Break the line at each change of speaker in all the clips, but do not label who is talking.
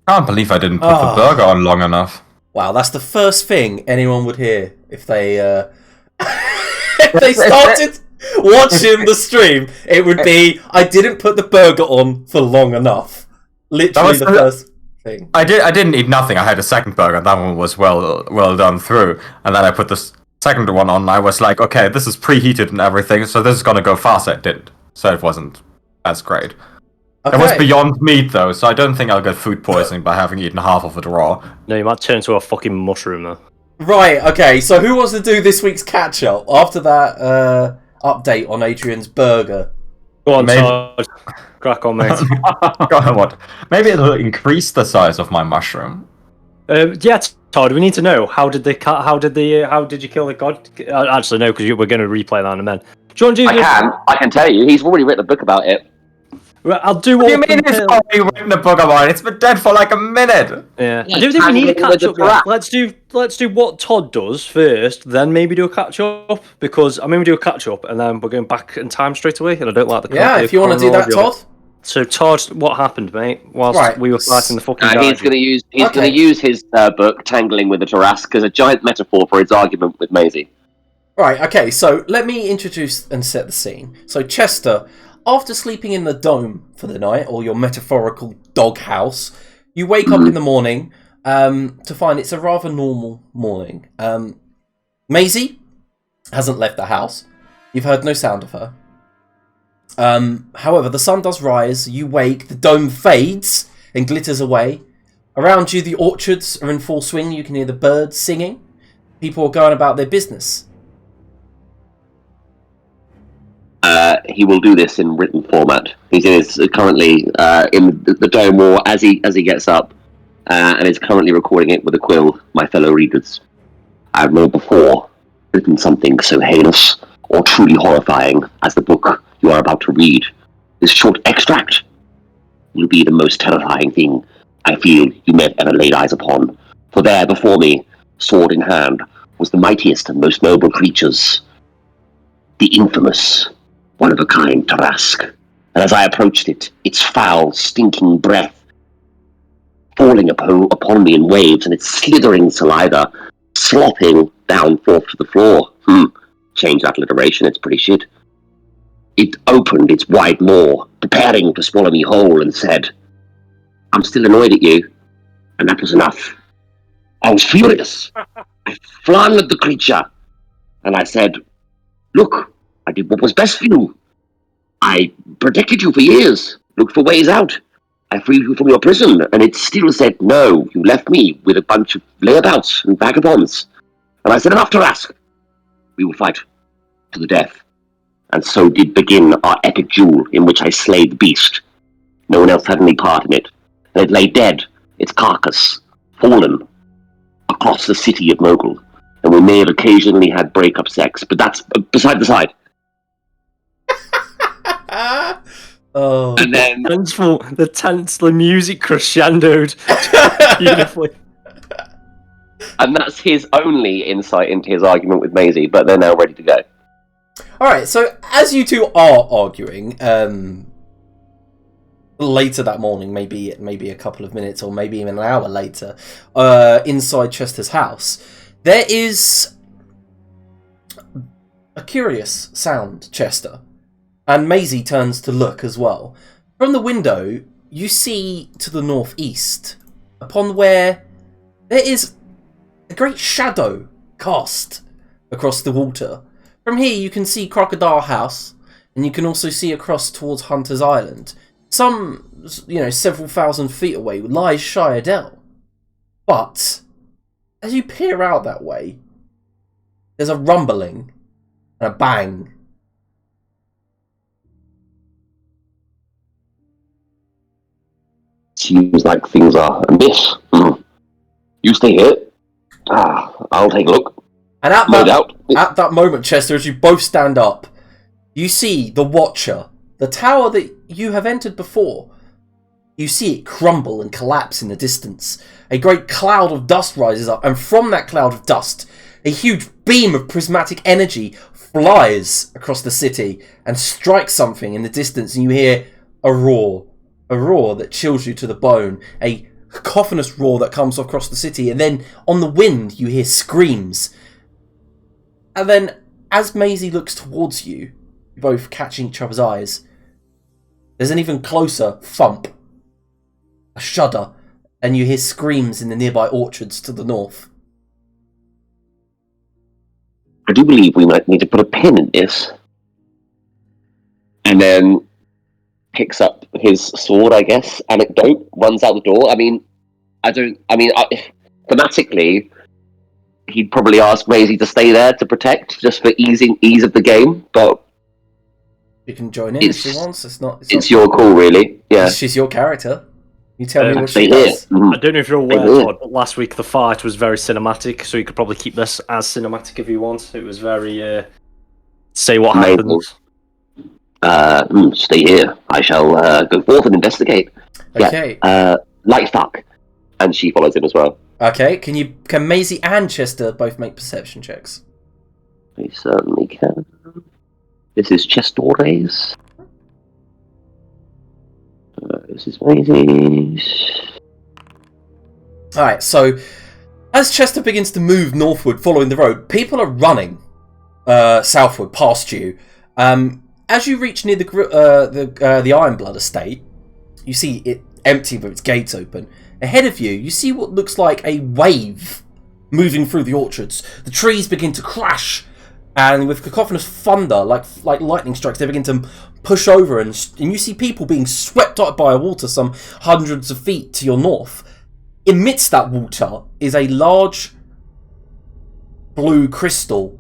Can't believe I didn't put the burger on long enough.
Wow, that's the first thing anyone would hear if they if they started watching the stream. It would be, I didn't put the burger on for long enough. Literally the first thing.
I didn't eat nothing. I had a second burger. That one was well done through. And then I put the second one on. And I was like, okay, this is preheated and everything, so this is gonna go faster. It didn't. So it wasn't as great. Okay. It was beyond meat, though, so I don't think I'll get food poisoning by having eaten half of it raw.
No, you might turn into a fucking mushroom, though.
Right, okay, so who wants to do this week's catch-up after that update on Adrian's burger?
Go on, Todd. Crack on, mate.
Go on, what? Maybe it'll increase the size of my mushroom.
Yeah, Todd, we need to know, how did you kill the god? Actually, no, because we're going to replay that in a minute. Do you want to do
I can tell you, he's already written a book about it.
Well, I'll do
what do you mean he's already written a book about it? It's been dead for like a minute.
Yeah. I do think we need a catch up. Let's do what Todd does first, then maybe do a catch up, because I mean we do a catch up and then we're going back in time straight away, and I don't like the
if you want to do that, Todd.
So Todd, what happened, mate? Whilst we were fighting the fucking guy.
He's going to use his book Tangling with the Tarrasque as a giant metaphor for his argument with Maisie.
Right, okay, so let me introduce and set the scene. So Chester, after sleeping in the dome for the night, or your metaphorical doghouse, you wake up in the morning to find it's a rather normal morning. Maisie hasn't left the house. You've heard no sound of her. However, the sun does rise, you wake, the dome fades and glitters away. Around you, the orchards are in full swing. You can hear the birds singing. People are going about their business.
He will do this in written format. He's currently in the dome wall as he gets up, and is currently recording it with a quill. My fellow readers, I have never before written something so heinous or truly horrifying as the book you are about to read. This short extract will be the most terrifying thing I feel you may have ever laid eyes upon. For there before me, sword in hand, was the mightiest and most noble creatures, the infamous, one-of-a-kind Tarrasque. And as I approached it, its foul, stinking breath falling upon me in waves, and its slithering saliva slopping down forth to the floor. Change that alliteration, it's pretty shit. It opened its wide maw, preparing to swallow me whole, and said, "I'm still annoyed at you." And that was enough. I was furious. I flung at the creature, and I said, "Look, I did what was best for you. I protected you for years, looked for ways out. I freed you from your prison," and it still said, "No, you left me with a bunch of layabouts and vagabonds." And I said, "Enough to ask. We will fight to the death." And so did begin our epic duel, in which I slayed the beast. No one else had any part in it. And it lay dead, its carcass, fallen, across the city of Mokhul. And we may have occasionally had break-up sex, but that's beside the side.
And
then
the music crescendoed beautifully.
And that's his only insight into his argument with Maisie, but they're now ready to go.
Alright, so as you two are arguing, later that morning, maybe a couple of minutes or maybe even an hour later, inside Chester's house, there is a curious sound, Chester. And Maisie turns to look as well. From the window, you see to the northeast, upon where there is a great shadow cast across the water. From here, you can see Crocodile House, and you can also see across towards Hunter's Island. Several thousand feet away lies Shiredel. But as you peer out that way, there's a rumbling and a bang.
Seems like things are amiss. You stay here. I'll take a look.
And at that moment, Chester, as you both stand up, you see the Watcher, the tower that you have entered before. You see it crumble and collapse in the distance. A great cloud of dust rises up, and from that cloud of dust, a huge beam of prismatic energy flies across the city and strikes something in the distance, and you hear a roar that chills you to the bone. A cacophonous roar that comes across the city, and then on the wind you hear screams. And then as Maisie looks towards you, both catching each other's eyes, there's an even closer thump, a shudder, and you hear screams in the nearby orchards to the north.
I do believe we might need to put a pin in this. And then picks up his sword, I guess, anecdote, runs out the door. Thematically, he'd probably ask Maisie to stay there to protect, just for ease of the game, but
You can join in if she wants.
It's your call, really. Yeah.
She's your character. You tell me what
stay
she does.
I don't know if you're aware, Todd, but last week the fight was very cinematic, so you could probably keep this as cinematic if you want. It was very say what happens.
Stay here. I shall go forth and investigate.
Okay.
Yeah, light fuck. And she follows him as well.
Okay, can Maisie and Chester both make perception checks?
We certainly can. This is Chestore's. This is Maisie's.
Alright, so as Chester begins to move northward following the road, people are running southward past you. As you reach near the Ironblood estate, you see it empty with its gates open. Ahead of you, you see what looks like a wave moving through the orchards. The trees begin to crash, and with cacophonous thunder, like lightning strikes, they begin to push over, and you see people being swept up by water some hundreds of feet to your north. Amidst that water is a large blue crystal,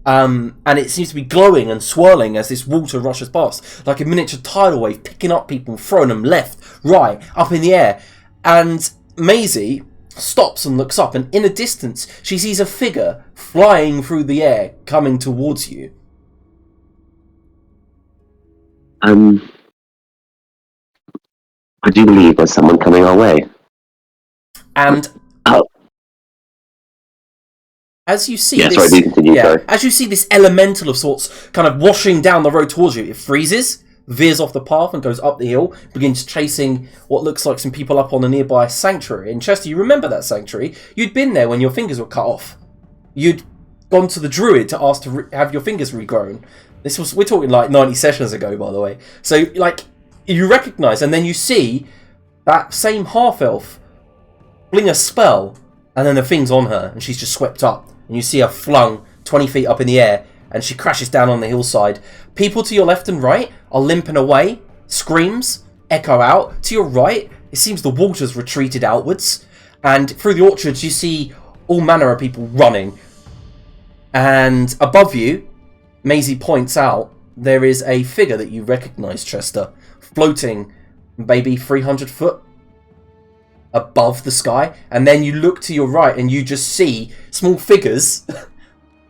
and it seems to be glowing and swirling as this water rushes past, like a miniature tidal wave, picking up people and throwing them left, right, up in the air. And Maisie stops and looks up, and in the distance she sees a figure flying through the air coming towards you.
I do believe there's someone coming our way.
And as you see as you see this elemental of sorts kind of washing down the road towards you, it freezes, veers off the path and goes up the hill, begins chasing what looks like some people up on a nearby sanctuary. And Chester, you remember that sanctuary? You'd been there when your fingers were cut off. You'd gone to the druid to ask to have your fingers regrown. We're talking like 90 sessions ago, by the way. So, like, you recognise, and then you see that same half-elf fling a spell, and then the thing's on her, and she's just swept up. And you see her flung 20 feet up in the air, and she crashes down on the hillside. People to your left and right are limping away. Screams echo out. To your right, it seems the water's retreated outwards. And through the orchards, you see all manner of people running. And above you, Maisie points out, there is a figure that you recognise, Chester, floating maybe 300 foot above the sky. And then you look to your right and you just see small figures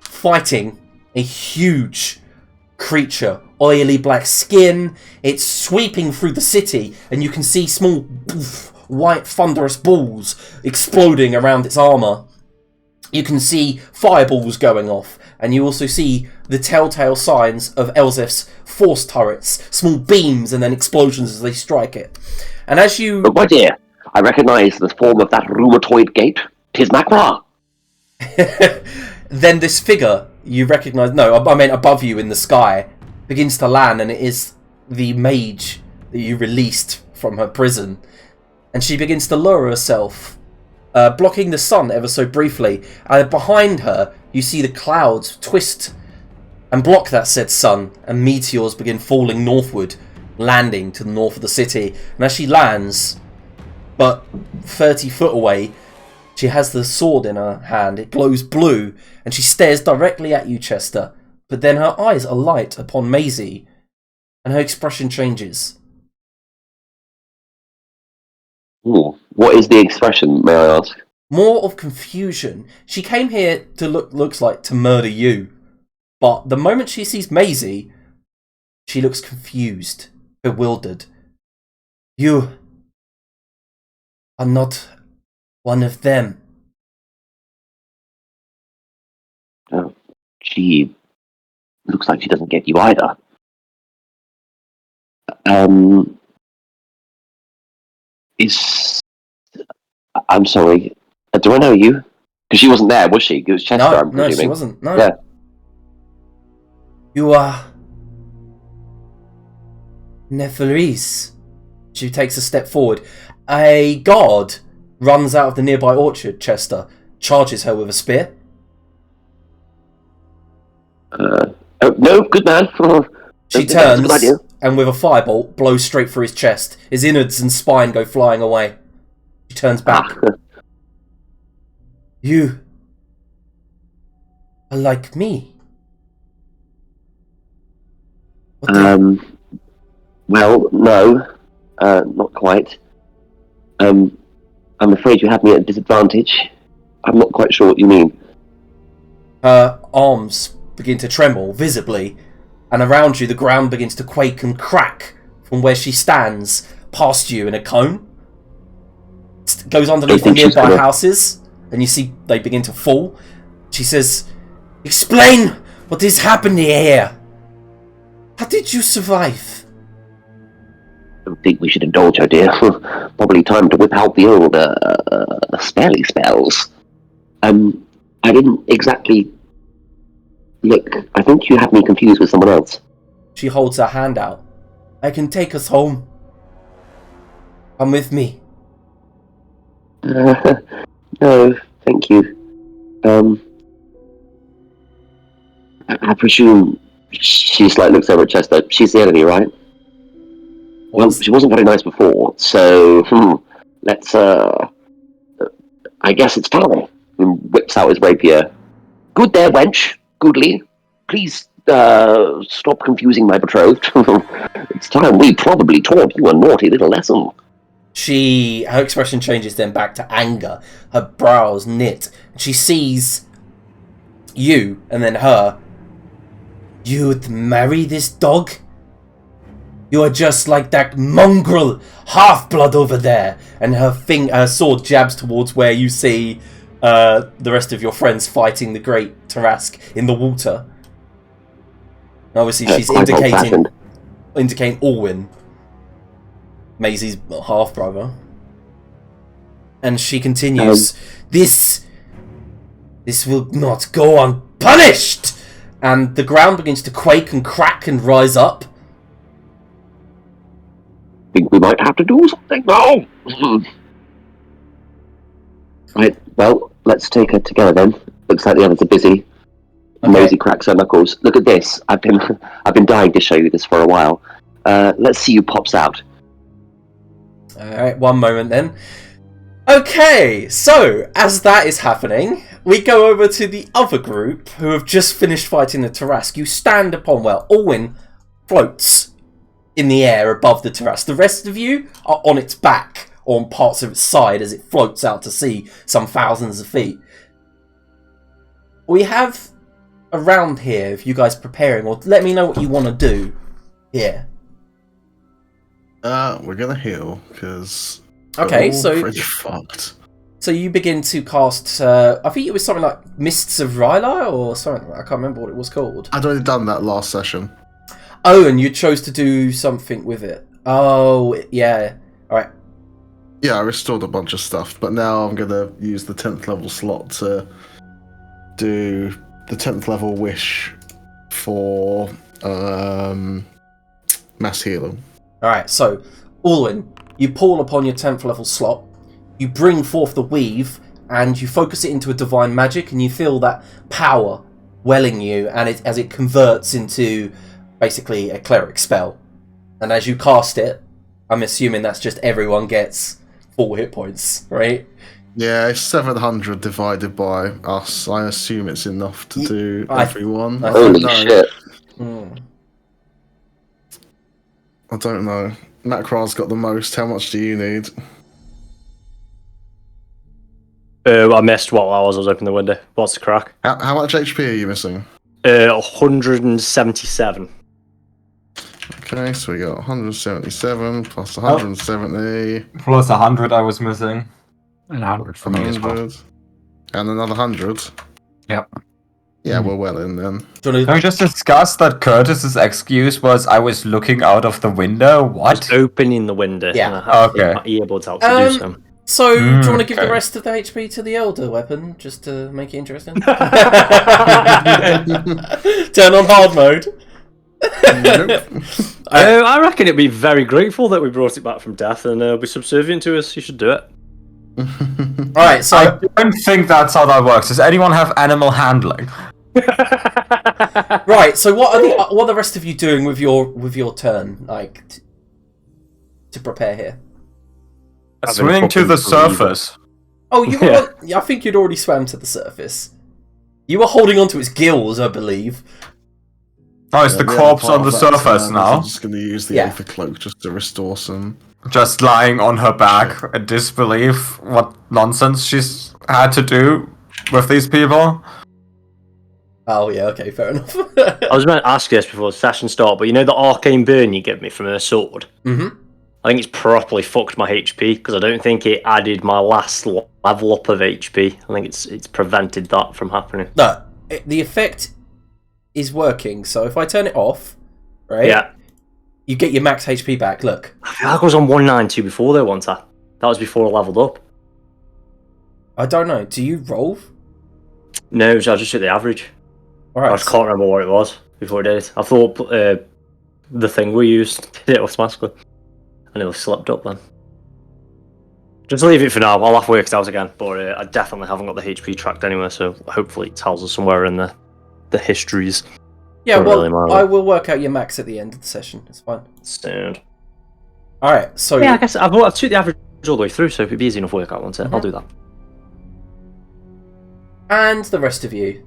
fighting a huge creature, oily black skin. It's sweeping through the city, and you can see small white thunderous balls exploding around its armor. You can see fireballs going off, and you also see the telltale signs of Elzef's force turrets, small beams and then explosions as they strike it. And as you...
But my dear, I recognise the form of that rheumatoid gate. 'Tis Macra.
Then this figure you recognise, I meant above you in the sky, begins to land, and it is the mage that you released from her prison. And she begins to lower herself, blocking the sun ever so briefly. And behind her, you see the clouds twist and block that said sun, and meteors begin falling northward, landing to the north of the city. And as she lands, but 30 foot away, she has the sword in her hand. It glows blue, and she stares directly at you, Chester. But then her eyes alight upon Maisie, and her expression changes.
Ooh, what is the expression, may I ask?
More of confusion. She came here to looks like to murder you. But the moment she sees Maisie, she looks confused, bewildered. You are not one of them.
Oh, she looks like she doesn't get you either. I'm sorry. Do I know you? Because she wasn't there, was she? It was Chester, I'm
No,
presuming.
she wasn't. No.
Yeah.
You are... Neferis. She takes a step forward. A guard runs out of the nearby orchard, Chester, charges her with a spear.
Oh, no, good man.
She
That's a good
turns
idea.
and with a firebolt blows straight through his chest. His innards and spine go flying away. She turns back. You are like me. What the...
Well, no. Not quite. I'm afraid you have me at a disadvantage. I'm not quite sure what you mean.
Her arms begin to tremble visibly, and around you the ground begins to quake and crack from where she stands past you in a cone. It goes underneath the nearby houses, and you see they begin to fall. She says, "Explain what is happening here. How did you survive?"
I don't think we should indulge her, dear. Probably time to whip out the old spelly spells. I didn't exactly... Look, I think you have me confused with someone else.
She holds her hand out. "I can take us home. Come with me."
No, thank you. I presume she's like looks over at Chester. She's the enemy, right? Well, she wasn't very nice before, so let's. I guess it's time. And whips out his rapier. Good there, wench. Goodly. Please stop confusing my betrothed. It's time we probably taught you a naughty little lesson.
Her expression changes then back to anger. Her brows knit. She sees you and then her. "You'd marry this dog? You are just like that mongrel half-blood over there." And her sword jabs towards where you see the rest of your friends fighting the great Tarask in the water. Obviously, she's indicating Alwyn, Maisie's half-brother. And she continues, This will not go unpunished! And the ground begins to quake and crack and rise up.
Think we might have to do something now. Right, well, let's take her together then. Looks like the others are busy. Okay. Maisie cracks her knuckles. Look at this. I've been dying to show you this for a while. Let's see who pops out.
Alright, one moment then. Okay, so as that is happening, we go over to the other group who have just finished fighting the Tarask. You stand upon, Alwyn floats in the air above the Tarask. The rest of you are on its back, or on parts of its side as it floats out to sea some thousands of feet. We have around here, if you guys preparing, or let me know what you want to do here.
We're gonna heal, because...
Okay, so...
pretty fucked.
So you begin to cast, I think it was something like Mists of Ryla, or something, I can't remember what it was called.
I'd already done that last session.
Oh, and you chose to do something with it. Oh, yeah. Alright.
Yeah, I restored a bunch of stuff, but now I'm gonna use the 10th level slot to do the 10th level wish for mass healing.
Alright, so, Alwyn, you pull upon your 10th level slot, you bring forth the weave, and you focus it into a divine magic, and you feel that power welling you, and as it converts into basically a cleric spell. And as you cast it, I'm assuming that's just everyone gets 4 hit points, right?
Yeah, it's 700 divided by us. I assume it's enough to do everyone.
Holy shit.
I don't know. Macra's got the most. How much do you need?
I missed while I was opening the window. What's the crack?
How much HP are you missing?
177.
Okay, so we got 177 plus 170.
Plus 100 I was missing. And 100 for me as well.
And another 100.
Yep.
Yeah, we're well in then.
Can we just discuss that Curtis's excuse was I was looking out of the window? What?
Just opening the window.
Yeah.
And I have
Okay.
my earbuds out to do so.
So, do you want to give the
Okay.
rest of the HP to the Elder weapon, just to make it interesting? Turn on hard mode.
Nope.
I reckon it'd be very grateful that we brought it back from death and be subservient to us. You should do it.
Alright, so...
I don't think that's how that works. Does anyone have animal handling?
Right, so what are the rest of you doing with your turn, like, to prepare here?
Swimming to the surface.
Oh, you were, I think you'd already swam to the surface. You were holding onto its gills, I believe.
Oh, it's the corpse on the surface now.
I'm just going to use the Aether Cloak just to restore some...
Just lying on her back in disbelief what nonsense she's had to do with these people.
Oh, yeah, okay, fair enough.
I was meant to ask you this before the session started, but you know the arcane burn you gave me from her sword?
Mm-hmm.
I think it's properly fucked my HP, because I don't think it added my last level up of HP. I think it's prevented that from happening.
No, the effect is working, so if I turn it off, right?
Yeah.
You get your max HP back, look.
I feel like I was on 192 before though, wasn't I? That was before I leveled up.
I don't know, do you roll?
No, so I just hit the average.
Alright.
I just can't remember what it was before I did it. I thought the thing we used did it automatically. I nearly slept up then. Just leave it for now. I'll have to work it out again. But I definitely haven't got the HP tracked anywhere, so hopefully it tells us somewhere in the histories.
Yeah,
Don't
well,
really mind.
I will work out your max at the end of the session. It's fine.
Sound.
Alright, so...
Yeah, I guess I've took the average all the way through, so it'd be easy enough work out, won't it? I'll do that.
And the rest of you.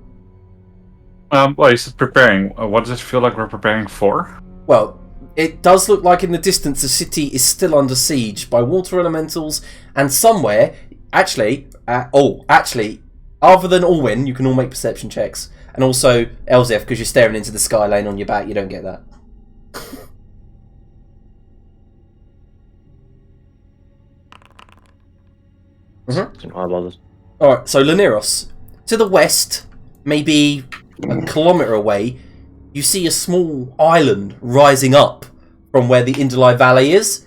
Well, you said preparing. What does it feel like we're preparing for?
Well, it does look like in the distance the city is still under siege by water elementals, and somewhere, actually, other than Alwyn, you can all make perception checks, and also Elzef, because you're staring into the sky lane on your back, you don't get that. Alright, so Laniros. To the west, maybe a kilometre away, you see a small island rising up from where the Indalai Valley is.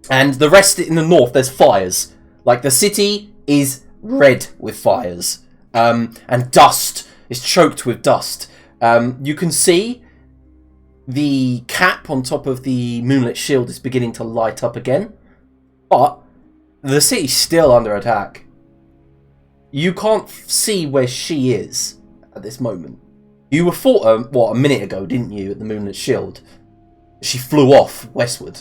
And the rest in the north, there's fires. Like, the city is red with fires. And dust is choked with dust. You can see the cap on top of the moonlit shield is beginning to light up again. But the city's still under attack. You can't see where she is at this moment. You were thought a minute ago, didn't you, at the moonlit shield? She flew off westward.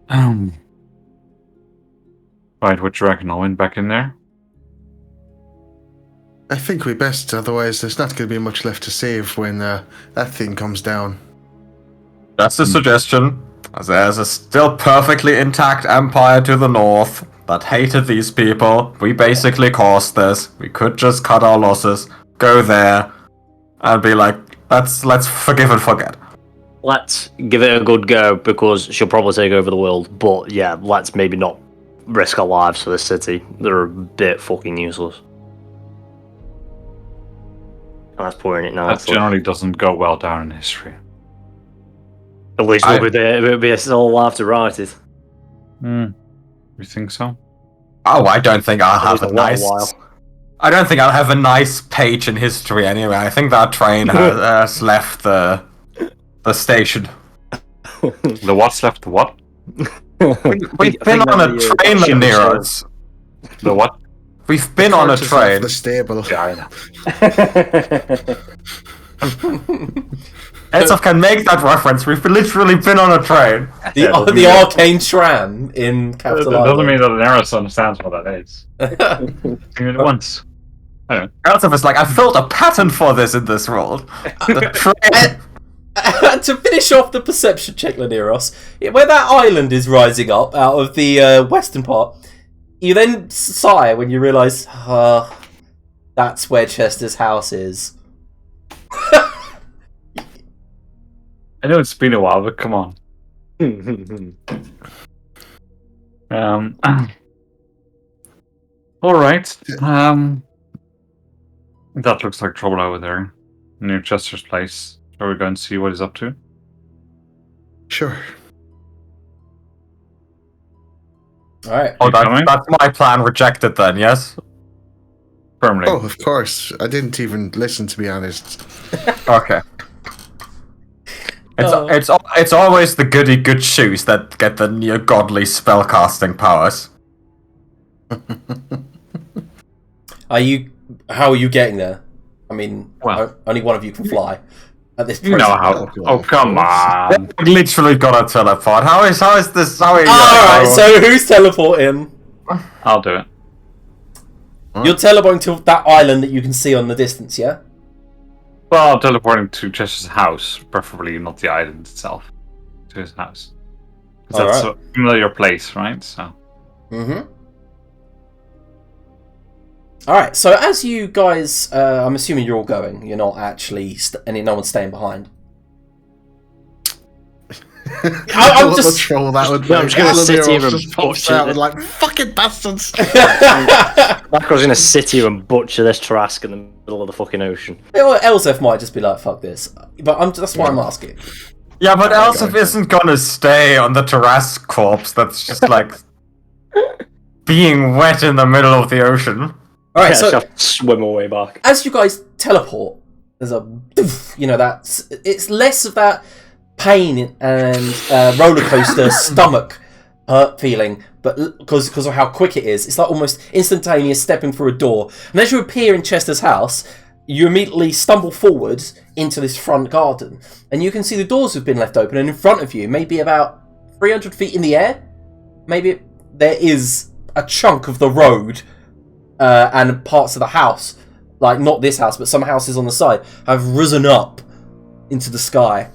Right, what do you reckon? I'll win back in there?
I think we best, otherwise there's not going to be much left to save when that thing comes down.
That's a suggestion. There's a still perfectly intact empire to the north that hated these people. We basically caused this. We could just cut our losses, go there, and be like, let's forgive and forget.
Let's give it a good go, because she'll probably take over the world. But yeah, let's maybe not risk our lives for this city. They're a bit fucking useless. And that's pouring it now.
That generally doesn't go well down in history.
At least we'll be there. We'll be still alive to write it.
You think so?
Oh, I don't think I'll have
least
a
a
nice...
while.
I don't think I'll have a nice page in history anyway. I think that train has left the station.
The what's left the what?
We've been on a train near us.
The what?
We've been on a
Carts has left
train.
the stable.
Yeah, I know.
Elzef can make that reference. We've literally been on a train.
The arcane tram in
It
Capital
doesn't
Island.
mean that Daenerys understands what that is. Sing it once. I don't know.
Elzef is like, I felt a pattern for this in this world. The train.
To finish off the perception check, Laniros, where that island is rising up out of the western part, you then sigh when you realise, that's where Chester's house is.
I know it's been a while, but come on. All right. That looks like trouble over there, near Chester's place. Shall we go and see what he's up to?
Sure.
Alright.
Oh,
You coming?
that's my plan rejected then, yes?
Firmly.
Oh, of course. I didn't even listen, to be honest.
Okay.
Oh.
It's always the goody good shoes that get the near godly spellcasting powers.
How are you getting there? I mean,
Well-
only one of you can fly at this
You
present.
know how. Oh, come on.
I've literally got a teleport. How is this?
Alright, so who's teleporting?
I'll do it.
You're teleporting to that island that you can see on the distance, yeah?
Well, I'm teleporting to Chester's house, preferably not the island itself. To his house. 'Cause that's a familiar place, right? So.
Mm-hmm. Alright, so as you guys, I'm assuming you're all going. You're not actually, no one's staying behind. I'm
What
just...
the troll that would
No, I'm just gonna sit here and
just pops
butcher
out
it.
and like, fucking bastards!
Marco's gonna sit here and butcher this Trask in the middle of the fucking ocean.
Well, Elsef might just be like, fuck this. But that's why I'm asking.
Yeah, but Elsif isn't gonna stay on the Tarrasque corpse that's just like being wet in the middle of the ocean.
Alright,
Yeah,
so
so I'll swim away back.
as you guys teleport, there's a, it's less of that pain and roller coaster stomach hurt feeling, but because of how quick it is, it's like almost instantaneous stepping through a door. And as you appear in Chester's house, you immediately stumble forward into this front garden, and you can see the doors have been left open, and in front of you, maybe about 300 feet in the air, maybe there is a chunk of the road and parts of the house, like not this house, but some houses on the side, have risen up into the sky.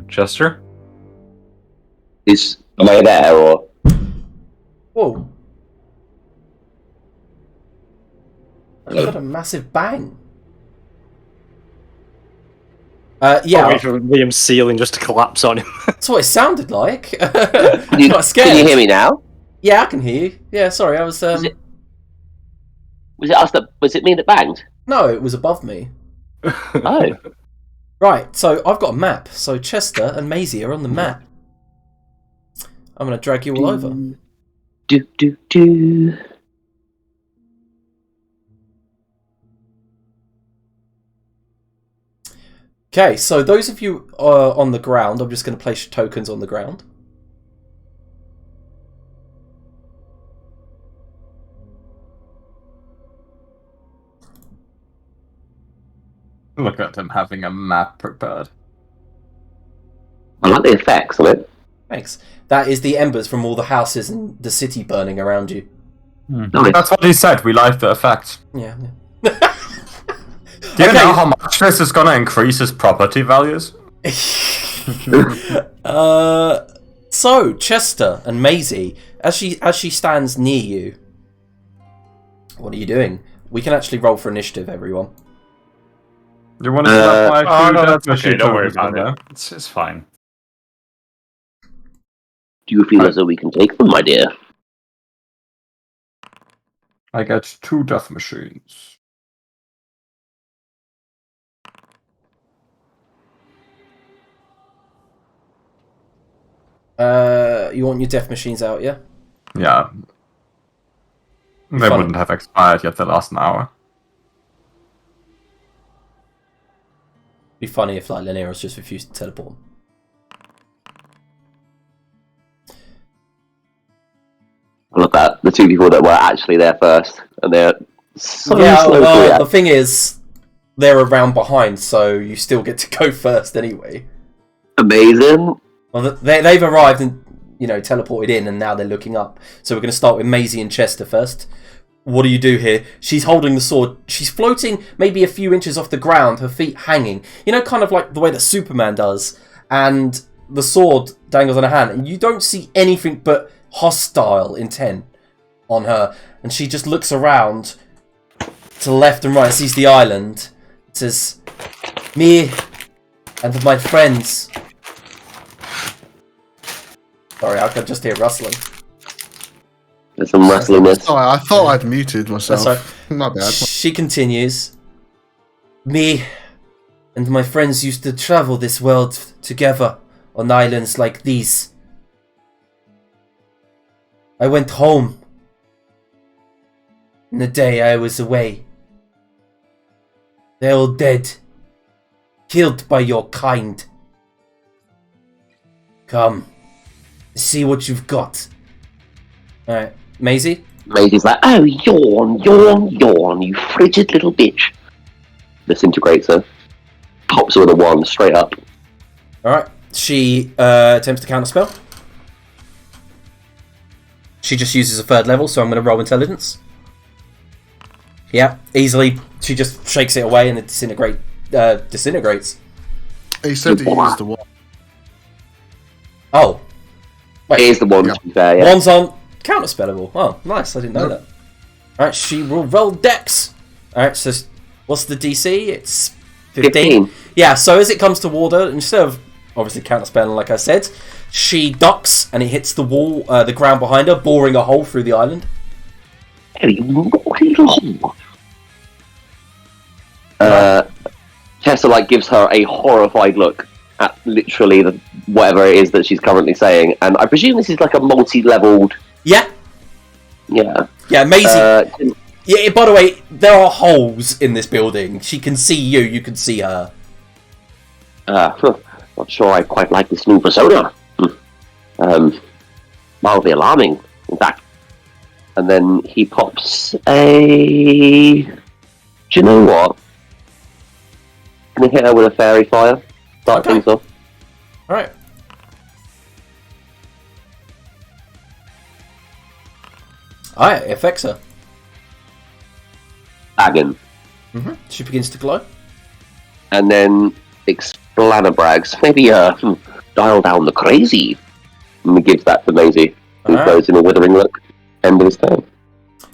Chester?
Am I there or?
Whoa. I
Hello?
got a massive bang. Yeah,
Wait for Liam's ceiling just to collapse on him.
that's what it sounded like.
Can you,
Got scared.
can you hear me now?
Yeah, I can hear you. Yeah, sorry, I was...
Was it me that banged?
No, it was above me.
Oh.
Right, so I've got a map. So Chester and Maisie are on the map. I'm going to drag you all over.
Do.
Okay, so those of you on the ground, I'm just going to place tokens on the ground.
Look at him having a map prepared.
I like the effects on it.
Thanks. That is the embers from all the houses in the city burning around you.
Nice.
That's what he said. We like the effect.
Yeah.
Do you know how much this is gonna increase his property values?
So Chester and Maisie, as she stands near you, what are you doing? We can actually roll for initiative, everyone.
You want to slap my
Oh,
food?
no, that's
That's
okay. Don't worry
tokens
about
on
it. It's fine.
Do you feel as though we can take them, my dear?
I get 2 death machines.
You want your death machines out, yeah?
Yeah. They
Funny.
wouldn't have expired yet the last hour.
Be funny if like Linearis just refused to teleport.
Look at that. The two people that were actually there first, and they're so
Yeah,
slow to
well,
react.
the thing is, they're around behind, so you still get to go first anyway.
Amazing.
Well, they've arrived and, teleported in, and now they're looking up. So we're going to start with Maisie and Chester first. What do you do here? She's holding the sword. She's floating maybe a few inches off the ground, her feet hanging. Kind of like the way that Superman does. And the sword dangles on her hand, and you don't see anything but hostile intent on her. And she just looks around to the left and right, sees the island. It says, "Me and my friends." Sorry, I could just hear rustling.
There's some rustliness.
Oh, I thought I'd muted myself.
That's
My bad.
She continues, "Me and my friends used to travel this world together on islands like these. I went home. In the day I was away. They're all dead. Killed by your kind. Come. See what you've got. Alright. Maisie?
Maisie's like, oh, yawn, yawn, yawn, you frigid little bitch. Disintegrates her. Pops her with a wand straight up.
Alright. She attempts to counterspell. She just uses a 3rd level, so I'm going to roll intelligence. Yeah, easily. She just shakes it away and it disintegrates.
He said he used the wand.
Oh. Wait.
Here's the wand, to be fair, yeah.
Wands aren't counterspellable. Oh, nice. I didn't know that. Alright, she will roll dex. Alright, so what's the DC? It's 15. Yeah, so as it comes toward her, instead of obviously counterspelling like I said, she ducks and it hits the wall, the ground behind her, boring a hole through the island.
Tessa like gives her a horrified look at literally whatever it is that she's currently saying, and I presume this is like a multi-leveled.
Yeah.
Yeah.
Yeah, amazing. Yeah. By the way, there are holes in this building. She can see you. You can see her.
Not sure I quite like this new persona. Mildly alarming, in fact. And then he pops a. Do you know what? Can he hit her with a fairy fire? Start things off.
Alright. Alright, it affects her.
Baggin.
She begins to glow.
And then explanabrags. Maybe dial down the crazy. And he gives that to Maisie, who goes in a withering look. End of his turn.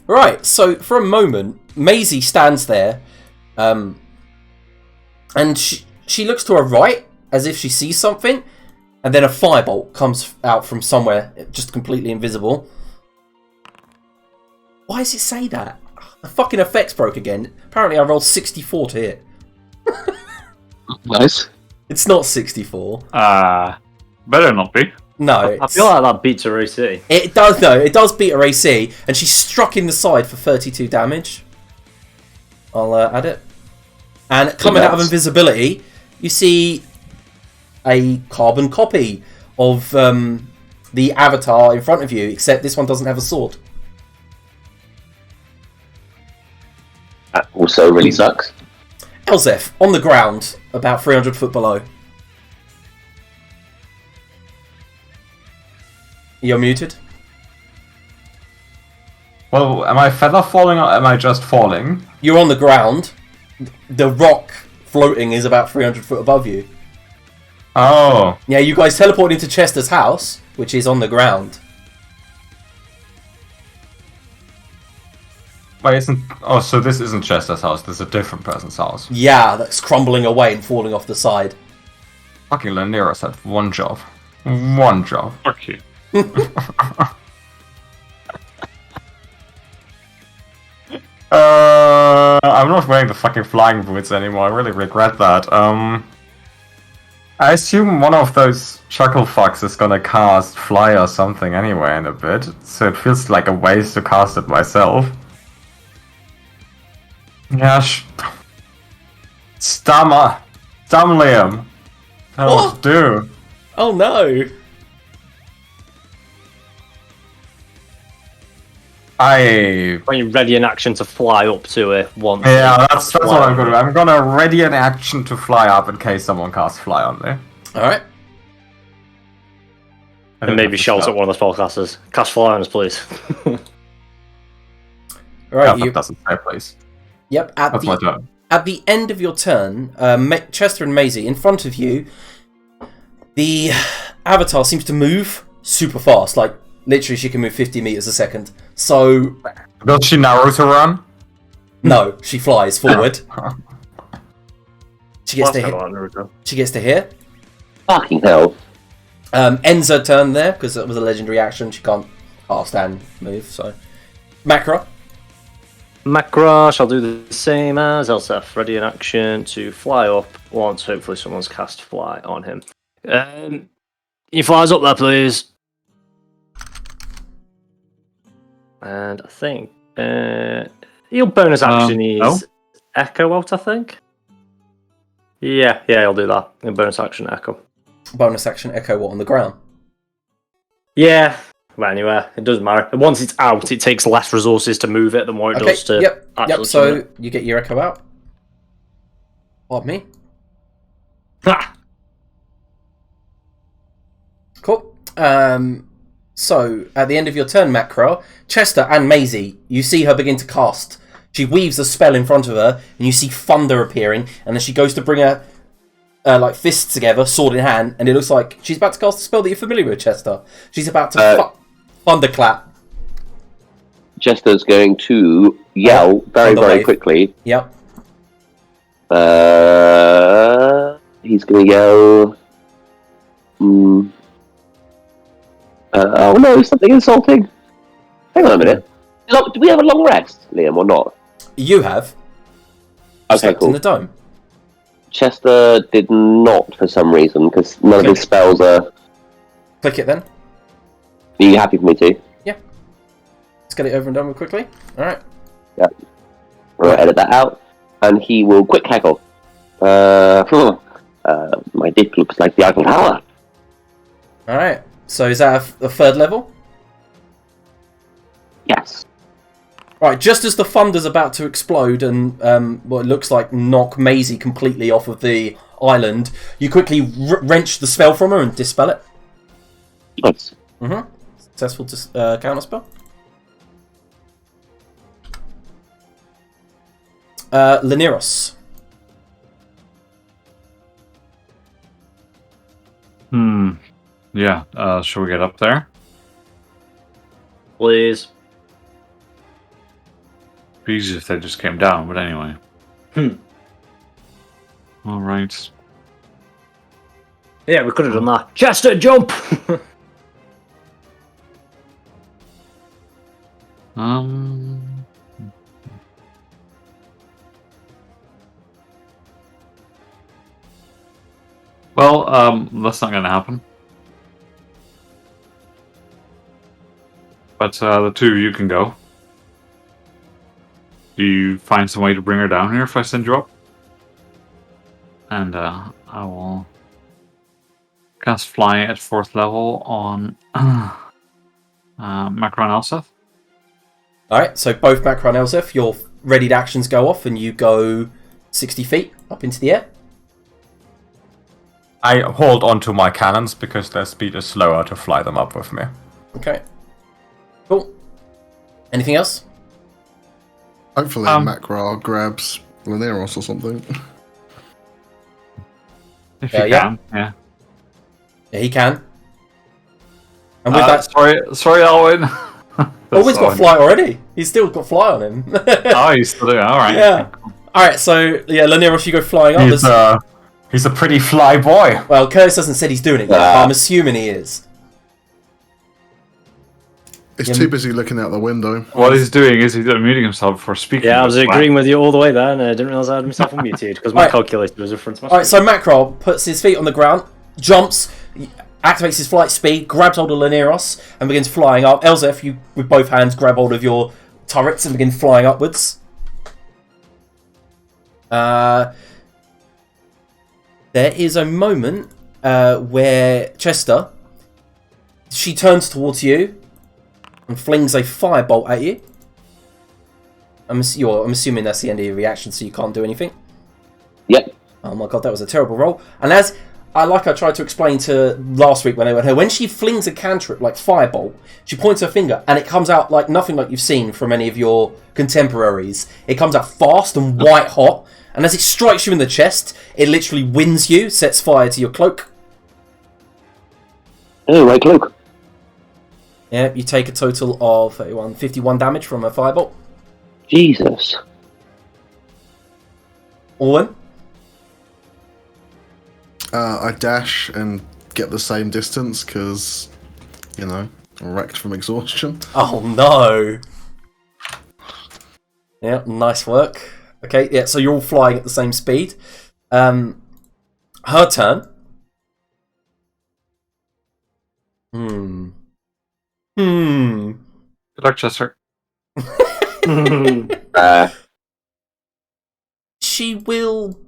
Right, so for a moment, Maisie stands there, and she looks to her right, as if she sees something, and then a firebolt comes out from somewhere, just completely invisible. Why does it say that? The fucking effects broke again. Apparently I rolled 64 to hit.
Nice.
It's not 64.
Better not be.
No,
I feel like that beats her AC.
it does though. It does beat her AC, and she's struck in the side for 32 damage. I'll add it. And coming out of invisibility, you see a carbon copy of the avatar in front of you, except this one doesn't have a sword.
That also really sucks.
Elzef, on the ground, about 300 foot below. You're muted.
Well, am I feather falling or am I just falling?
You're on the ground. The rock floating is about 300 foot above you.
Oh.
Yeah, you guys teleported into Chester's house, which is on the ground.
Wait, isn't... Oh, so this isn't Chester's house, this is a different person's house.
Yeah, that's crumbling away and falling off the side.
Fucking Lanira said one job. One job.
Fuck you.
I'm not wearing the fucking flying boots anymore, I really regret that. I assume one of those chuckle fucks is gonna cast fly or something anyway in a bit, so it feels like a waste to cast it myself. Yeah, Stammer! Liam! Tell me what to do.
Oh no!
When you're ready in action to fly up to it once.
Yeah, that's what I'm gonna do. I'm gonna ready an action to fly up in case someone casts fly on me.
Alright.
And maybe shout at one of the spellcasters. Cast fly on us, please.
Alright,
That doesn't say please.
Yep,
That's my turn.
at the end of your turn, Chester and Maisie, in front of you, the avatar seems to move super fast. Like, literally she can move 50 meters a second. So...
Does she Naruto run?
No, she flies forward. She gets to hit. She gets to here.
Fucking hell.
Ends her turn there, because it was a legendary action. She can't cast and move, so... Macra.
Macra shall do the same as Elsef. Ready in action to fly up once hopefully someone's cast fly on him. He flies up there, please. And I think he'll bonus action his echo out, I think. Yeah, he'll do that. He'll bonus action echo.
Bonus action echo what, on the ground?
Yeah. Well, anywhere. It doesn't matter. And once it's out, it takes less resources to move it than what it does to
Yep, so you get your echo out. Pardon me.
Ha!
Cool. So, at the end of your turn, Macro, Chester and Maisie, you see her begin to cast. She weaves a spell in front of her, and you see thunder appearing, and then she goes to bring her like fists together, sword in hand, and it looks like she's about to cast a spell that you're familiar with, Chester. She's about to thunderclap.
Chester's going to yell very quickly.
Yep.
He's going to yell. Oh no, something insulting. Hang on a minute. Do we have a long rest, Liam, or not?
You have.
Okay, cool.
In the dome.
Chester did not for some reason, because none of his spells are...
Click it then.
Are you happy for me to?
Yeah. Let's get it over and done with quickly. Alright.
Yeah. We'll edit that out. And he will quick cackle. My dick looks like the Eiffel Tower.
Alright. So is that a third level?
Yes.
Right, just as the thunder's about to explode and what it looks like knock Maisie completely off of the island, you quickly wrench the spell from her and dispel it.
Nice.
Successful counter spell. Laniros.
Yeah, shall we get up there?
Please.
Be easy if they just came down, but anyway. Alright.
Yeah, we could have done that. Chester, jump!
Well, that's not going to happen. But the two of you can go. Do you find some way to bring her down here if I send you up? And I will cast Fly at 4th level on Macron Elseth.
Alright, so both Macro and Elseth, your readied actions go off and you go 60 feet up into the air.
I hold onto my cannons because their speed is slower to fly them up with me.
Okay. Cool. Anything else?
Hopefully Macra grabs Laniros or something.
If you can, yeah.
Yeah, he can. And with that...
Sorry, Alwyn.
Alwyn's got fly already. He's still got fly on him.
Oh, he's still doing it. Alright.
Yeah. Alright, so, yeah, Laniros, you go flying up.
He's a pretty fly boy.
Well, Curtis hasn't said he's doing it yet, but I'm assuming he is.
He's too busy looking out the window.
What he's doing is he's muting himself for speaking.
Yeah, I was agreeing with you all the way there, and I didn't realise I had myself unmuted because my calculator was in front of my
Alright, so Macro puts his feet on the ground, jumps, activates his flight speed, grabs hold of Laniros, and begins flying up. Elzef, you with both hands grab hold of your turrets and begin flying upwards. There is a moment where Chester, she turns towards you and flings a firebolt at you. I'm assuming that's the end of your reaction, so you can't do anything.
Yep.
Oh my god, that was a terrible roll. And as I tried to explain to last week when I went her, when she flings a cantrip like firebolt, she points her finger and it comes out like nothing like you've seen from any of your contemporaries. It comes out fast and white hot, and as it strikes you in the chest, it literally winds you, sets fire to your cloak.
Oh, my cloak.
Yeah, you take a total of 51 damage from a firebolt.
Jesus.
Owen?
I dash and get the same distance because, wrecked from exhaustion.
Oh no! Yeah, nice work. Okay, yeah, so you're all flying at the same speed. Her turn.
Good luck, Chester.
She will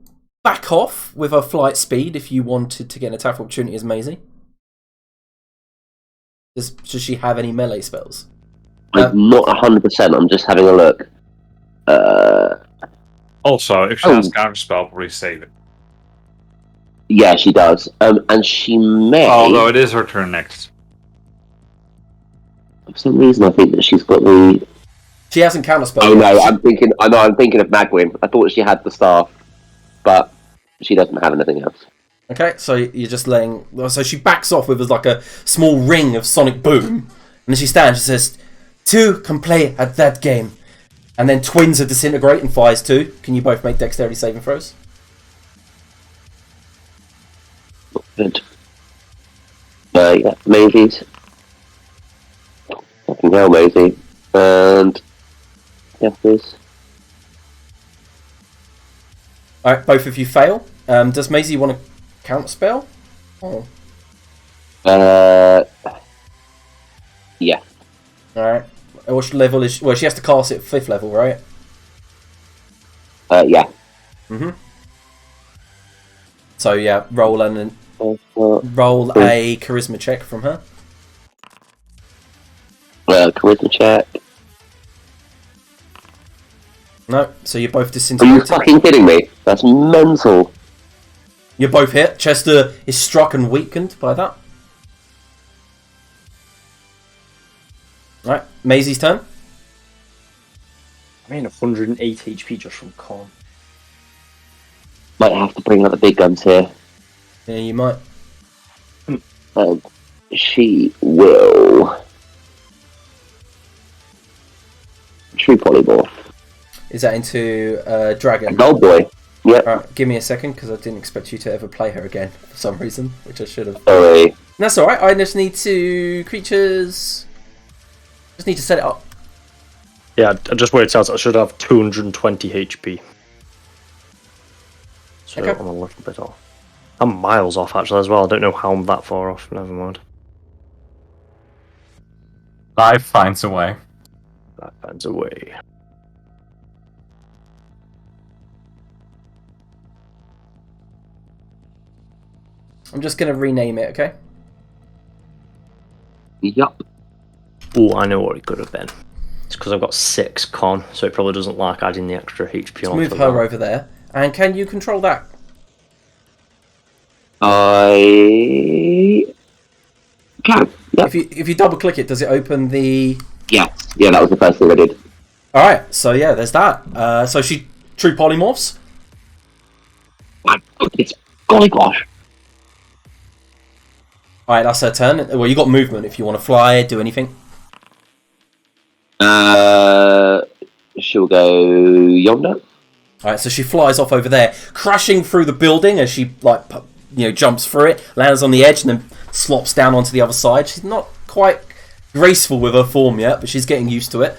back off with her flight speed if you wanted to get an attack opportunity as Maisie. Does she have any melee spells?
I'm not 100%. I'm just having a look.
Also, if she has counter spell, probably save it.
Yeah, she does. And she may.
Although it is her turn next.
For some reason, I think that she's got the.
She hasn't counterspell.
Oh no, I'm thinking of Magwin. I thought she had the staff, but she doesn't have anything else.
Okay, so you're just letting. So she backs off with like a small ring of sonic boom, and then she stands. She says, "Two can play at that game," and then twins are disintegrate and fires two. Can you both make dexterity saving throws?
Good. Yeah, Maisie's. Fucking hell, Maisie. And yes, please.
All right, both of you fail. Does Maisie want to counterspell? Oh.
Yeah.
All right. What level is? Well, she has to cast it at 5th level, right?
Yeah.
So yeah, roll a charisma check from her.
Charisma check.
No, so you're both
Are you
disintegrated.
fucking kidding me? That's mental.
You're both hit. Chester is struck and weakened by that. Right, Maisie's turn.
I mean, 108 HP just from con.
Might have to bring out the big guns here.
Yeah, you might.
She will. True polymorph.
Is that into dragon?
Gold boy. Yep.
Alright, give me a second because I didn't expect you to ever play her again for some reason, which I should have.
Sorry.
That's alright, I just need to. Creatures. Just need to set it up.
Yeah, just where it says I should have 220 HP. So
Okay.
I'm a little bit off. I'm miles off actually as well. I don't know how I'm that far off. Never mind.
Life finds a way.
That finds a way.
I'm just going to rename it, okay?
Yup.
Oh, I know what it could have been. It's because I've got 6 con, so it probably doesn't like adding the extra HP on.
Move her over there. And can you control that?
I can. Yep.
If you double click it, does it open the...
Yes. Yeah, that was the first thing I did.
Alright, so yeah, there's that. So she true polymorphs.
It's golly gosh.
Alright, that's her turn. Well, you got movement if you want to fly, do anything.
She'll go yonder.
Alright, so she flies off over there, crashing through the building as she jumps through it, lands on the edge, and then slops down onto the other side. She's not quite graceful with her form yet, but she's getting used to it.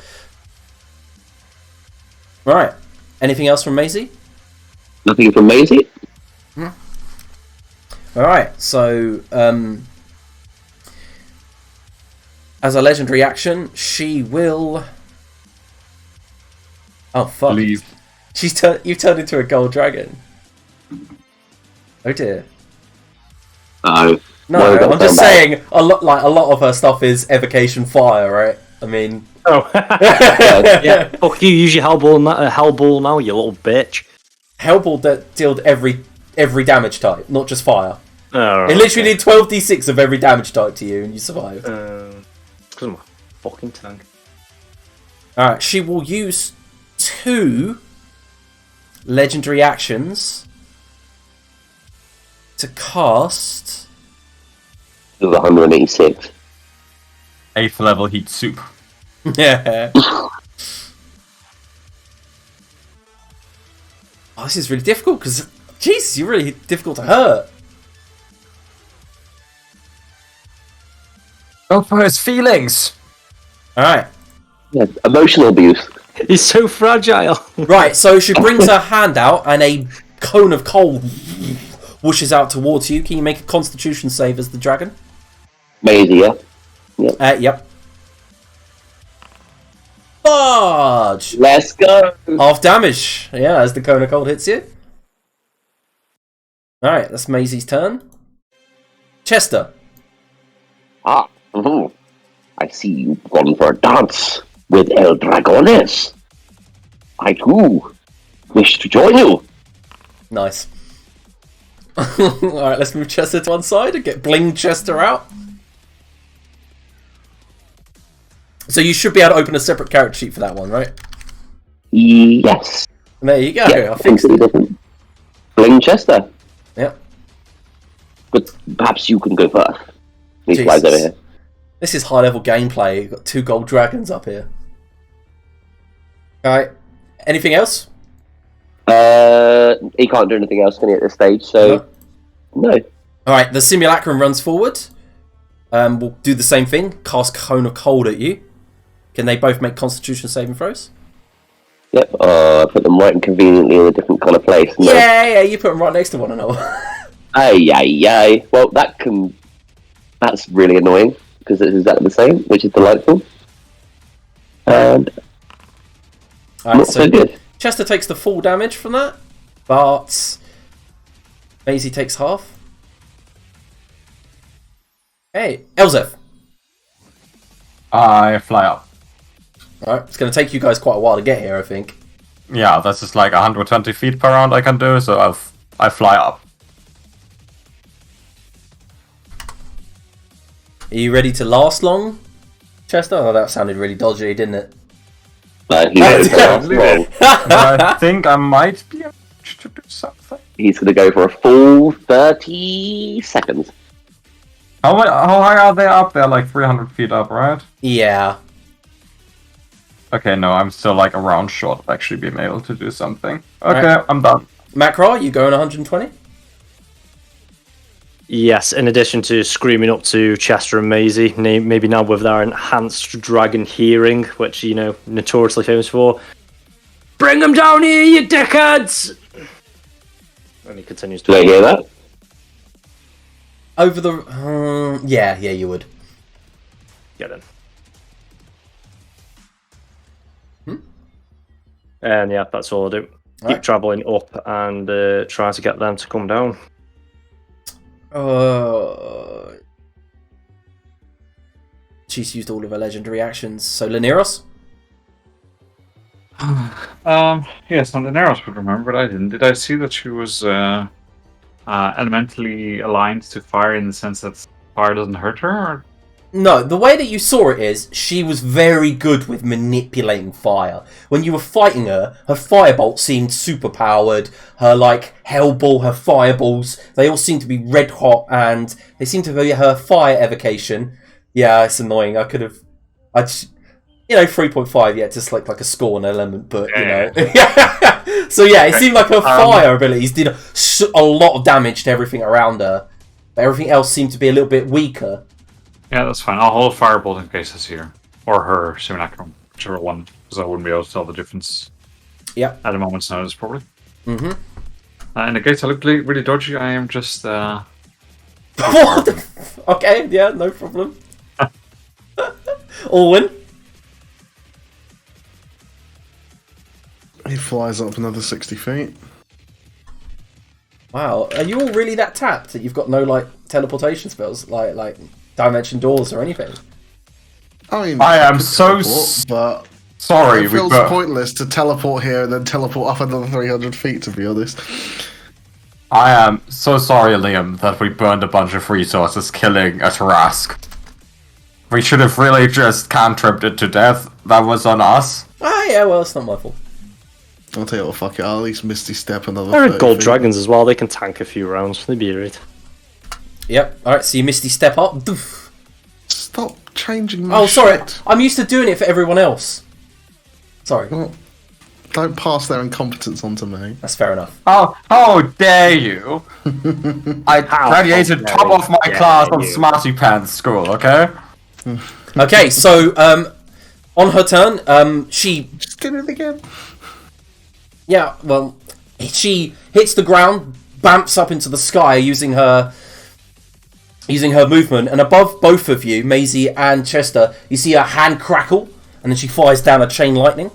Right. Anything else from Maisie?
Nothing from Maisie.
Alright, so as a legendary action, she will... Oh fuck.
Leave.
You've turned into a gold dragon. Oh dear.
Oh.
No, I'm just saying a lot of her stuff is evocation fire, right? I mean,
Oh. Yeah. Fuck you, use your Hellball now, you little bitch.
Hellball dealt every damage type, not just fire.
Oh,
It literally did 12d6 of every damage type to you, and you survived.
Because I'm a fucking tank.
Alright, she will use 2 legendary actions to cast...
It was 186.
8th level heat soup.
Yeah. Oh, this is really difficult because, Jesus, you're really difficult to hurt.
Go for his feelings!
Alright.
Yeah, emotional abuse.
He's so fragile.
Right, so she brings her hand out and a cone of coal whooshes out towards you. Can you make a constitution save as the dragon?
Maisie, yeah?
Yep. Barge!
Let's go.
Half damage. Yeah, as the Cone of Cold hits you. Alright, that's Maisie's turn. Chester.
I see you've gone for a dance with El Dragones. I too wish to join you.
Nice. Alright, let's move Chester to one side and get Bling Chester out. So you should be able to open a separate character sheet for that one, right?
Yes.
There you go,
Yeah,
I fixed it.
different. Blinchester.
Yep.
But perhaps you can go first. These
Jesus.
guys over here.
This is high level gameplay. You've got 2 gold dragons up here. Alright. Anything else?
He can't do anything else, can he, at this stage? So, no.
Alright, the Simulacrum runs forward. We'll do the same thing. Cast Cone of Cold at you. Can they both make Constitution saving throws?
Yep. I put them right and conveniently in a different kind of place. No.
Yeah, you put them right next to one another.
Ay. Well, that's really annoying because it's exactly the same, which is delightful. And
Alright,
not so good.
Chester takes the full damage from that, but Maisie takes half. Hey, Elzef.
I fly up.
Alright, it's going to take you guys quite a while to get here, I think.
Yeah, this is like 120 feet per round I can do, so I fly up.
Are you ready to last long, Chester? Oh, that sounded really dodgy, didn't it?
He's wrong.
I think I might be able to do something.
He's going to go for a full 30 seconds.
How high are they up? They're like 300 feet up, right?
Yeah.
Okay, no, I'm still like a round short of actually being able to do something. Okay,
Right.
I'm done.
Macra, you going 120?
Yes, in addition to screaming up to Chester and Maisie, maybe now with their enhanced dragon hearing, which, you know, notoriously famous for. Bring them down here, you dickheads! And he continues to...
Do they hear that?
Over the... yeah, you would.
Get in.
Hmm?
And yeah, that's all I do. Keep
Right.
travelling up and try to get them to come down.
She's used all of her legendary actions. So, Laniros?
Yes, on the Neros would remember, but I didn't. Did I see that she was elementally aligned to fire in the sense that fire doesn't hurt her? Or?
No, the way that you saw it is she was very good with manipulating fire. When you were fighting her, her firebolt seemed super powered. Her hellball, her fireballs, they all seem to be red hot, and they seem to be her fire evocation. Yeah, it's annoying. 3.5. Yeah, just like a score and element, but you know. So yeah, it seemed like her fire abilities did a lot of damage to everything around her. But everything else seemed to be a little bit weaker.
Yeah, that's fine. I'll hold Firebolt in case I see her. Or her Simulacrum, whichever one, because I wouldn't be able to tell the difference
Yeah.
at a moment's notice, probably.
Mm-hmm.
In the case I look really dodgy, I am just...
What? Okay, yeah, no problem. Alwyn?
He flies up another 60 feet.
Wow, are you all really that tapped that you've got no teleportation spells, like dimension doors or anything?
I mean,
I am
could
so
teleport, but
Sorry,
it
we
feels
got...
pointless to teleport here and then teleport up another 300 feet, to be honest.
I am so sorry, Liam, that we burned a bunch of resources killing a Tarask. We should have really just cantripped it to death. That was on us.
Ah, yeah, well, it's not my fault.
I'll tell you what, fuck it, I'll at least Misty Step another
There are
30
gold
feet.
dragons as well, they can tank a few rounds, they'd be alright.
Yep, alright, so you Misty step up. Doof.
Stop changing my
Oh, sorry,
shit.
I'm used to doing it for everyone else. Sorry,
Well, don't pass their incompetence on to me.
that's fair enough.
Oh, how dare you! I graduated
dare
top of my
you.
class on Smarty Pants school, okay?
Okay, so, on her turn, she...
Just did it again.
Yeah, well, she hits the ground, bamps up into the sky using her movement, and above both of you, Maisie and Chester, you see her hand crackle, and then she fires down a chain lightning.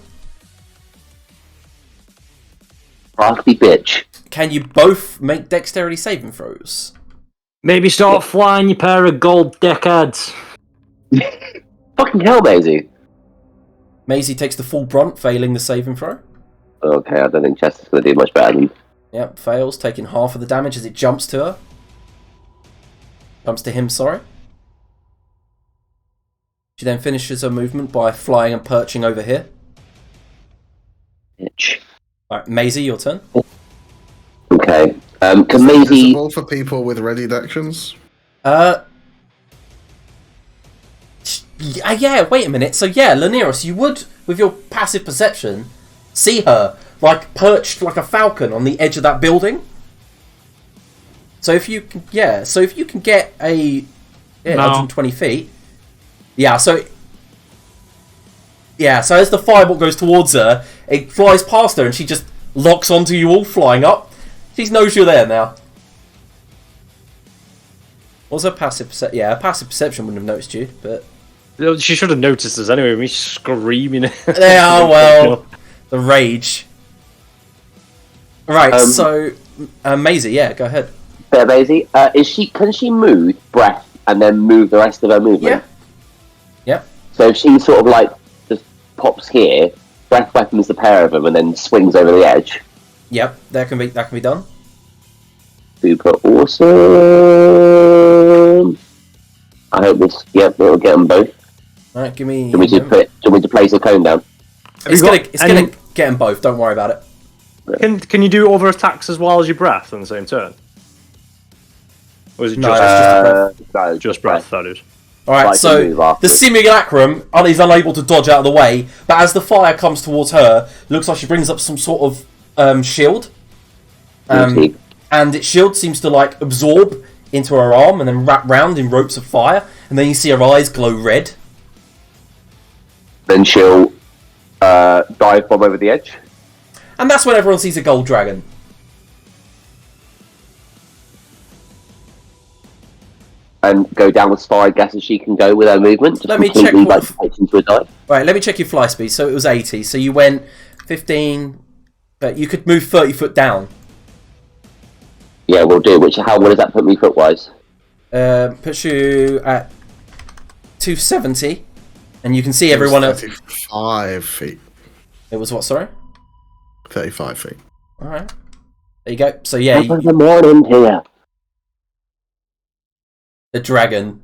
Rugby bitch.
Can you both make dexterity saving throws?
Maybe start flying, you pair of gold deckheads.
Fucking hell, Maisie.
Maisie takes the full brunt, failing the saving throw.
Okay, I don't think Chester's going to do much better than...
Yep, fails, taking half of the damage as it jumps to her. Jumps to him, sorry. She then finishes her movement by flying and perching over here.
Bitch.
Alright, Maisie, your turn.
Okay. Can
Is it
Maisie...
visible for people with readied actions?
Yeah, wait a minute. So yeah, Laneros, you would, with your passive perception, see her, like, perched like a falcon on the edge of that building. So if you can, get a 120 feet. Yeah, so as the firebolt goes towards her, it flies past her and she just locks onto you all flying up. She knows you're there now. What's her passive perception? Yeah, her passive perception wouldn't have noticed you, but...
She should have noticed us anyway, me screaming.
Yeah, well, the rage. Right, so Maisie, yeah, go ahead.
Fair, Maisie. Can she move breath and then move the rest of her movement?
Yeah.
So if she sort of like just pops here, breath weapons the pair of them, and then swings over the edge.
Yep, that can be done.
Super awesome. I hope this. Yep, it'll get them both.
All right, give me.
Do you want me to place the cone down?
It's gonna get them both. Don't worry about it.
Can you do other attacks as well as your breath on the same turn? Or is it
No,
just,
it's just a breath.
No,
just breath, that is?
Alright,
Like
so
to move after.
the Simulacrum is unable to dodge out of the way, but as the fire comes towards her, it looks like she brings up some sort of shield.
Guilty.
And its shield seems to like absorb into her arm and then wrap round in ropes of fire, and then you see her eyes glow red.
Then she'll dive bomb over the edge.
And that's when everyone sees a gold dragon.
And go down as far, I guess, as she can go with her movement. Just
Let me check
completely,
what-
like, takes into a dive.
Right, let me check your fly speed. So it was 80, so you went 15, but you could move 30 foot down.
Yeah, we'll do. What does that put me foot-wise?
Puts you at 270, and you can see everyone at...
35 feet.
It was what, sorry?
35 feet.
Alright. There you go. So yeah,
Top of the morning to you.
the dragon.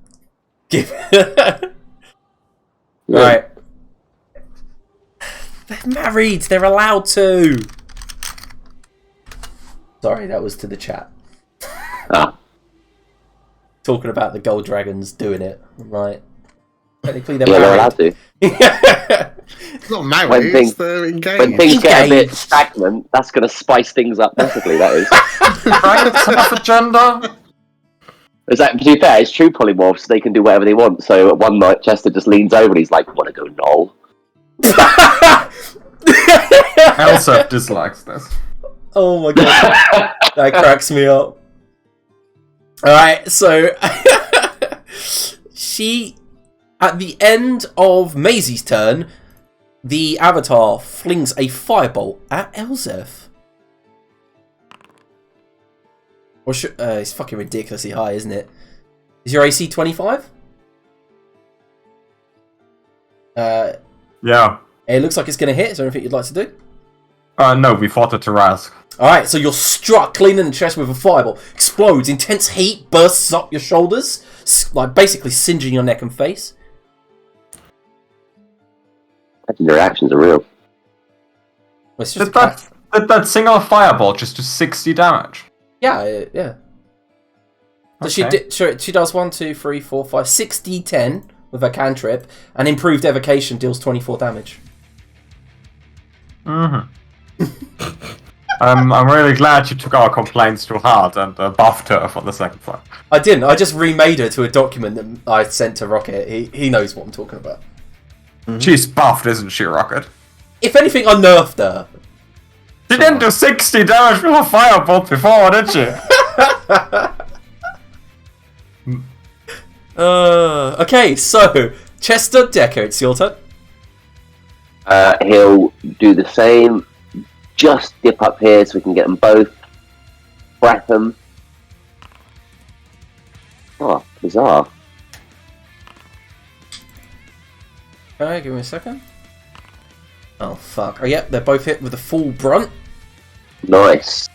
Right. They're married. They're allowed to. Sorry, that was to the chat.
Ah.
Talking about the gold dragons doing it. Right. Technically, they're
Yeah, they're allowed
married.
to.
It's not married, they're engaged.
When things get a bit
Engaged.
stagnant, that's going to spice things up massively, that is.
Right? It's enough agenda.
Is that, to be fair, it's true polymorphs, they can do whatever they want. So one night, Chester just leans over and he's like, wanna go null?
Elsa dislikes this.
Oh my god. That cracks me up. Alright, so she, at the end of Maisie's turn, the Avatar flings a firebolt at Elzeth. Or it's fucking ridiculously high, isn't it? Is your AC 25?
Yeah.
It looks like it's going to hit. Is there anything you'd like to do?
No, we fought it to Raz.
Alright, so you're struck clean in the chest with a fireball. Explodes. Intense heat bursts up your shoulders, like basically singeing your neck and face.
Your actions are real.
Well, it's just
Did that single fireball just do 60 damage?
Yeah. So
Okay.
she does 1, 2, 3, 4, 5, 6 d10 with her cantrip, and improved evocation deals 24 damage.
Mm-hmm. I'm really glad you took our complaints to heart and buffed her for the second one.
I didn't. I just remade her to a document that I sent to Rocket. He knows what I'm talking about.
She's buffed, isn't she, Rocket?
If anything, I nerfed her.
She didn't do 60 damage with a firebolt before, did she?
Okay, so Chester, Decker, it's your turn.
He'll do the same. Just dip up here so we can get them both. Wrap them. Oh, bizarre.
Alright, give me a second. Oh, fuck. Oh, yep, they're both hit with a full brunt.
Nice.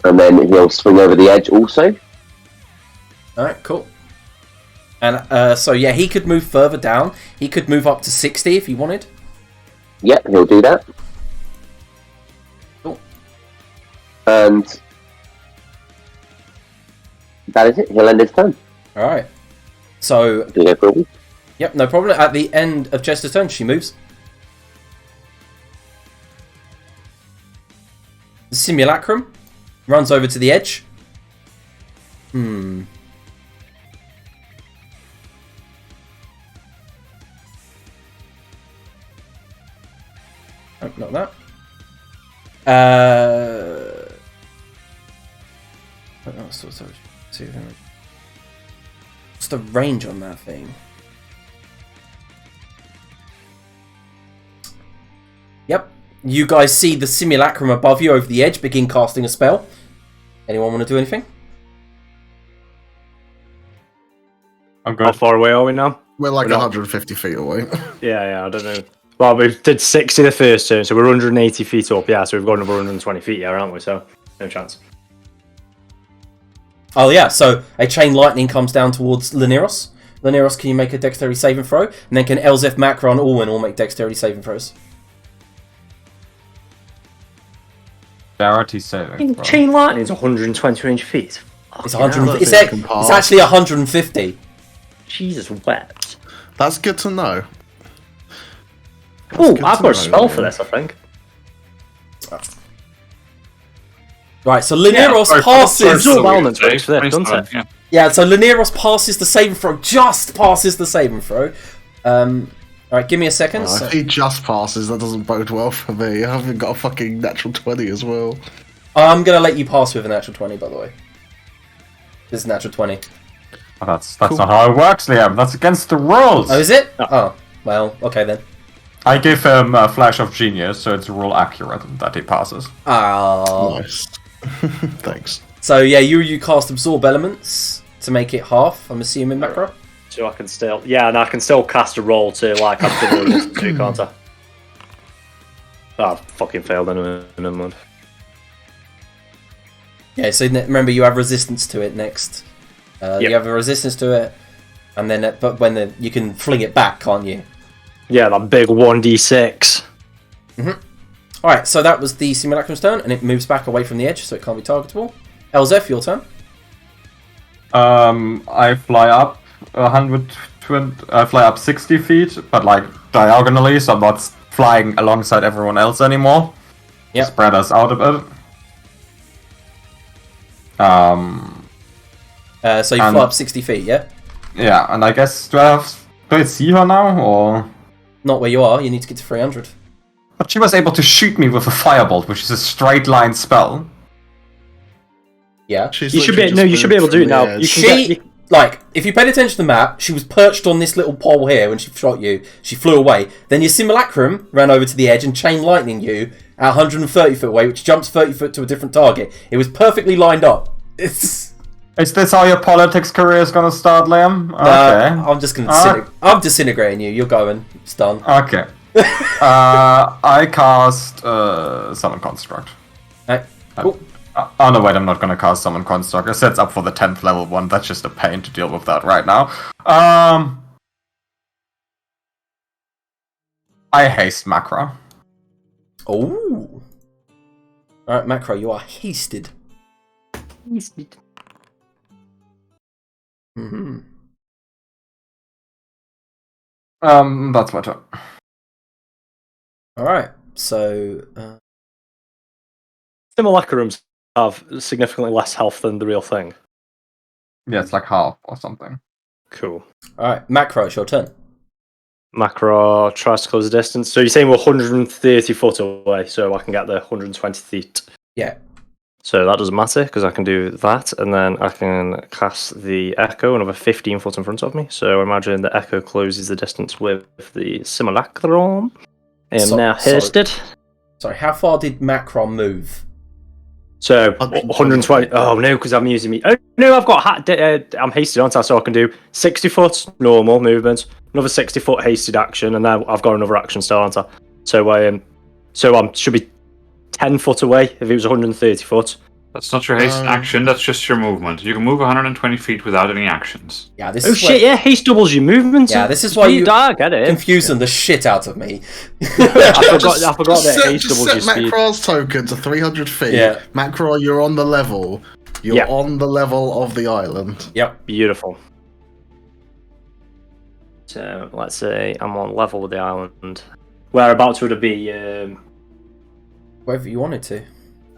And then he'll swing over the edge also.
Alright, cool. And so, yeah, he could move further down. He could move up to 60 if he wanted.
Yep, he'll do that.
Cool.
And that is it. He'll end his turn.
Alright. So,
Do no problem.
yep, no problem. At the end of Chester's turn, she moves. The Simulacrum runs over to the edge. Oh, not that. What's the range on that thing? Yep. You guys see the Simulacrum above you over the edge begin casting a spell. Anyone want to do anything?
I'm
How
good.
far away are we now?
We're like
We're not-
150 feet away.
Yeah, I don't know. Well, we did 60 the first turn, so we're 180 feet up. Yeah, so we've got another 120 feet here, aren't we? So, no chance.
Oh yeah, so a chain lightning comes down towards Lineros. Lineros, can you make a dexterity saving throw? And then can Elzef, Macron, Alwyn all make dexterity saving throws?
Dexterity saving throw.
Chain lightning is 120 range feet.
It's
Fucking
100.
hell.
It's,
think you can
it's
pass.
actually 150.
Jesus wept.
That's good to know.
Oh,
good
I've
to
got a
know,
spell
man.
for this, I think.
Right, so Lineros
Yeah,
passes.
so balance works for this, doesn't it?
Yeah.
Yeah, so Lineros passes the saving throw. Just passes the saving throw. Alright, give me a second.
Well,
So-
if he just passes, that doesn't bode well for me. I haven't got a fucking natural 20 as well.
I'm gonna let you pass with a natural 20, by the way. This is natural 20.
Oh, that's not how it works, Liam. That's against the rules.
Oh, is it? Oh, well, okay then.
I give him a flash of genius, so it's rule accurate that he passes.
Oh.
Nice. Thanks.
So yeah, you cast Absorb Elements to make it half, I'm assuming, Macro?
So I can still, and I can still cast a roll to like have double this too, can't I? Oh, I fucking failed anyway. Never mind.
Yeah, so remember you have resistance to it next. You
Yep.
have a resistance to it, and then but when you can fling it back, can't you?
Yeah, that big 1d6.
Alright, so that was the Simulacrum Stone, and it moves back away from the edge, so it can't be targetable. Elzef, your turn.
I fly up 120. I fly up 60 feet, but like diagonally, so I'm not flying alongside everyone else anymore.
Yep.
Spread us out a bit.
So you fly up 60 feet, yeah?
Yeah, and I guess do I see her now, or?
Not where you are, you need to get to 300.
But she was able to shoot me with a firebolt, which is a straight line spell.
Yeah.
She's
You should be
literally just
able to
moved
do it
from
now.
the
You
edge.
can
She,
get,
like, if you paid attention to the map, she was perched on this little pole here when she shot you. She flew away. Then your Simulacrum ran over to the edge and chain lightning you at 130 foot away, which jumps 30 foot to a different target. It was perfectly lined up. It's...
Is this how your politics career is gonna start, Liam? Okay.
I'm just gonna I'm disintegrating you. You're going. It's done.
Okay. I cast Summon Construct.
Right. Cool.
Oh no, wait, I'm not gonna cast Summon Construct. It sets up for the 10th level one. That's just a pain to deal with that right now. I haste Macro.
Oh. Alright, Macro, you are hasted. Mm-hmm.
That's my turn.
Alright, so...
Simulacrums have significantly less health than the real thing.
Yeah, it's like half or something.
Cool.
Alright, Macro, it's your turn.
Macro tries to close the distance. So you're saying we're 130 foot away, so I can get the 120 feet.
Yeah.
So that doesn't matter because I can do that, and then I can cast the Echo another 15 foot in front of me. So imagine the Echo closes the distance with the Simulacrum. I am now hasted.
Sorry, how far did Macron move?
So 120. Oh no, because I'm using me. Oh no, I've got I'm hasted, aren't I? So I can do 60 foot normal movement, another 60 foot hasted action, and then I've got another action still, aren't I? So I should be 10 foot away if it was 130 foot.
That's not your haste action, that's just your movement. You can move 120 feet without any actions.
Yeah, this
Oh
is
shit, yeah, haste doubles your movement.
Yeah, this is why you
get it.
confusing the shit out of me.
I forgot that haste doubles your
set
speed.
Macraw's token to 300 feet.
Yeah.
Macraw, you're on the level. You're on the level of the island.
Yep.
Beautiful. So let's say I'm on level with the island. Whereabouts would it be?
Wherever you wanted to.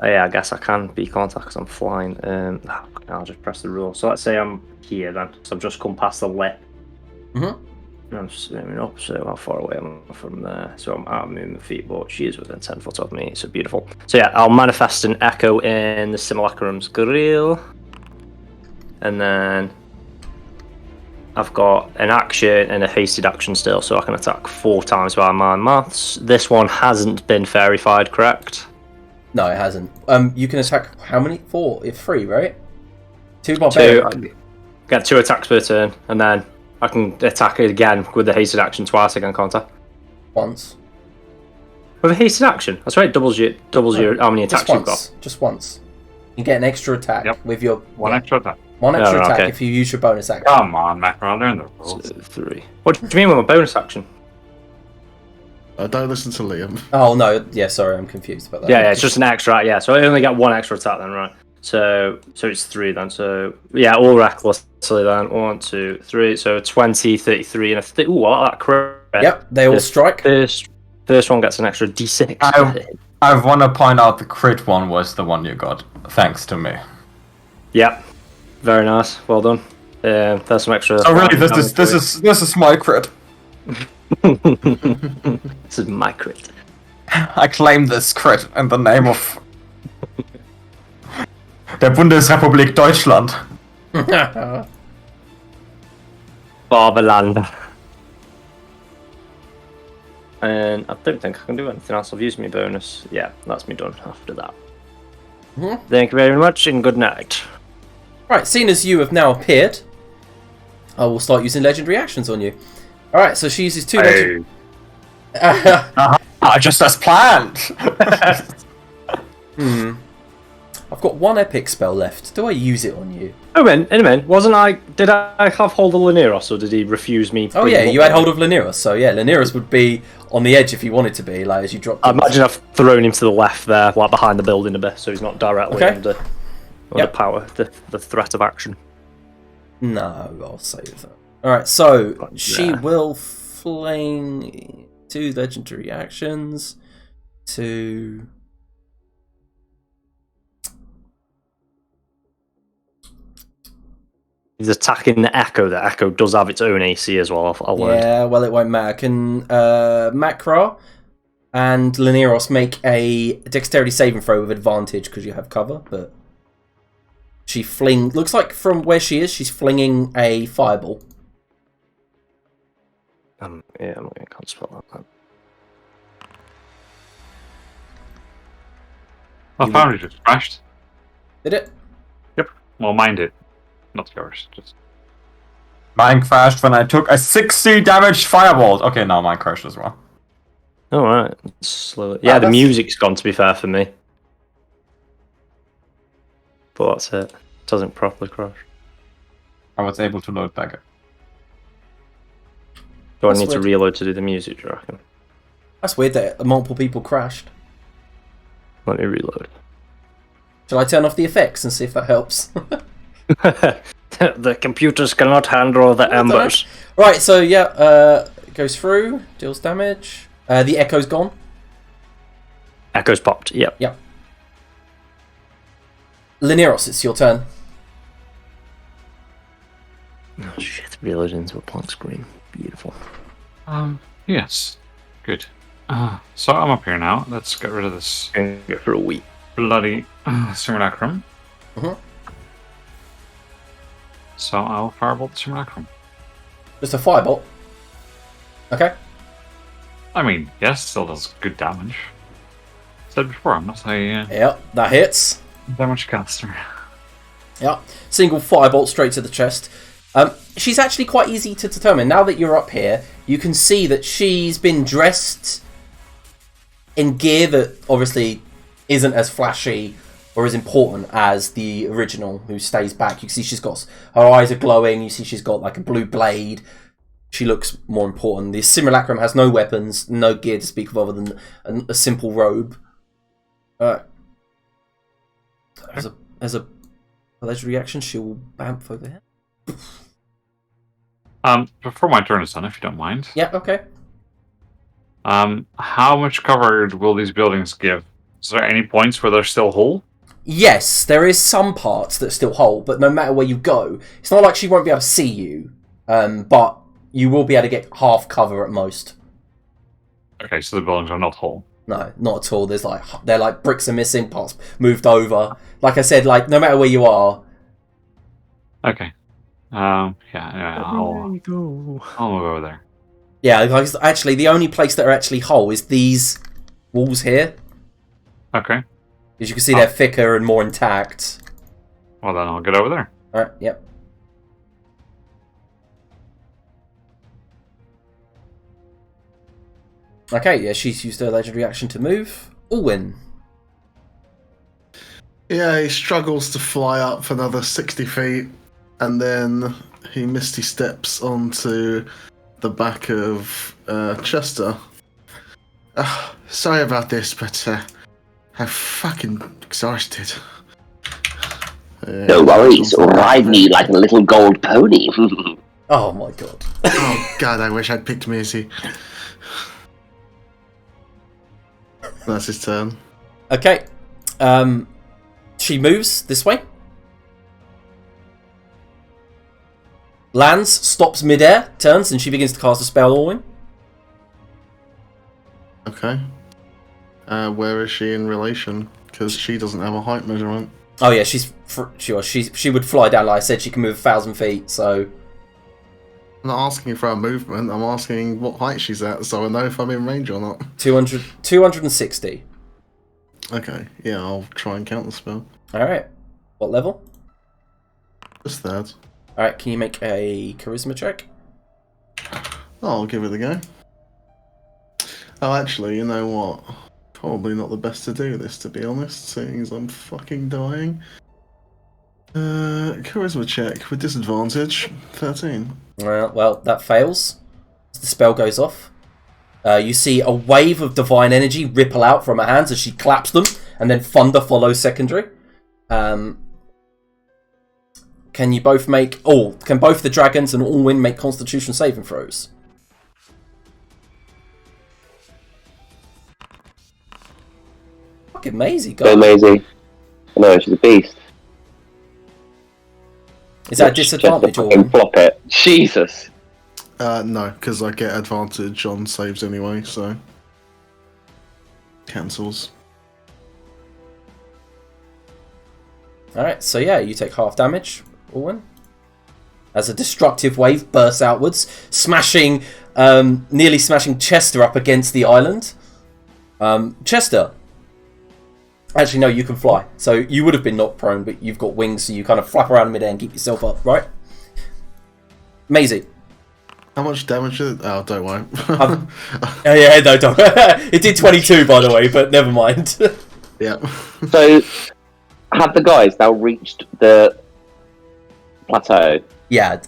Oh, yeah, I guess I can be contact because I'm flying. I'll just press the rule. So let's say I'm here then. So I've just come past the lip.
Mm-hmm.
I'm swimming up, so how far away am I from there? So I'm out of movement feet, but she is within 10 foot of me, so beautiful. So yeah, I'll manifest an Echo in the Simulacrum's grill. And then I've got an action and a hasted action still, so I can attack 4 times by my maths. This one hasn't been verified, correct?
No, it hasn't. You can attack how many? 4? It's 3, right? 2 barbarian.
2. Get 2 attacks per turn, and then I can attack it again with the hasted action twice again, can't I?
Once.
With a hasted action? That's right, doubles your how many attacks you've got.
Just once. You get an extra attack with your...
One extra attack.
One extra attack if you use your bonus action.
Come on, Macron, learn the rules.
So 3. What do you mean with my bonus action?
Don't listen to Liam.
Oh, no. Yeah, sorry, I'm confused about that.
Yeah, it's just an extra, yeah. So I only get 1 extra attack then, right? So it's 3 then. So, yeah, all recklessly then. 1, 2, 3. So 20, 33, and a... Ooh, what that crit.
Yep, they all strike.
First one gets an extra d6.
I want to point out the crit one was the one you got, thanks to me.
Yep. Very nice. Well done. There's some extra...
Oh, really? This is my crit.
This is my crit.
I claim this crit in the name of der Bundesrepublik Deutschland.
Barberland. And I don't think I can do anything else. I've used my bonus. Yeah, that's me done after that.
Mm-hmm.
Thank you very much and good night.
Right, seeing as you have now appeared, I will start using legendary actions on you. Alright, so she uses 2 legendary...
Just as planned!
I've got 1 epic spell left. Do I use it on you?
Oh, in a minute, did I have hold of Laneros, or did he refuse me?
Oh yeah, you had hold of Laneros, so yeah, Laneros would be on the edge if you wanted to be, like as you dropped.
I imagine I've thrown him to the left there, like behind the building a bit, so he's not directly under power, the threat of action.
No, I'll save that. Alright, so she will fling 2 legendary actions to...
He's attacking the Echo. The Echo does have its own AC as well, I'll learn.
Yeah, well, it won't matter. Can Macra and Laneros make a dexterity saving throw with advantage because you have cover, but she looks like from where she is, she's flinging a fireball.
Yeah, I'm going to can't spell that.
My foundry just crashed.
Did it?
Yep. Well, mine did. Not yours. Just
Mine crashed when I took a 60 damage firebolt. Okay, now mine crashed as well.
Alright. Slow. Yeah, the music's gone, to be fair, for me. But that's it. It doesn't properly crash.
I was able to load back.
Do I need to reload to do the music, do you reckon?
That's weird that multiple people crashed.
Let me reload.
Shall I turn off the effects and see if that helps?
The computers cannot handle the embers.
Right, so yeah, it goes through, deals damage. The Echo's gone.
Echo's popped, yep.
Yep. Laneros, it's your turn.
Oh shit, reload into a blank screen. Beautiful.
Yes. Good. So I'm up here now. Let's get rid of this.
I'm going to go for a week.
bloody simulacrum.
Mhm.
So I'll firebolt the simulacrum.
Just a firebolt. Okay.
I mean, yes, still does good damage. Said before, I'm not a
Yep, that hits.
damage caster.
Yep. Single firebolt straight to the chest. She's actually quite easy to determine. Now that you're up here, you can see that she's been dressed in gear that obviously isn't as flashy or as important as the original, who stays back. You can see she's got, her eyes are glowing. You see she's got like a blue blade. She looks more important. The Simulacrum has no weapons, no gear to speak of other than a simple robe. As a alleged reaction, she will bamf over here.
Before my turn is done, if you don't mind.
Yeah, okay.
How much cover will these buildings give? Is there any points where they're still whole?
Yes, there is some parts that still hold, but no matter where you go, it's not like she won't be able to see you, but you will be able to get half cover at most.
Okay, so the buildings are not whole.
No, not at all. They're like bricks are missing, parts moved over. Like I said, like no matter where you are.
Okay. I'll move over there.
Yeah, like, actually, the only place that are actually whole is these walls here.
Okay.
As you can see, they're thicker and more intact.
Well, then I'll get over there.
Alright, yep. Okay, yeah, she's used her legendary action to move. Alwyn.
Yeah, he struggles to fly up for another 60 feet, and then he misty steps onto the back of Chester. Sorry about this, but I'm fucking exhausted.
No worries, ride me like a little gold pony.
Oh my god.
Oh god, I wish I'd picked Maisie. That's his turn.
Okay. She moves this way. Lands, stops midair, turns, and she begins to cast a spell, Alwyn.
Okay. Where is she in relation? Because she doesn't have a height measurement.
Oh yeah, she would fly down. Like I said, she can move 1,000 feet. So
I'm not asking for her movement. I'm asking what height she's at, so I know if I'm in range or not.
260.
Okay. Yeah, I'll try and count the spell.
All right. What level?
Just third.
All right. Can you make a charisma check?
I'll give it a go. Oh, actually, you know what? Probably not the best to do this, to be honest, seeing as I'm fucking dying. Charisma check with disadvantage. 13.
Well, that fails. The spell goes off. You see a wave of divine energy ripple out from her hands as she claps them, and then thunder follows secondary. Can you both make... Oh, can both the dragons and Alwyn make Constitution saving throws? Fucking Maisie,
Go
God.
Maisie. No, she's a beast.
Is that a disadvantage,
Just to fucking
Alwyn?
flop it. Jesus.
No, because I get advantage on saves anyway, so... Cancels.
Alright, so yeah, you take half damage, Alwyn. As a destructive wave bursts outwards, smashing, nearly smashing Chester up against the island. Chester. Actually, no, you can fly. So you would have been knocked prone, but you've got wings, so you kind of flap around midair and keep yourself up, right? Maisie.
How much damage is it? Oh, don't worry.
Yeah, no, don't. It did 22, by the way, but never mind.
Yeah.
So, have the guys now reached the plateau?
Yeah,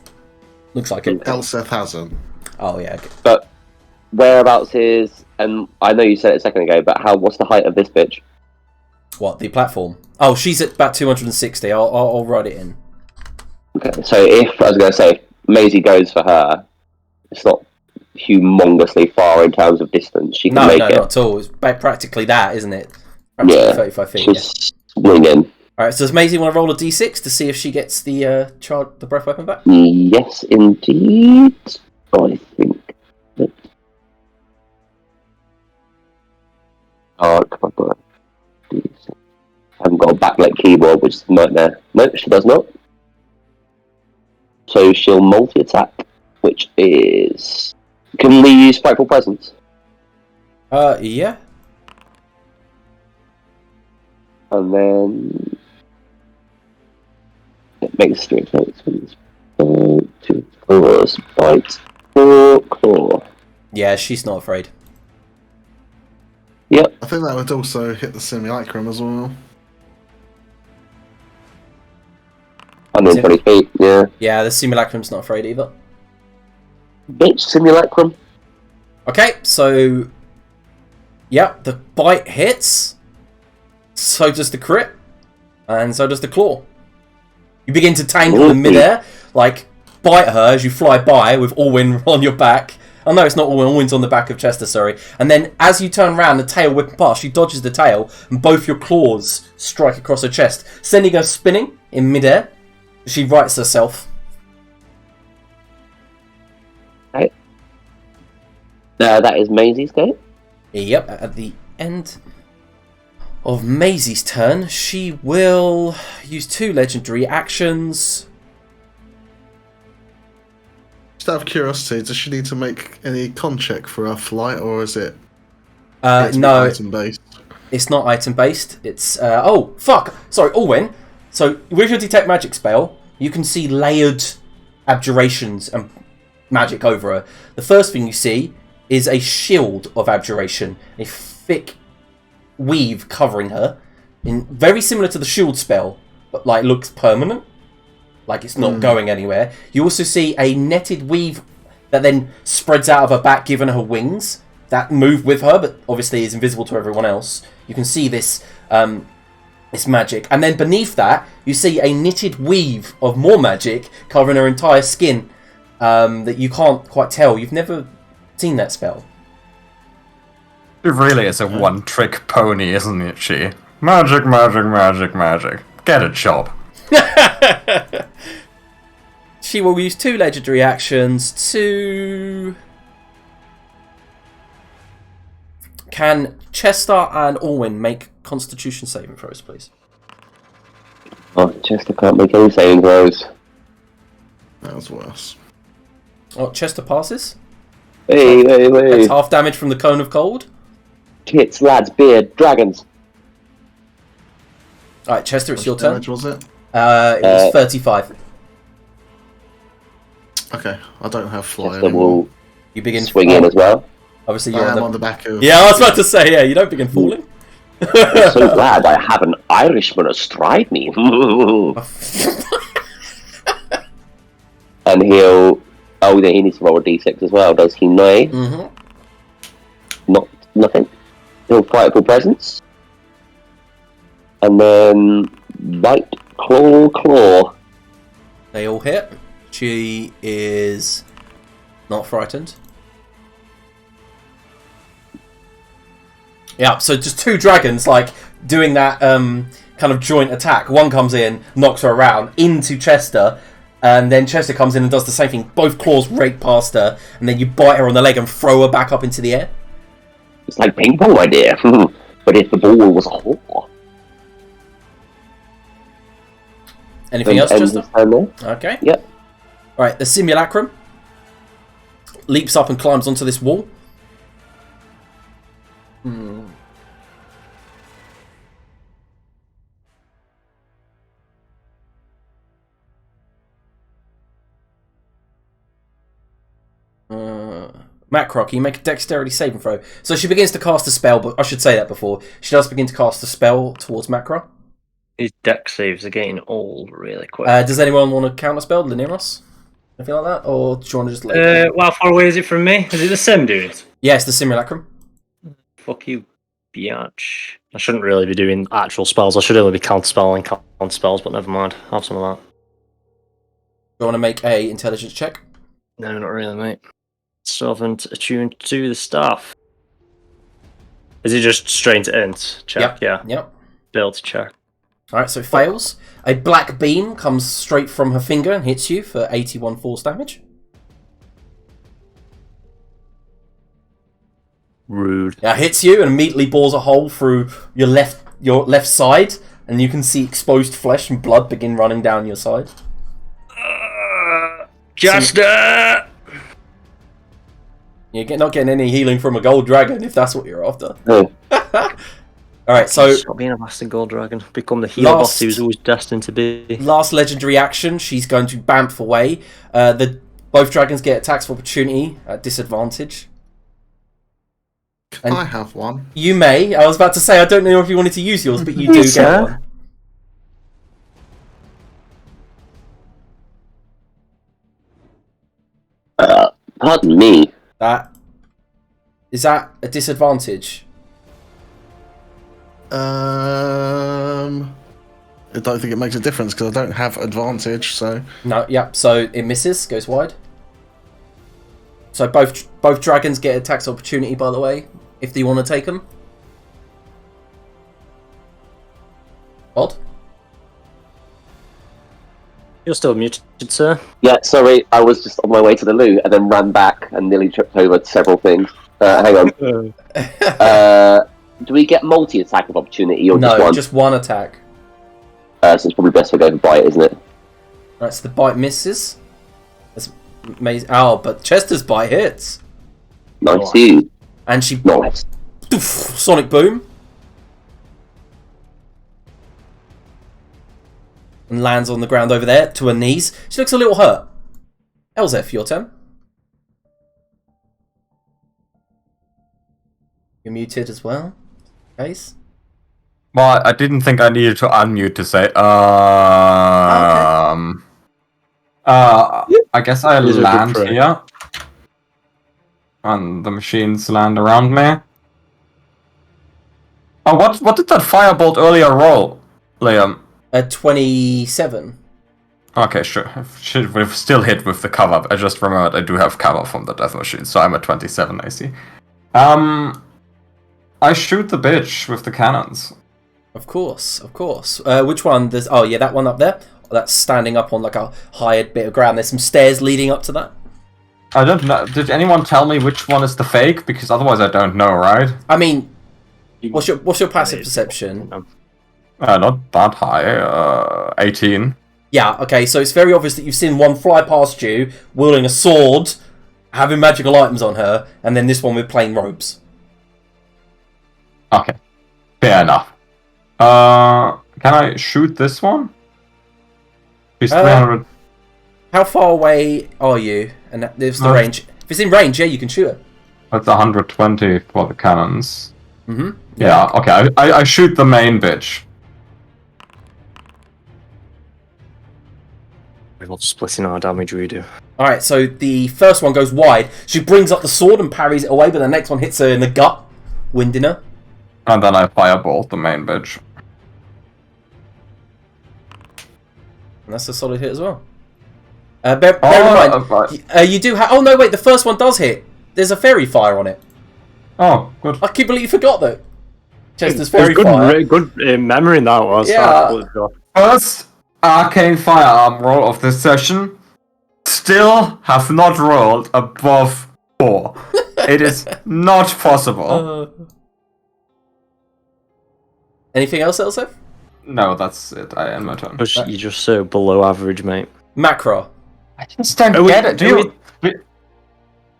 looks like it.
Elseth hasn't.
Oh, yeah, okay.
But whereabouts is... And I know you said it a second ago, but what's the height of this bitch?
What, the platform? Oh, she's at about 260. I'll write it in.
Okay, so if, I was going to say, if Maisie goes for her, it's not humongously far in terms of distance. She can make
No,
it.
not at all. It's practically that, isn't it? Practically
Yeah,
35 feet.
she's swinging.
Alright, so does Maisie want to roll a d6 to see if she gets the breath weapon back?
Yes, indeed. I think that... Oh, come on. haven't got a backlit keyboard, which is a nightmare. No, she does not. So she'll multi-attack, which is... Can we use Frightful Presence?
Yeah.
And then... It makes 3 attacks. 2 claws, bite, 4 claw.
Yeah, she's not afraid.
Yep.
I think that would also hit the Simulacrum as well.
120 feet, yeah.
Yeah, the Simulacrum's not afraid either.
Bitch, Simulacrum.
Okay, so... Yep, the bite hits. So does the crit. And so does the claw. You begin to tangle in midair. Like, bite her as you fly by with Orwin on your back. Oh no, it's not Orwin. Orwin's on the back of Chester, sorry. And then as you turn around, the tail whipping past, she dodges the tail, and both your claws strike across her chest, sending her spinning in midair. She rights herself.
Right. That is Maisie's go.
Yep, at the end of Maisie's turn, she will use 2 legendary actions.
Just out of curiosity, does she need to make any con check for her flight, or is it
No,
item based?
it's not item based. It's oh fuck! Sorry, Orwin. So with your detect magic spell, you can see layered abjurations and magic over her. The first thing you see is a shield of abjuration, a thick weave covering her, in very similar to the shield spell, but like looks permanent, like it's not going anywhere. You also see a netted weave that then spreads out of her back, giving her wings that move with her, but obviously is invisible to everyone else. You can see this this magic, and then beneath that you see a knitted weave of more magic covering her entire skin that you can't quite tell. You've never seen that spell.
She really is a one-trick pony, isn't it, she? Magic, magic, magic, magic. Get a job.
She will use 2 legendary actions to... Can Chester and Orwin make Constitution saving throws, please?
Oh, Chester can't make any saving throws.
That was worse.
Oh, Chester passes.
Hey.
That's half damage from the Cone of Cold.
Tits, lads, beard, dragons.
Alright, Chester, it's your
What
turn.
damage was it?
It was 35.
Okay, I don't have fly
Chester
anymore.
will
You begin
swing in as well.
Obviously,
I
you're
am
on
on
the...
the back of...
Yeah, I was about to say, yeah, you don't begin falling.
I'm so glad I have an Irishman astride me. And he'll... Oh, then he needs to roll a d6 as well, does he? No.
Mm-hmm.
Nothing. He'll fight for presence. And then... Bite, claw.
They all hit. She is not frightened. Yeah, so just 2 dragons, like, doing that kind of joint attack. One comes in, knocks her around into Chester, and then Chester comes in and does the same thing. Both claws rake past her, and then you bite her on the leg and throw her back up into the air.
It's like ping pong, my dear. But if the ball was a whore.
Anything else, Chester?
There.
Okay.
Yep.
Alright, the Simulacrum leaps up and climbs onto this wall. Macroc, can you make a dexterity saving throw? So she begins to cast a spell, but I should say that before. She does begin to cast a spell towards Macro.
His deck saves are getting old really quick.
Does anyone want to counter spell Liniros? Anything like that? Or do you want to just
Well, how far away is it from me? Is it the sim dude?
Yeah, it's the Simulacrum.
Fuck you, biatch. I shouldn't really be doing actual spells. I should only be counter spelling counter spells, but never mind. Have some of that.
Do you want to make a intelligence check?
No, not really, mate. So often attuned to the staff. Is it just straight to int? Check, yeah.
Yep.
Build check.
Alright, so it fails. A black beam comes straight from her finger and hits you for 81 force damage.
Rude.
It hits you and immediately bores a hole through your left side, and you can see exposed flesh and blood begin running down your side.
Chester!
You're not getting any healing from a gold dragon if that's what you're after.
Oh.
Alright, so
Stop being a bastard gold dragon. Become the healer boss he was always destined to be.
last legendary action, she's going to bamf away. Both dragons get attacks of opportunity at disadvantage.
Can I have one?
You may. I was about to say, I don't know if you wanted to use yours, but you do
Yes,
get
sir.
one.
Pardon me.
Is that a disadvantage?
I don't think it makes a difference because I don't have advantage. So
No, yep, so it misses, goes wide. So both dragons get attacks of opportunity, by the way, if you want to take them. Odd.
You're still muted, sir.
Yeah, sorry, I was just on my way to the loo and then ran back and nearly tripped over several things. Hang on. Do we get multi-attack of opportunity or just
No,
one?
just one attack.
So it's probably best to go for bite, isn't it?
Right, so the bite misses. That's amazing. Oh, but Chester's bite hits.
Nice.
And she...
Nice.
Sonic boom. And lands on the ground over there to her knees. She looks a little hurt. Elzef, your turn. You're muted as well. Case.
Well, I didn't think I needed to unmute to say. I guess I
These are good
land
for-
here, and the machines land around me. Oh, what did that firebolt earlier roll, Liam?
27.
Okay, sure. We've still hit with the cover. I just remembered I do have cover from the death machine, so I'm at 27. I see. I shoot the bitch with the cannons.
Of course, of course. Which one? There's oh yeah, that one up there. That's standing up on like a higher bit of ground. There's some stairs leading up to that.
I don't know. Did anyone tell me which one is the fake? Because otherwise I don't know, right?
I mean, what's your passive perception?
Not that high. 18.
Yeah, okay, so it's very obvious that you've seen one fly past you, wielding a sword, having magical items on her, and then this one with plain robes.
Okay. Fair enough. Can I shoot this one? She's 300.
How far away are you? And there's the range. If it's in range, yeah, you can shoot her.
That's 120 for the cannons.
Mm-hmm.
Yeah, okay. I shoot the main bitch.
We're not splitting our damage, we do.
Alright, so the first one goes wide. She brings up the sword and parries it away, but the next one hits her in the gut, winding her.
And then I firebolt the main bitch.
And that's a solid hit as well. Bear in mind, you do have... Oh, no, wait, the first one does hit. There's a fairy fire on it.
Oh, good.
I can't believe you forgot, though. Chester's
It
fairy
was
fire.
good memory that was.
Yeah.
First arcane firearm roll of this session. Still have not rolled above 4. It is not possible.
Anything else, Elsef?
No, that's it. I end my turn.
You're just so below average, mate.
Macro.
I just don't get it. Do you?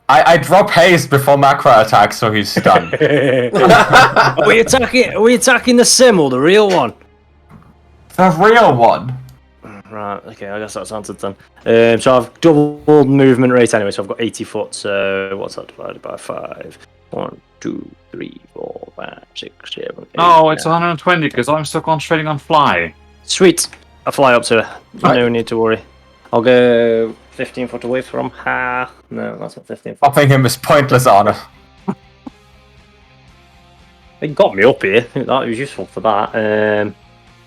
I drop haste before macro attack, so he's stunned.
Are we attacking the sim or the real one?
The real one.
Right, okay, I guess that's answered then. So I've doubled movement rate anyway, so I've got 80 foot, so what's that divided by 5? 1, 2, 3, 4, 5, 6, 7, 8.
No, it's 120 because I'm still concentrating on fly.
Sweet! I fly up to her.
Right.
No need to worry. I'll go 15 foot away from her. No, that's not 15 foot.
Popping him is pointless honor.
It got me up here. That was useful for that.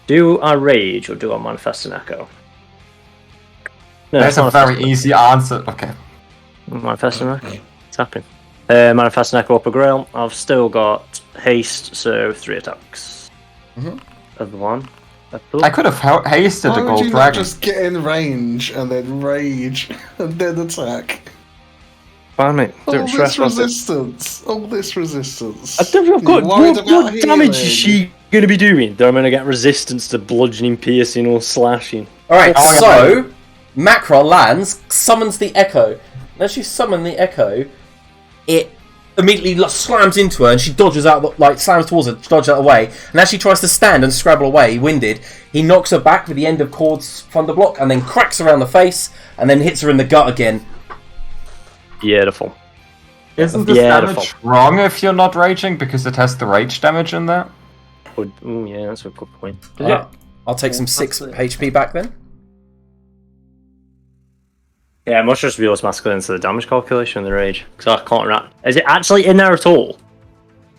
Do I rage or do I manifest an echo? No,
That's a very easy answer. Okay.
Manifest an echo. It's happening. Manifest an echo upper grail. I've still got haste, so 3 attacks. Of one.
I could have hasted
Why
the
would
gold
you not
dragon.
just get in range and then rage and then attack?
Fine, mate.
All
Don't
this
stress about it.
resistance. All this resistance.
I've got
You're worried about
what damage
healing.
is she going to be doing? That I'm going to get resistance to bludgeoning, piercing, or slashing.
Alright, so Macra lands, summons the echo. And as you summon the echo, it immediately slams into her and she dodges out, slams towards her, dodges out of the way. And as she tries to stand and scrabble away, winded, he knocks her back with the end of Cord's thunderblock and then cracks her around the face and then hits her in the gut again.
Beautiful.
Isn't this damage wrong if you're not raging because it has the rage damage in there?
Yeah, that's a good point.
I'll take some 6 HP back then.
Yeah, it must just be automatically into the damage calculation in the rage. Because I can't... Is it actually in there at all?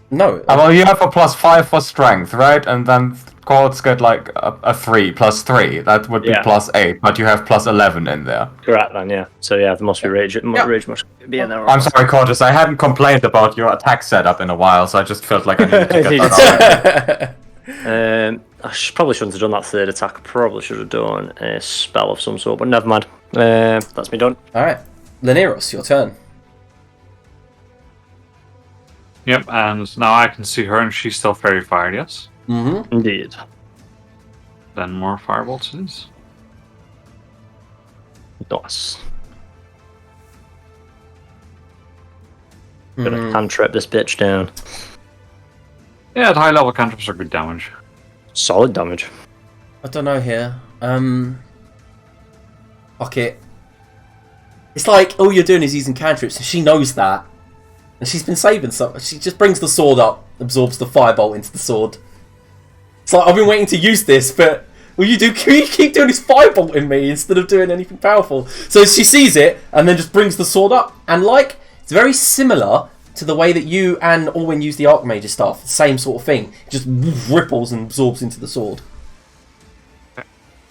No.
Well, you have a +5 for strength, right? And then Chords get like a 3 plus 3. That would be +8, but you have +11 in there.
Correct then, yeah. So yeah, there must be rage. Rage must be in there.
I'm sorry, Cordis, I hadn't complained about your attack setup in a while, so I just felt like I needed to get that out.
I probably shouldn't have done that third attack. I probably should have done a spell of some sort, but never mind. That's me done.
Alright. Laniros, your turn.
Yep, and now I can see her, and she's still very fired, yes?
Mm-hmm.
Indeed.
Then more firebolts it is.
Nice. Gonna cantrip this bitch down.
Yeah, at high level cantrips are good damage.
Solid damage.
I don't know here. Fuck it. It's like all you're doing is using cantrips, and she knows that. And she's been saving something. She just brings the sword up, absorbs the firebolt into the sword. It's like, I've been waiting to use this, but will you keep doing this firebolt in me instead of doing anything powerful? So she sees it, and then just brings the sword up. And it's very similar to the way that you and Orwin use the Archmage's staff. Same sort of thing. It just ripples and absorbs into the sword.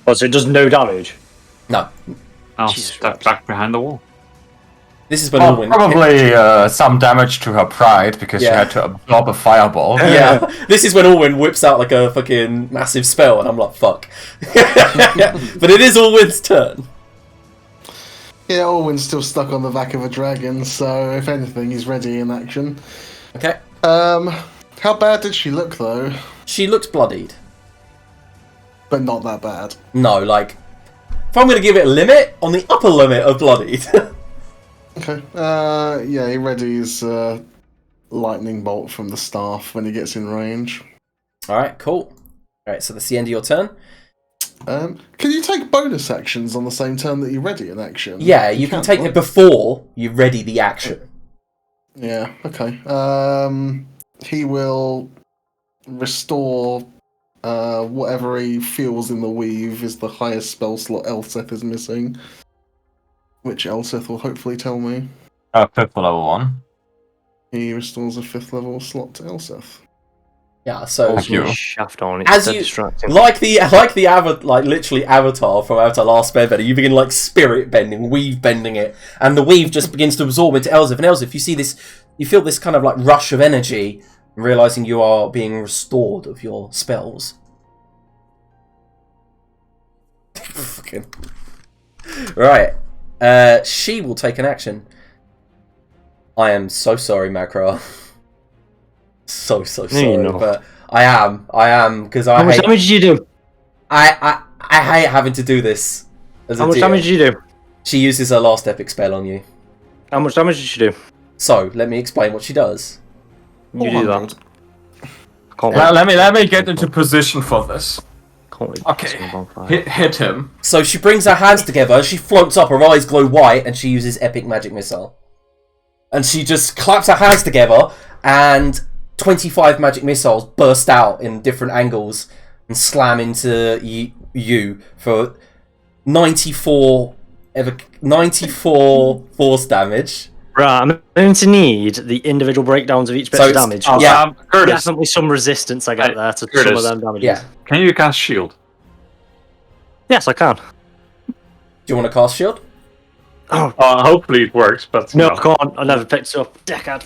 Oh, so it does no damage?
No.
I'll step back behind the wall.
This is when Orwin...
Probably some damage to her pride, because she had to absorb a fireball.
Yeah, this is when Orwin whips out like a fucking massive spell, and I'm like, fuck. But it is Orwin's turn.
Yeah, Orwin's still stuck on the back of a dragon, so if anything, he's ready in action.
Okay.
How bad did she look, though?
She looks bloodied.
But not that bad.
No, if I'm going to give it a limit, on the upper limit of bloodied.
Okay. Yeah, he readies lightning bolt from the staff when he gets in range.
Alright, cool. Alright, so that's the end of your turn.
Can you take bonus actions on the same turn that you ready an action?
Yeah, you can take it before you ready the action.
Yeah, okay. He will restore whatever he feels in the weave is the highest spell slot Elseth is missing. Which Elseth will hopefully tell me.
5th level 1.
He restores a 5th level slot to Elseth.
Yeah, so
Shaft on it.
as you literally Avatar from Avatar Last Airbender, you begin spirit bending, weave bending it, and the weave just begins to absorb into Elseth. And Elseth, you feel this kind of rush of energy, realizing you are being restored of your spells. Fucking right. She will take an action. I am so sorry, Macra. So sorry, but I am because I.
How much damage did you do?
I hate having to do this.
How much damage did you do?
She uses her last epic spell on you.
How much damage did she do?
So let me explain what she does.
You do that.
Well, let me get into position for this.
Okay.
Hit him.
So she brings her hands together, she floats up, her eyes glow white, and she uses epic magic missile. And she just claps her hands together, and 25 magic missiles burst out in different angles and slam into you for 94 force damage.
Right, I'm going to need the individual breakdowns of each bit of damage.
Curtis.
Definitely some resistance I get there to
Curtis.
some of them damages.
Yeah.
Can you cast shield?
Yes, I can.
Do you want to cast shield?
Oh,
hopefully it works, but
no, I can't. I never picked it up. Dickhead.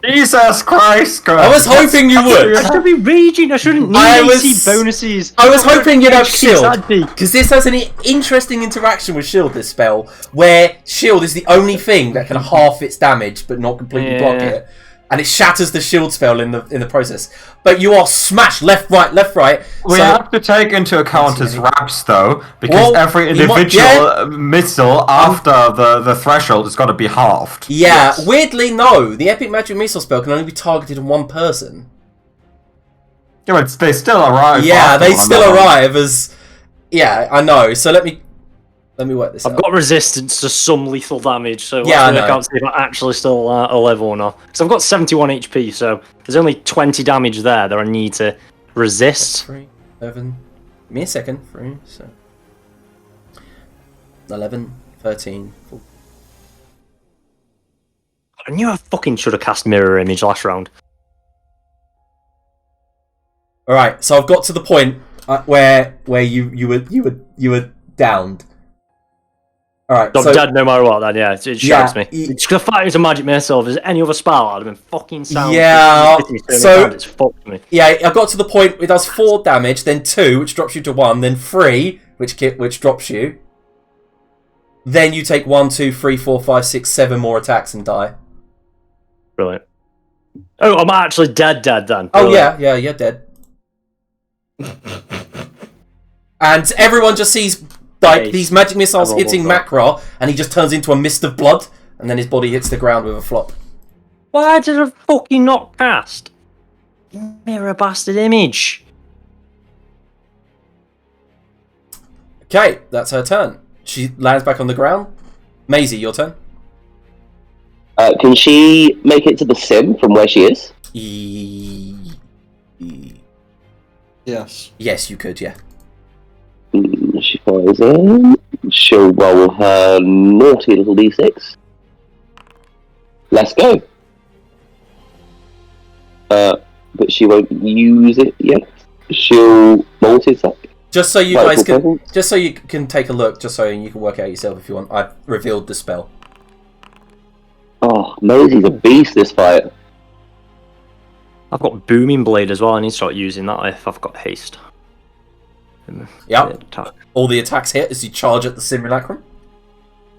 Jesus Christ!
I was hoping you would.
I should be raging. I shouldn't need AC bonuses.
I was hoping you'd have shield.
That'd be.
Because this has an interesting interaction with shield, this spell, where shield is the only thing that can half its damage but not completely block it. and it shatters the shield spell in the process. But you are smashed left, right, left, right.
We
so,
have to take into account his wraps, though, because
Well,
every
you might-
individual missile after the threshold is going to be halved.
Yeah, weirdly, no. The epic magic missile spell can only be targeted on one person.
Yeah, but they still arrive.
Yeah,
after
they
one
still
another.
arrive as. Yeah, I know. So let me work this
I've
out.
got resistance to some lethal damage, so
Yeah, I
let's work
know.
out see if I'm actually still alive or not. So I've got 71 HP, so there's only 20 damage there that I need to resist.
3, 11. Give me a second. 3, so 11, 13, 14.
I knew I fucking should have cast mirror image last round.
All right, so I've got to the point where you were downed. All right,
I'm
so
dead no matter what. Then yeah, it shows
Yeah,
me. It's the fact it's a magic missile. If there's any other spell, I'd have been fucking sound.
Yeah, so-
it's fucked me.
yeah, I got to the point. It does 4 damage, then 2, which drops you to 1, then 3, which drops you. Then you take 1, 2, 3, 4, 5, 6, 7 more attacks and die.
Brilliant. Oh, I'm actually dead then.
Oh
Brilliant.
yeah, you're dead. And everyone just sees like
Nice.
these magic missiles
I've
hitting
almost
Macra, and he just turns into a mist of blood, and then his body hits the ground with a flop.
Why did I fucking not cast mirror bastard image?
Okay, that's her turn. She lands back on the ground. Maisie, your turn.
Can she make it to the sim from where she is?
Yes.
Yes, you could, yeah.
She flies in. She'll roll her naughty little d6. Let's go. But she won't use it yet. She'll multi-attack.
Just so you
Right,
guys
cool,
can, just so you can take a look, just so you can work out yourself if you want. I've revealed the spell.
Oh, Maisie's a beast this fight.
I've got booming blade as well. I need to start using that if I've got haste.
Yep.
Attack.
All the attacks hit as you charge at the simulacrum.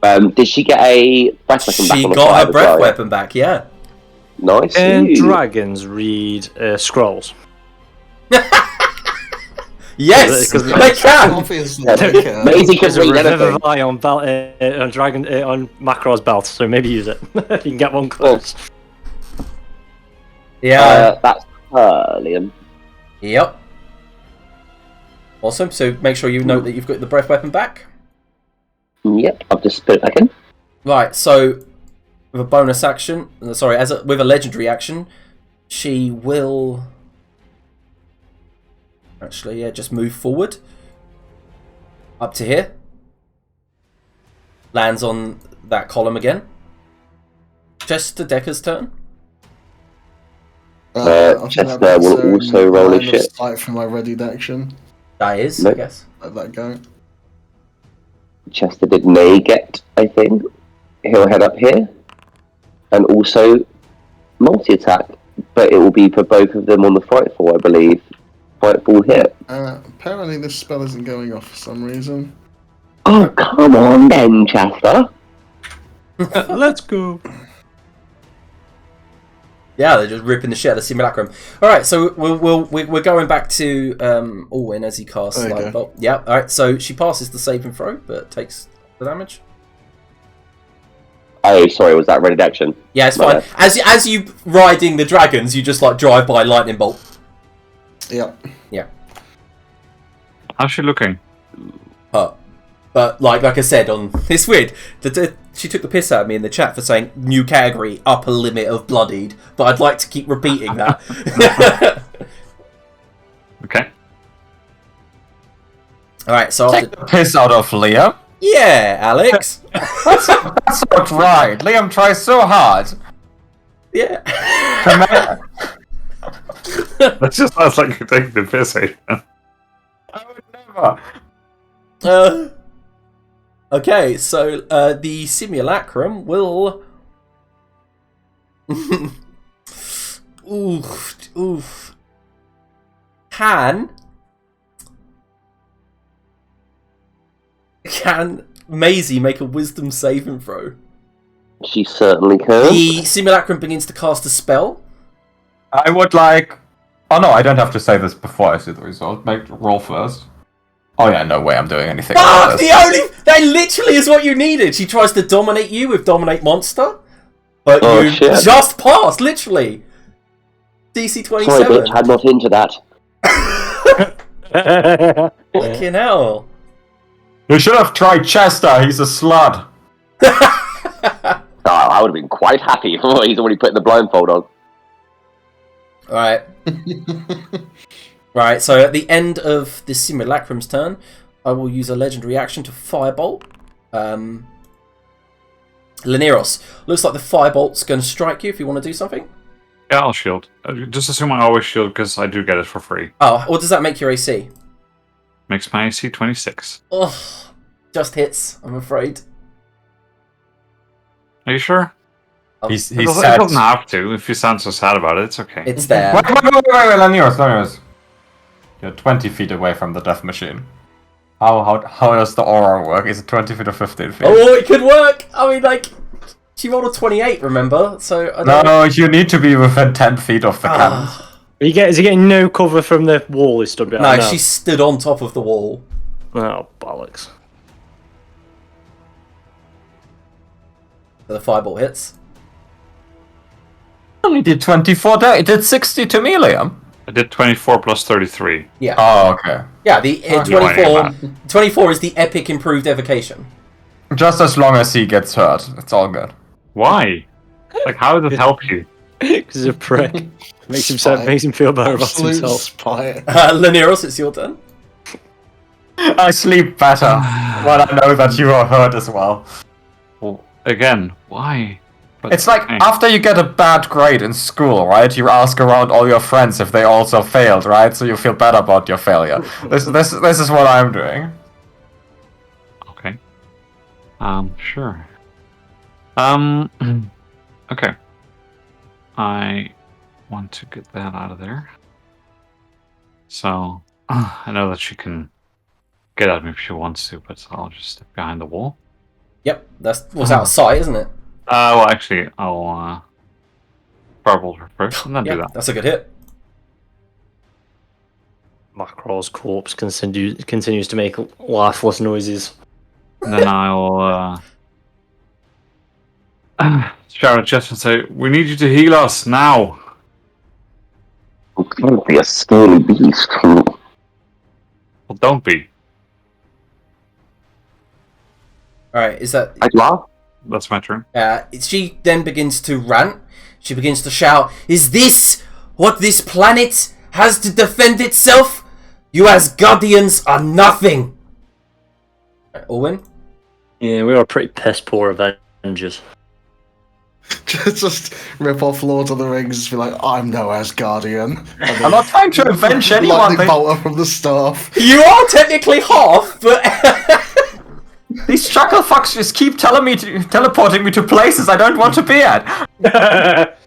Did she get a breath weapon back
She
on the
got
side
her
as
breath
well, yeah?
weapon back, yeah.
Nice.
Can
Ooh.
dragons read scrolls?
Yes,
Because-
they can.
Obviously,
Yeah.
they can.
Maisie can
There's a
read anything.
revivify on belt on dragon on Macro's belt, so maybe use it. You can get one close.
Yeah.
That's her, Liam.
Yep. Awesome. So make sure you note that you've got the breath weapon back.
Yep, I've just put it back in.
Right. So with a bonus action, sorry, with a legendary action, she will actually just move forward up to here. Lands on that column again. Chester Decker's turn.
I think
Chester
that's,
will also roll
line
his
of
shit.
sight for my readied action.
That is,
Nope.
I guess.
Let that go.
Chester did may get a thing. He'll head up here. And also multi-attack. But it will be for both of them on the Frightful, I believe. Frightful hit.
Apparently this spell isn't going off for some reason.
Oh, come on then, Chester.
Let's go.
Yeah, they're just ripping the shit out of the simulacrum. All right, so we're going back to Alwyn as he casts
There you
Light
go.
Bolt. Yeah, all right. So she passes the saving throw, but takes the damage.
Oh, sorry, was that ready action?
Yeah, it's
My
fine. As you riding the dragons, you just like drive by lightning bolt.
Yep.
How's she looking?
But like I said, it's weird. She took the piss out of me in the chat for saying new category upper limit of bloodied, but I'd like to keep repeating that.
Okay.
All right, so
Take
after,
the piss out of Liam.
yeah, Alex.
That's not right. Liam tries so hard.
Yeah.
That just sounds like you're taking the piss out.
I would never.
Okay, so the simulacrum will. Oof. Can Maisie make a wisdom saving throw?
She certainly can.
The simulacrum begins to cast a spell.
I would like. Oh no, I don't have to say this before I see the result. Roll first. Oh yeah, no way I'm doing anything.
Fuck! That literally is what you needed. She tries to dominate you with Dominate Monster, but you
shit.
just passed, literally. DC 27.
Sorry, bitch, I'm not into that.
Fucking hell.
You should have tried Chester. He's a slut.
Oh, I would have been quite happy. Oh, he's already putting the blindfold on.
Alright. Right, so at the end of the Simulacrum's turn, I will use a legendary action to Firebolt. Laneros, looks like the Firebolt's going to strike you if you want to do something.
Yeah, I'll shield. Just assume I always shield because I do get it for free.
Oh, what does that make your AC?
Makes my AC 26.
Ugh, just hits, I'm afraid.
Are you sure?
He
It
said.
doesn't have to. If you sound so sad about it, it's okay.
It's there.
Wait, Lanios. You're 20 feet away from the death machine. How does the aura work? Is it 20 feet or 15 feet?
Oh, it could work! I mean, like, she rolled a 28, remember? So I don't
No, you need to be within 10 feet of the cannon.
Is he getting no cover from the wall he stood behind?
No, she stood on top of the wall.
Oh, bollocks.
So the Firebolt hits.
Only did 24 there. It did 60 to me, Liam.
I did 24 plus 33.
Yeah.
Oh, okay.
Yeah, the
Oh,
24 is the epic improved evocation.
Just as long as he gets hurt, it's all good.
Why? Like, how does it help you?
Because he's a prick. makes him feel better about
Absolute
himself.
spite.
Laneros, it's your turn.
I sleep better when I know that you are hurt as well.
Well, again, why? But
It's like
hey,
after you get a bad grade in school, right? You ask around all your friends if they also failed, right? So you feel better about your failure. This is what I'm doing.
Okay. Sure. Okay. I want to get that out of there. So, I know that she can get at me if she wants to, but I'll just step behind the wall.
Yep, that's what's out of sight, isn't it?
Well, actually, I'll firebolt her first, and then do
Yeah,
that.
that's a good hit.
Macro's corpse continues to make lifeless noises.
And then I'll shout at Jess and say, "We need you to heal us now."
You can't be a scaly beast.
Well, don't be.
Alright, is that...
I'd laugh.
That's my turn.
She then begins to rant. She begins to shout, "Is this what this planet has to defend itself? You Asgardians are nothing!" Right, Orwin?
Yeah, we are pretty piss poor Avengers.
just rip off Lord of the Rings and be like, I'm no Asgardian. And then
I'm not trying to avenge anyone.
lightning bolter from the staff.
You are technically half, but...
These chuckle fucks just keep teleporting me to places I don't want to be at.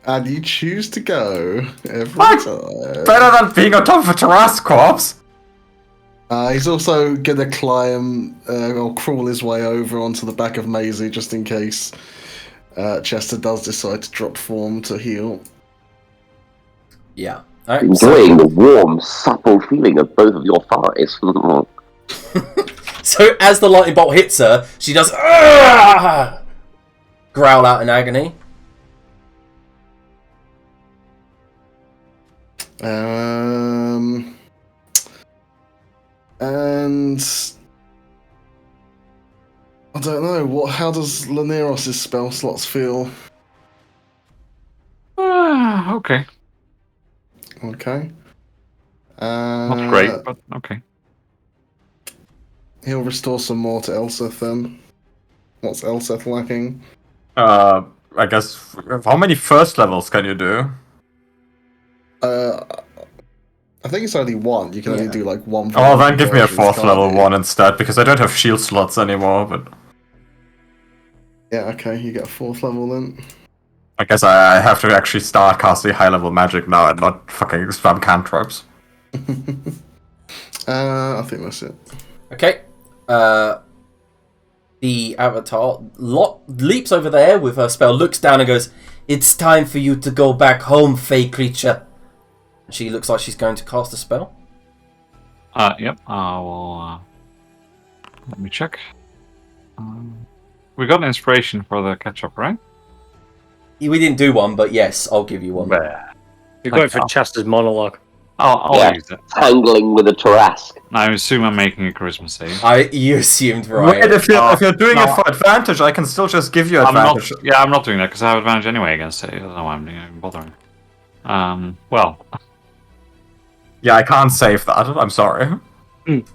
And you choose to go every
What?
time.
Better than being on top of a Taras corpse.
He's also gonna climb or crawl his way over onto the back of Maisie just in case Chester does decide to drop form to heal.
Yeah. Alright,
Enjoying the warm, supple feeling of both of your thighs.
so as the lightning bolt hits her, she does... "Argh!" growl out in agony.
And I don't know how does Laneros' spell slots feel?
Okay.
Okay.
Not great, but okay.
He'll restore some more to Elseth then. What's Elseth lacking?
I guess. How many first levels can you do?
I think it's only one. You can only do like one.
Oh, then give me a
versions,
fourth
can't
level
you?
one instead, because I don't have shield slots anymore. But
Yeah, okay, you get a fourth level then.
I guess I have to actually start casting high level magic now and not fucking spam cantrips.
I think that's it.
Okay. the avatar leaps over there with her spell, looks down and goes, "It's time for you to go back home, fey creature." She looks like she's going to cast a spell.
Yep. I will. Let me check. We got an inspiration for the ketchup, right?
We didn't do one, but yes, I'll give you one.
You're going for Chester's monologue.
I'll use it.
Tangling with a Tarrasque.
I assume I'm making a charisma save.
You assumed right.
Wait, if you're doing it for advantage, I can still just give you advantage.
I'm not doing that because I have advantage anyway against it. I don't know why I'm bothering. Well.
Yeah, I can't save that. I'm sorry.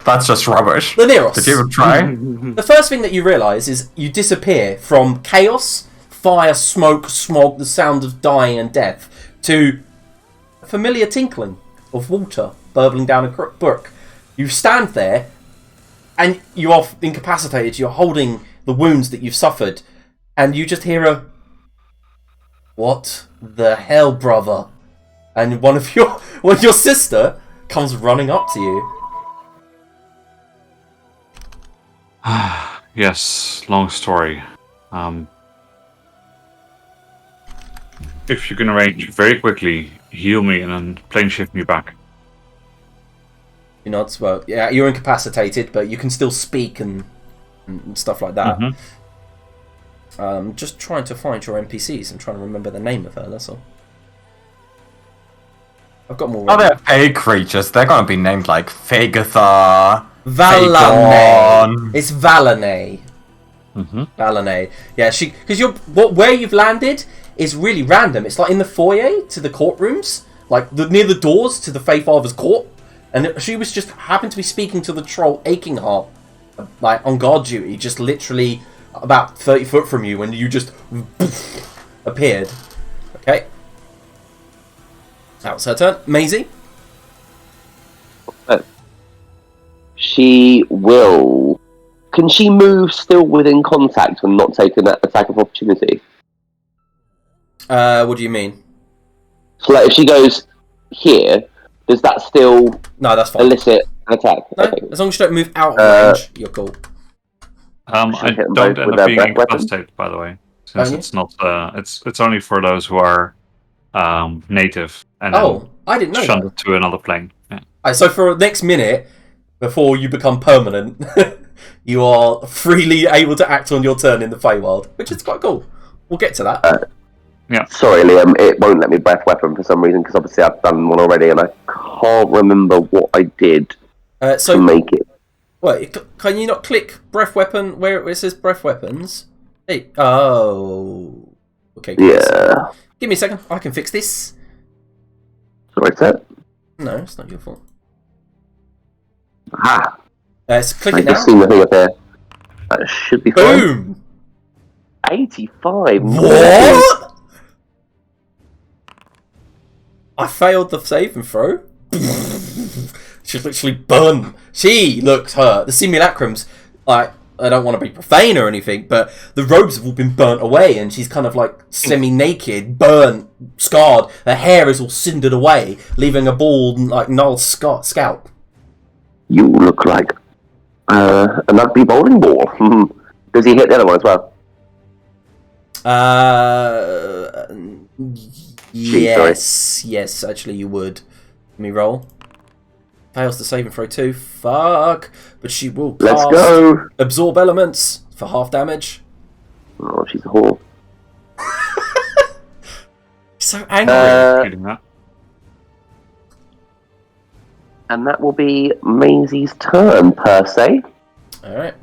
That's just rubbish.
Laniros.
Did you even try?
The first thing that you realise is you disappear from chaos, fire, smoke, smog, the sound of dying and death, to a familiar tinkling of water burbling down a brook. You stand there, and you are incapacitated. You're holding the wounds that you've suffered, and you just hear a "What the hell, brother?" And one of your sister comes running up to you.
Yes, long story. If you can arrange very quickly, heal me and then plane shift me back.
You nods. Well, yeah, you're incapacitated, but you can still speak and stuff like that. Just trying to find your NPCs and trying to remember the name of her. That's all. I've got more.
Oh, they're fey creatures. They're gonna be named like Fagatha.
Valanay. It's Valanay. Valanay. Yeah, because where you've landed is really random. It's like in the foyer to the courtrooms, like near the doors to the Fey Father's court, and she was just happened to be speaking to the troll Achingheart, like on guard duty, just literally about 30 foot from you when you just appeared. Okay. That was her turn. Maisie?
She will... Can she move still within contact and not take an attack of opportunity?
What do you mean?
So like, if she goes here, does that still
No, that's fine.
elicit an attack?
No,
Okay.
as long as you don't move out of range, you're cool.
I
hit them
don't
both
end
with
up
their
being
breath weapon?
incapacitated, by the way, since
Oh,
it's not. It's only for those who are native and
Oh, I didn't know that.
shunned to another plane. Yeah.
Right, so for the next minute, before you become permanent, you are freely able to act on your turn in the Feywild, which is quite cool. We'll get to that.
Sorry, Liam, it won't let me breath weapon for some reason, because obviously I've done one already, and I can't remember what I did to make it.
Wait, can you not click breath weapon where it says breath weapons? Hey, oh. Okay,
Yeah.
Give me a second, I can fix this.
Sorry, sir.
No, it's not your fault.
Ah,
So click
I
it now.
just seen the thing up there. That should be fine.
Boom!
85.
What? I failed the save and throw. She's literally burned. She looks hurt. The simulacrums, like, I don't want to be profane or anything, but the robes have all been burnt away, and she's kind of like semi-naked, burnt, scarred. Her hair is all cindered away, leaving a bald, like, gnarled scalp.
You look like a rugby bowling ball. Does he hit the other one as well?
Yes, actually you would. Let me roll. Fails the save and throw too. Fuck. But she will cast
Let's go.
Absorb Elements for half damage.
Oh, she's a whore.
So angry.
Getting that.
And that will be Maisie's turn, per se.
Alright.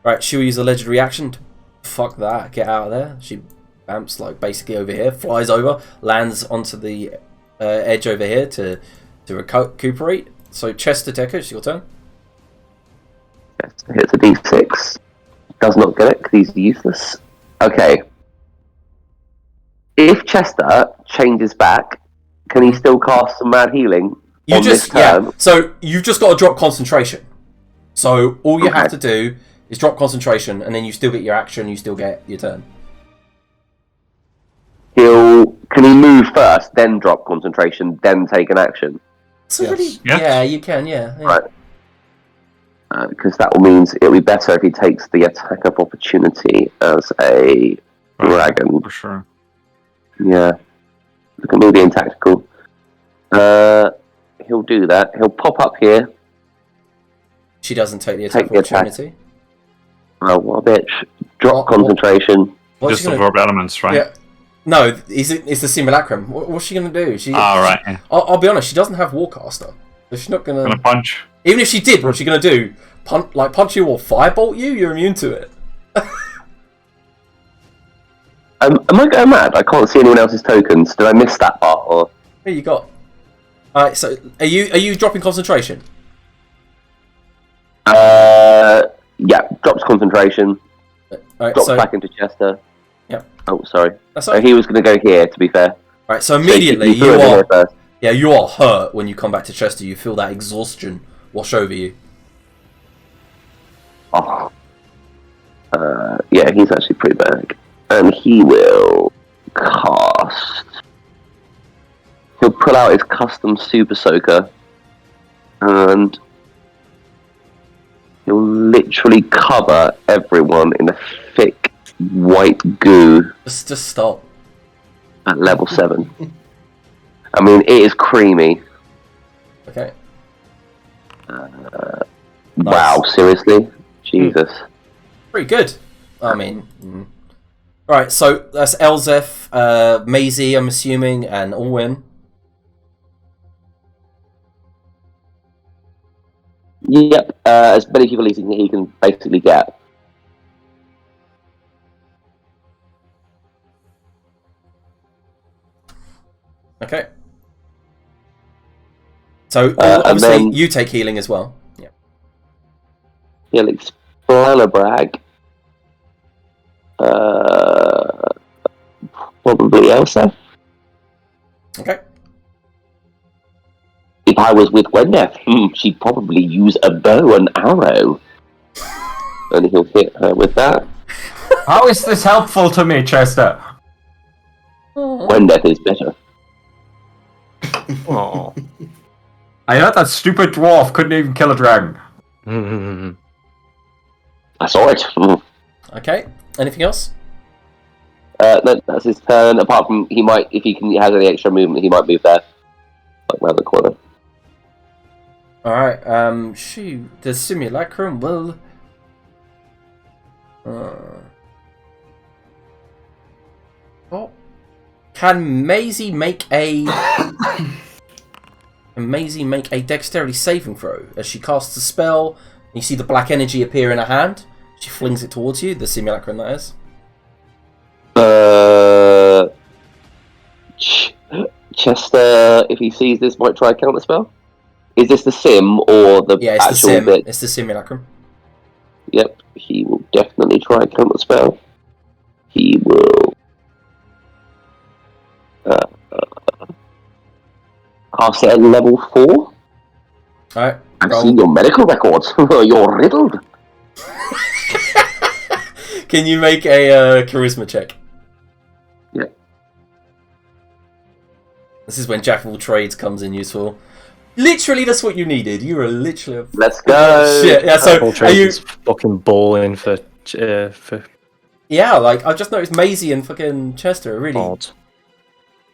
Right, she'll use a legendary action. Fuck that, get out of there. She bamps like basically over here, flies over, lands onto the edge over here to recuperate. So Chester Decker, it's your turn.
Yes, hits a d6. Does not get it because he's useless. Okay. If Chester changes back, can he still cast some mad healing on this turn?
So you've just got to drop concentration. So all you
Okay.
have to do is drop concentration, and then you still get your action, you still get your turn.
Can he move first, then drop concentration, then take an action?
So
Yes.
really,
Yes.
yeah, you can, yeah.
Right. Because that means it'll be better if he takes the attack of opportunity as a dragon.
For sure.
Yeah. Look at me being tactical. He'll do that. He'll pop up here.
She doesn't take the attack
Take the attack.
opportunity.
Oh, what a bitch. Drop
What-
concentration.
What's
Just
she gonna?
absorb elements, right?
Yeah. No, it's the simulacrum. What's she gonna do?
Right. Yeah.
I'll be honest. She doesn't have Warcaster. So she's not gonna.
Gonna punch.
Even if she did, what's she gonna do? Punch you or firebolt you? You're immune to it.
Am I going mad? I can't see anyone else's tokens. Did I miss that part? Or
Here you got. Alright, so are you dropping concentration?
yeah, drops concentration.
Alright,
Drops
so
back into Chester.
Yep.
Oh, sorry.
that's
So
okay.
he was going to go here, to be fair.
Alright, so
So
immediately
he threw
you
it in here
are
first.
you are hurt when you come back to Chester. You feel that exhaustion wash over you.
Oh. Yeah, he's actually pretty bad. And he will cast. He'll pull out his custom Super Soaker. And he'll literally cover everyone in a thick white goo
Just stop.
at level 7. I mean, it is creamy.
Okay.
Wow, seriously? Jesus.
Pretty good. I mean, right. So that's Elzef, Maisie, I'm assuming, and Alwyn.
Yep, as many people as he can basically get.
Okay. So
And
obviously
then-
you take healing as well. Yeah.
Felix Flanabrag. Probably Elsa.
Okay.
If I was with Gwendeth, she'd probably use a bow and arrow. And he'll hit her with that.
How is this helpful to me, Chester?
Gwendeth is better.
Oh.
I heard that stupid dwarf couldn't even kill a dragon.
I saw it.
Okay. Anything else?
That's his turn. Apart from he might, if he has any extra movement, he might move there, like around the corner.
All right. Shoot. The simulacrum will. Oh. Can Maisie make a? Can Maisie make a dexterity saving throw as she casts a spell? You see the black energy appear in her hand. She flings it towards you. The simulacrum, that is.
Chester, if he sees this, might try a counter spell. Is this the sim or the
Yeah, it's the
actual
sim.
bit?
It's the simulacrum.
Yep, he will definitely try a counter spell. He will cast it at level 4.
All right.
I've
roll.
seen your medical records. You're riddled.
Can you make a charisma check?
Yeah.
This is when Jack of all trades comes in useful. Literally, that's what you needed. You were literally.
Let's go.
Shit. Yeah. So
Apple
are
Trades
you?
is fucking bowling for
Yeah. Like I've just noticed Maisie and fucking Chester are really
odds.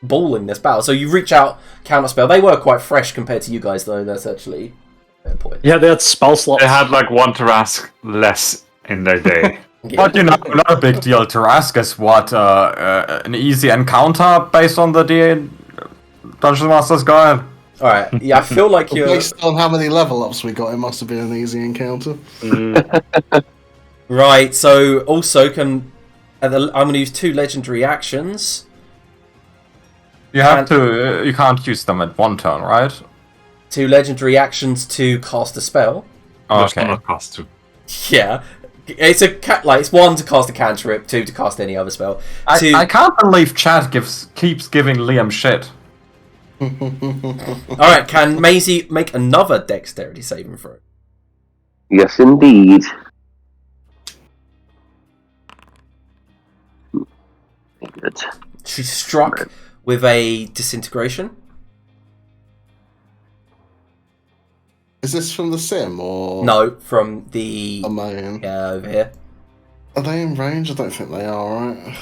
balling this battle. So you reach out, counterspell. They were quite fresh compared to you guys, though. That's actually a fair point.
Yeah, they had spell slots.
They had like one Tarask less in their day.
Yeah.
But you know, not a big deal. Tarask is what an easy encounter based on the Dungeon Master's Guide.
All right. Yeah. I feel like you're
Based on how many level ups we got, it must have been an easy encounter.
right. So also I'm going to use 2 legendary actions.
You have to. You can't use them at one turn, right?
2 legendary actions to cast a spell.
There's
Okay.
not a cost to.
Yeah, it's it's 1 to cast a cantrip, 2 to cast any other spell.
I can't believe Chad keeps giving Liam shit.
All right, can Maisie make another dexterity saving throw?
Yes, indeed. Good.
She's struck with a disintegration.
Is this from the sim or
No, from the
a main?
yeah over here.
Are they in range? I don't think they are, right?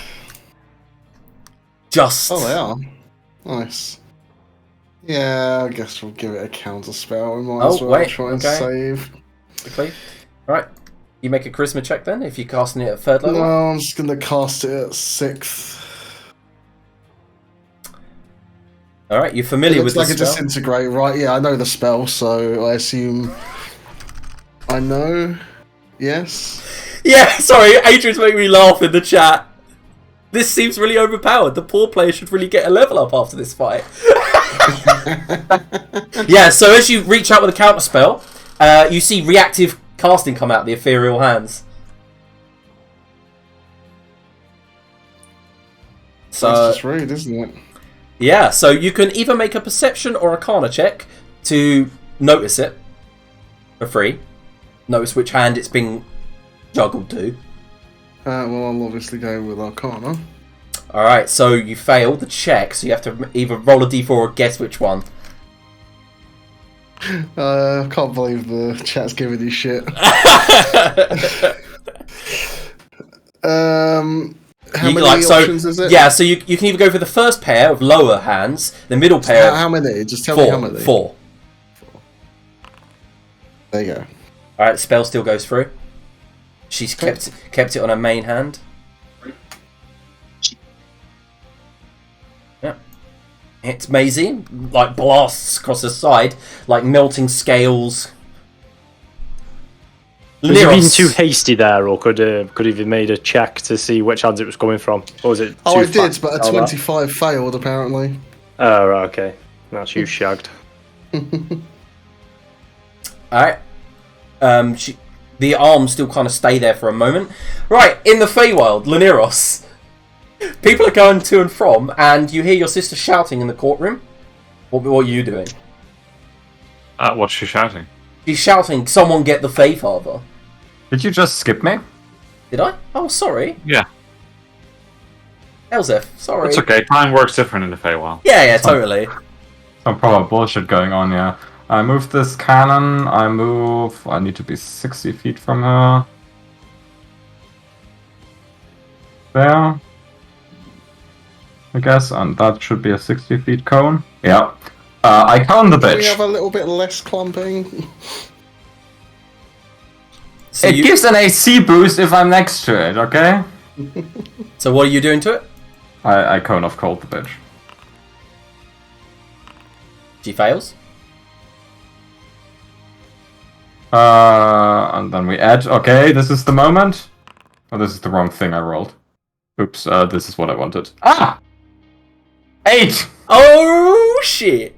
Just.
Oh, they are. Nice. Yeah, I guess we'll give it a counter spell. We might as well try and save.
Quickly. Alright. You make a charisma check then, if you're casting it at 3rd level?
No, I'm just going to cast it at 6th.
Alright, you're familiar with the
spell? It looks like a disintegrate, right? Yeah, I know the spell, so I assume I know. Yes?
Yeah, sorry, Adrian's making me laugh in the chat. This seems really overpowered. The poor player should really get a level up after this fight. Yeah, so as you reach out with a counter spell, you see reactive casting come out of the ethereal hands. So,
that's just rude, isn't it?
Yeah, so you can either make a perception or arcana check to notice it for free. Notice which hand it's being juggled to.
Well, I'll obviously go with arcana.
Alright, so you failed the check, so you have to either roll a d4 or guess which one.
I can't believe the chat's giving you shit. How many options is it?
Yeah, so you can either go for the first pair of lower hands, the middle pair.
How many? Just tell me how many.
4.
There you go.
Alright, the spell still goes through. She's kept it on her main hand. Yeah. Hits Maisie, like blasts across the side, like melting scales.
Was he being too hasty there, or could he have made a check to see which hands it was coming from? Or was it?
Oh, I did, but a 25 failed apparently.
Oh, right, okay. That's you shagged.
Alright. The arms still kind of stay there for a moment. Right, in the Feywild, Laniros. People are going to and from, and you hear your sister shouting in the courtroom. What are you doing?
What's she shouting?
She's shouting, "Someone get the Feyfather."
Did you just skip me?
Did I? Oh, sorry.
Yeah.
Elzef, sorry.
It's okay. Time works different in the Feywild.
Yeah, totally.
Some proper bullshit going on, yeah. I move this cannon, I need to be 60 feet from her. There. I guess, and that should be a 60 feet cone. Yeah. I cone the bitch.
We have a little bit less clumping.
So
it gives an AC boost if I'm next to it, okay?
So what are you doing to it?
I cone off cold the bitch.
She fails.
And then we add. Okay, this is the moment. Oh, this is the wrong thing I rolled. Oops, this is what I wanted. Ah! 8!
Oh, shit!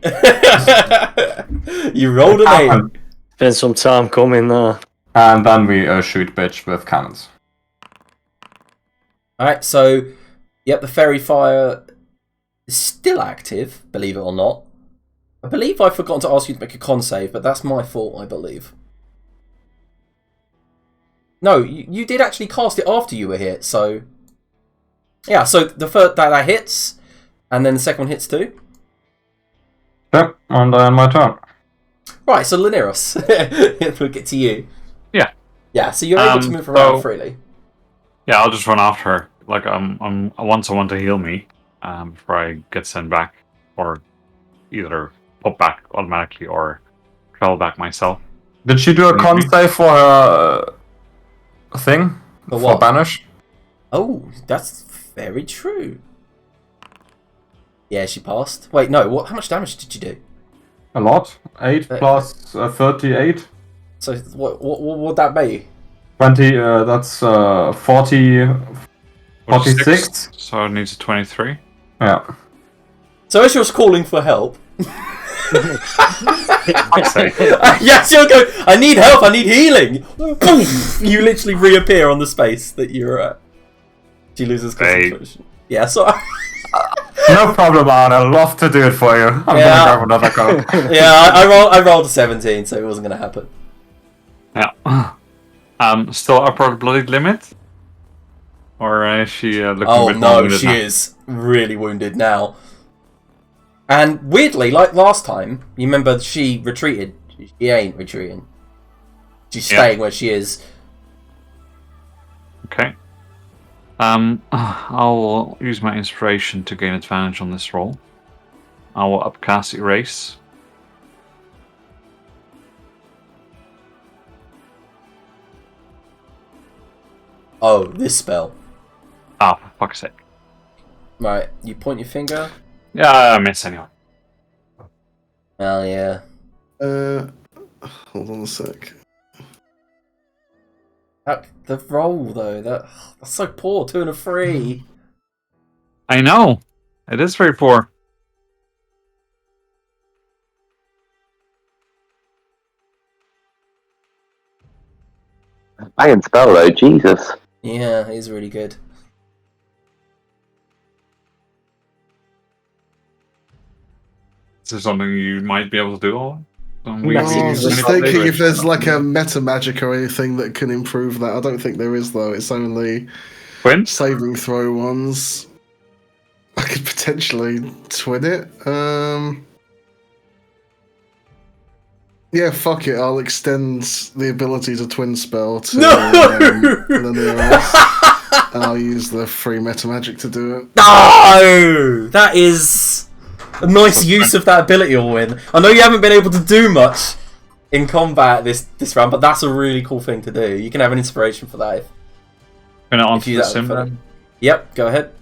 You rolled an 8.
Been some time coming there.
And then we shoot bitch with cannons.
Alright, so, yep, the fairy fire is still active, believe it or not. I believe I've forgotten to ask you to make a con save, but that's my fault, I believe. No, you did actually cast it after you were hit, so... Yeah, so the first that hits, and then the second one hits too.
Yep, and then my turn.
Right, so Laniros, we'll get to you.
Yeah.
Yeah, so you're able to move around freely.
Yeah, I'll just run after her. Like I want someone to heal me before I get sent back, or either pop back automatically or travel back myself.
Did she do a con save for her thing?
For what?
Banish?
Oh, that's very true. Yeah, she passed. Wait, no, what? How much damage did you do?
A lot. 8 plus 38.
So what would that be?
20, that's 40... 46?
So it needs a 23.
Yeah.
So as you're calling for help...
Yes,
you'll go, I need help, I need healing! You literally reappear on the space that you're at. She loses concentration. Yeah, sorry.
No problem, Arne. I'd love to do it for you. I'm gonna grab another code.
Yeah, I rolled a 17, so it wasn't gonna happen.
Yeah. Still upper bloodied limit? Or is she looking a bit more
no,
wounded
she
now?
is really wounded now. And weirdly, like last time, you remember she retreated. She ain't retreating. She's staying where she is.
Okay. I'll use my inspiration to gain advantage on this roll. I will upcast Erase.
Oh, this spell.
Ah, for fuck's sake.
Right, you point your finger.
Yeah, I miss anyway.
Oh yeah.
Hold on a sec.
The roll though, that's so poor. 2 and a 3.
I know. It is very poor.
Banging spell though, Jesus.
Yeah, it is really good.
Is there something you might be able to do? All?
I was just thinking if there's like a meta magic or anything that can improve that. I don't think there is though. It's only
Twins?
saving throw ones. I could potentially twin it. Yeah, fuck it. I'll extend the ability to twin spell to Laneiros. And I'll use the free meta magic to do it.
No! That is a nice use of that ability, Orwin. I know you haven't been able to do much in combat this round, but that's a really cool thing to do. You can have an inspiration for that.
Can I
If
answer
you
the
that
sim
for
then?
Yep, go ahead.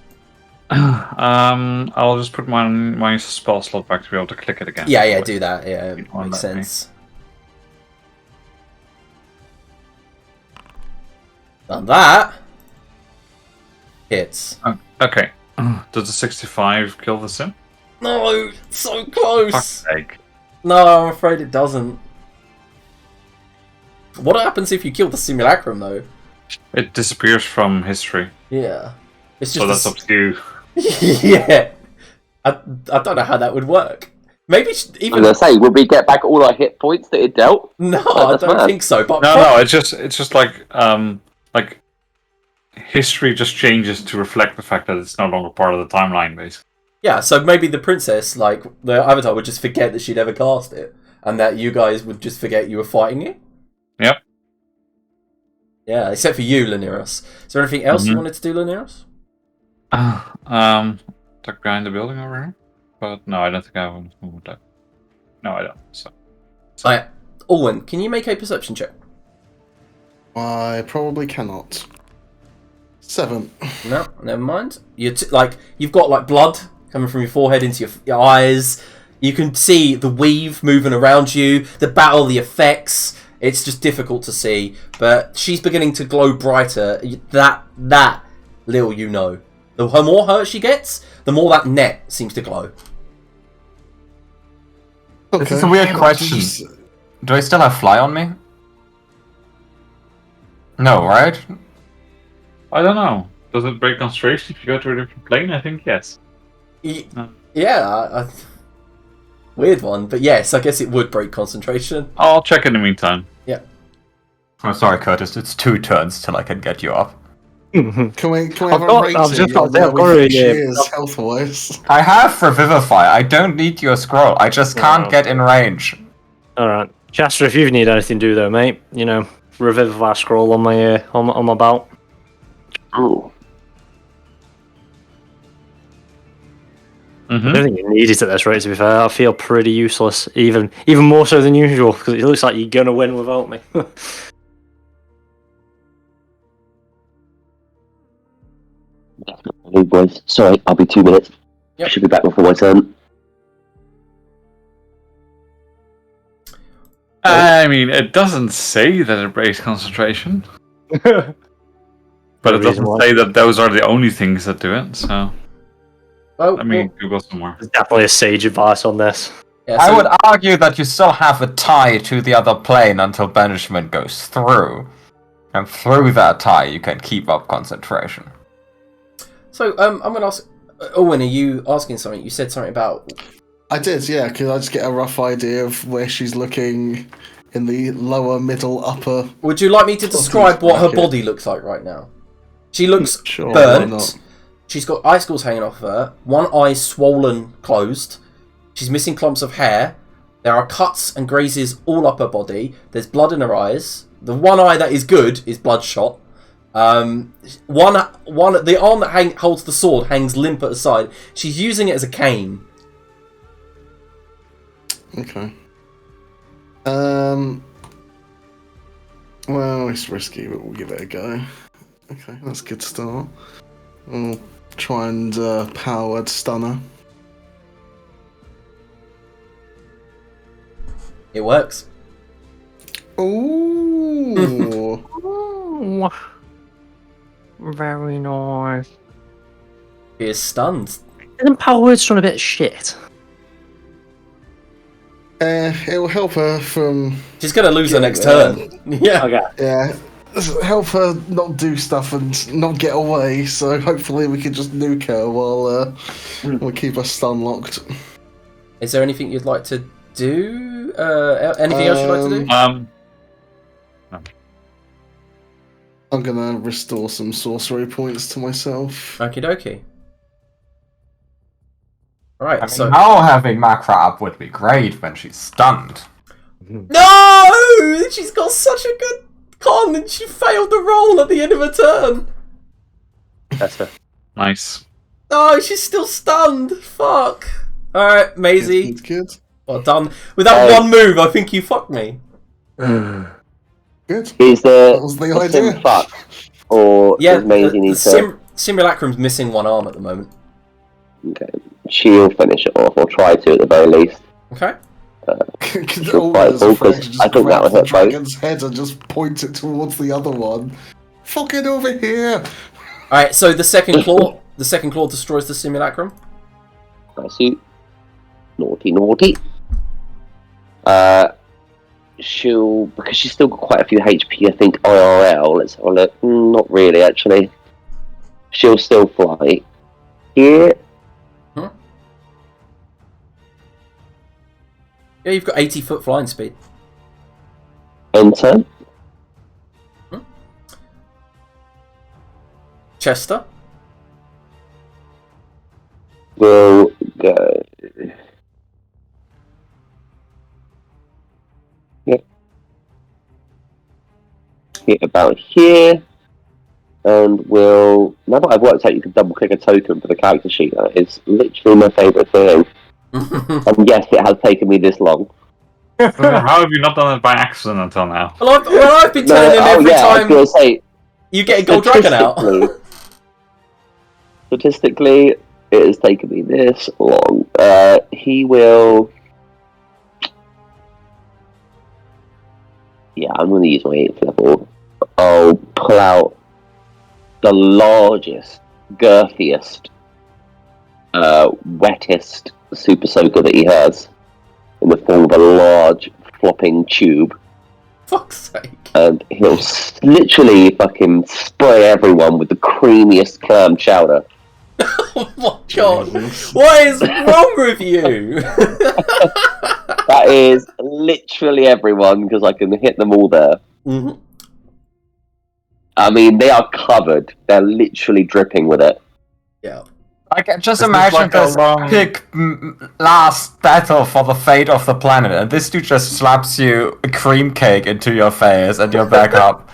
I'll just put my spell slot back to be able to click it again.
Yeah, do that. Yeah, it
On
makes
that,
sense. Done that. Hits.
Okay. Does the 65 kill the sim?
No, so close.
Fuck's sake.
No, I'm afraid it doesn't. What happens if you kill the simulacrum, though?
It disappears from history.
Yeah, it's just.
So that's up to you.
Yeah, I don't know how that would work. Maybe
I
even.
was gonna say, would we get back all our hit points that it dealt?
No, I
That's
don't
mad.
think so. But
No, it's just like history just changes to reflect the fact that it's no longer part of the timeline, basically.
yeah. So maybe the princess, like the avatar, would just forget that she'd ever cast it, and that you guys would just forget you were fighting it.
Yep.
Yeah, except for you, Laneiros. Is there anything else you wanted to do, Laneiros?
Tuck behind the building over here. But no, I don't think I have a move that. No, I don't. So.
Alright, Orwin, can you make a perception check?
I probably cannot. 7.
No, never mind. You've got like blood coming from your forehead into your eyes. You can see the weave moving around you, the battle, the effects. It's just difficult to see, but she's beginning to glow brighter. That little you know. The more hurt she gets, the more that net seems to glow.
Okay.
This is a weird question. Do I still have fly on me? No, right?
I don't know. Does it break concentration if you go to a different plane? I think yes.
Yeah, weird one, but yes, I guess it would break concentration.
I'll check in the meantime.
Yeah.
Oh, sorry, Curtis. It's 2 turns till I can get you up.
Can we have
I've
a
got-
rating?
I was just about to say,
of
I've
where
got
we
a,
think she is health-wise?
I have Revivify. I don't need your scroll. I just can't get in range.
Alright. Chester, if you need anything to do though, mate, you know, revivify scroll on my on my belt.
Oh.
I don't think you need it at this rate, to be fair. I feel pretty useless, even more so than usual, because it looks like you're gonna win without me.
Hey boys, sorry, I'll be 2 minutes.
Yep.
Should be back before my turn.
I mean, it doesn't say that it breaks concentration. But it doesn't say that those are the only things that do it, so...
Oh,
Let me Google some more.
There's definitely a sage advice on this.
yeah,
I
so-
would argue that you still have a tie to the other plane until banishment goes through. And through that tie, you can keep up concentration.
So, I'm going to ask... Owen, are you asking something? You said something about...
I did, yeah. Could I just get a rough idea of where she's looking in the lower, middle, upper?
Would you like me to describe what her
bracket.
body looks like right now? She looks
Sure, why
burnt.
not?
She's got icicles hanging off her. One eye swollen closed. She's missing clumps of hair. There are cuts and grazes all up her body. There's blood in her eyes. The one eye that is good is bloodshot. The arm that holds the sword hangs limp at her side. She's using it as a cane.
Okay. Well, it's risky, but we'll give it a go. Okay, that's a good start. We'll try and power word stun her.
It works.
Ooh.
Ooh. Very nice.
She is stunned.
Isn't Power Word Stone a bit shit?
It will help her from...
She's going to lose her next turn. Yeah.
Okay.
Yeah. Help her not do stuff and not get away, so hopefully we can just nuke her while we keep her stun locked.
Is there anything you'd like to do? Anything else you'd like to do?
No.
I'm gonna restore some sorcery points to myself.
Okie dokie. Right,
I mean,
so...
now having Macra up would be great when she's stunned.
No! She's got such a good con and she failed the roll at the end of her turn.
That's it.
Nice.
Oh, she's still stunned. Fuck. Alright, Maisie.
It's good.
Well done. With that one move, I think you fucked me.
Good.
Is
That was the
a sim
idea.
fuck? Or
Yeah,
does Maisie need to...
Simulacrum's missing one arm at the moment.
Okay. She'll finish it off, or try to at the very least.
Okay.
All
fight
those are
Vulcans.
afraid to
I
just
think that
grab
would
the
hurt both.
dragon's head and just point it towards the other one. Fucking over here!
Alright, so the second claw destroys the Simulacrum.
I see. Naughty, naughty. She'll, because she's still got quite a few HP, I think, IRL. Let's have a look. Not really, actually. She'll still fly. Here.
Yeah, you've got 80-foot flying speed.
Enter.
Chester.
We'll go. Yep. Hit about here. And we'll... Now that I've worked out you can double click a token for the character sheet, that is literally my favourite thing. And yes, it has taken me this long.
How have you not done it by accident until now?
Well, I've been telling him every
I was
time
going to say,
you get a gold dragon out.
Statistically, it has taken me this long. He will... Yeah, I'm going to use my 8th level. I'll pull out the largest, girthiest, wettest super soaker that he has in the form of a large flopping tube.
Fuck's sake.
And he'll literally fucking spray everyone with the creamiest clam chowder.
Oh my god. What is wrong with you?
That is literally everyone, because I can hit them all there.
Mm-hmm.
I mean, they are covered. They're literally dripping with it.
Yeah.
I can just
This is
imagine
like a
this
long-
big last battle for the fate of the planet, and this dude just slaps you a cream cake into your face, and you're back up.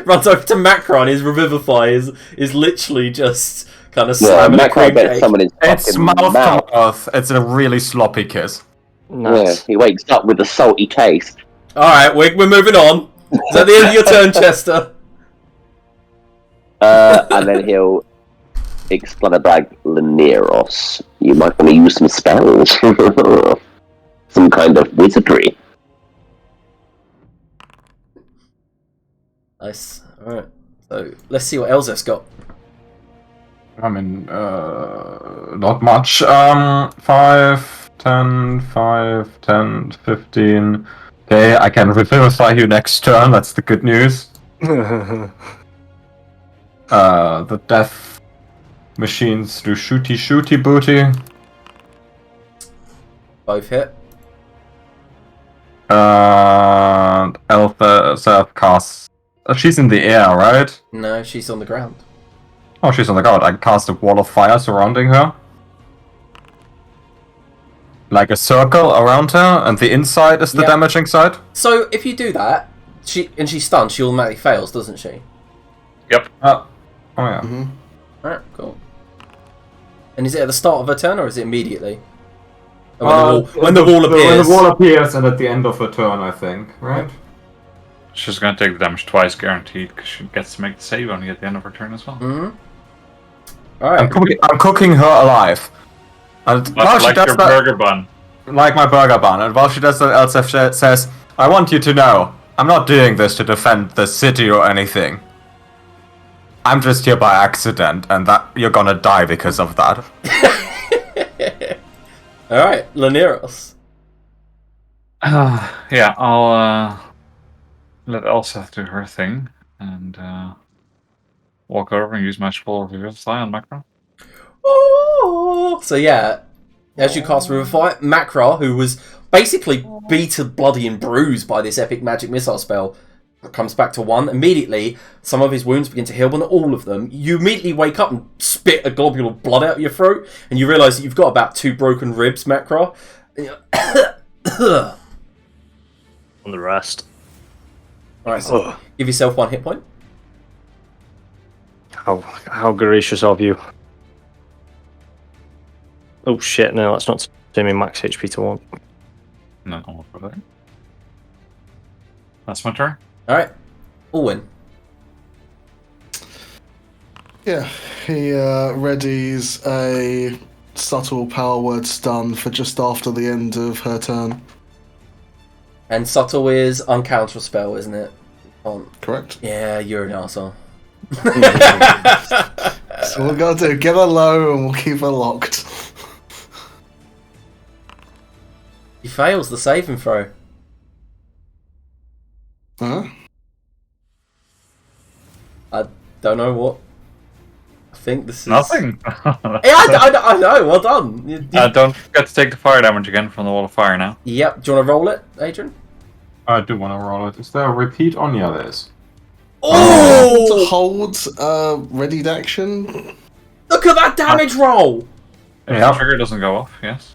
Runs over to Macron, his Revivify is literally just kind of
Yeah,
slamming a
Macron
cream
gets
cake.
someone in
It's
fucking
mouth
mouth.
to mouth. It's a really sloppy kiss.
Nice.
Yeah, he wakes up with a salty taste.
Alright, we're moving on. Is that the end of your turn, Chester?
And then he'll Exclamabrag Laneros. You might want to use some spells. Some kind of wizardry.
Nice. Alright. So, let's see what Elzef's got.
I mean, not much. 5, 10, 5, 10, 15. Okay, I can revivify you next turn, that's the good news. The death machines do shooty booty.
Both hit.
And Elsa casts... she's in the air, right?
No, she's on the ground.
Oh, she's on the ground. I cast a wall of fire surrounding her. Like a circle around her, and the inside is the
Yeah.
damaging side?
So if you do that, she's stunned, she automatically fails, doesn't she?
Yep.
Oh yeah.
Alright, cool. And is it at the start of her turn, or is it immediately? Or when
the
wall appears.
When the wall appears, and at the end of her turn, I think, right?
She's gonna take the damage twice, guaranteed, because she gets to make the save only at the end of her turn as well.
Alright.
I'm cooking her alive. And while she
Like
does
your
that,
burger bun.
like my burger bun, and while she does that, Elsef says, "I want you to know, I'm not doing this to defend the city or anything. I'm just here by accident, and that you're gonna die because of that."
Alright, Laneros.
Yeah, I'll let Elsa do her thing and walk over and use Magical Revivify on Macro.
Oh! So yeah, as you cast Revivify, Makra, who was basically beaten bloody and bruised by this epic magic missile spell, comes back to 1. Immediately, some of his wounds begin to heal, but not all of them. You immediately wake up and spit a globule of blood out of your throat, and you realise that you've got about 2 broken ribs, Makra.
On the rest.
Alright, so give yourself 1 hit point.
How gracious of you. Oh shit, no, that's not turn me max HP to 1.
No, I'll go there. That's my turn.
Alright, Alwyn.
Yeah, he readies a subtle power word stun for just after the end of her turn.
And Subtle is uncounter spell, isn't it?
Correct.
Yeah, you're an arsehole.
So we're gonna do get her low and we'll keep her locked.
He fails the saving throw.
Huh?
I don't know what. I think this is
Nothing.
Yeah, I know. Well done.
Don't forget to take the fire damage again from the wall of fire now.
Yep. Do you want to roll it, Adrian?
I do want to roll it. Is there a repeat on? Yeah, there is.
To hold readied action.
Look at that damage roll.
If
Yeah.
the trigger doesn't go off, yes.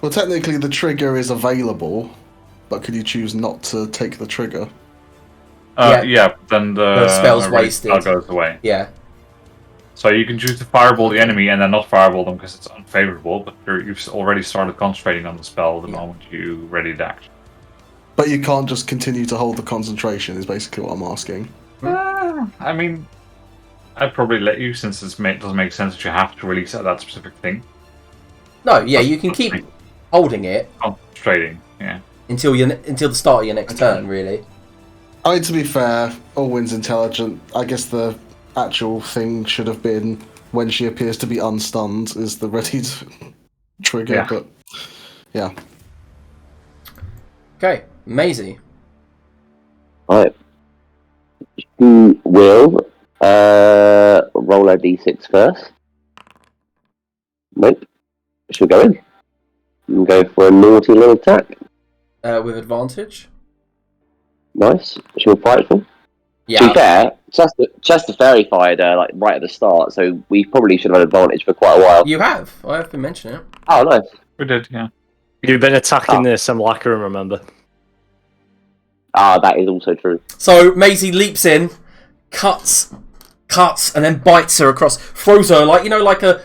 Well, technically the trigger is available, but could you choose not to take the trigger?
Yeah, then the
spell's
ready
wasted.
spell goes away.
Yeah.
So you can choose to fireball the enemy and then not fireball them because it's unfavorable, but you've already started concentrating on the spell the moment you ready to action.
But you can't just continue to hold the concentration, is basically what I'm asking.
I mean, I'd probably let you since it doesn't make sense that you have to release that specific thing.
No. Yeah. You can keep holding it
Concentrating, yeah.
until the start of your next turn. Really.
I mean, to be fair, Allwyn's intelligent. I guess the actual thing should have been when she appears to be unstunned is the readied trigger,
Yeah.
but yeah.
Okay. Maisie.
Alright. Who will roll a d6 first? Nope. She'll go in. And go for a naughty little attack.
With advantage.
Nice. She'll fight for. To
Yeah.
be fair, Chester fairy-fired like right at the start, so we probably should have had advantage for quite a while.
You have. I have been mentioning it.
Oh, nice.
We did, yeah.
You've been attacking the Simulacrum, remember?
Ah, that is also true.
So Maisie leaps in, cuts, and then bites her across, throws her like a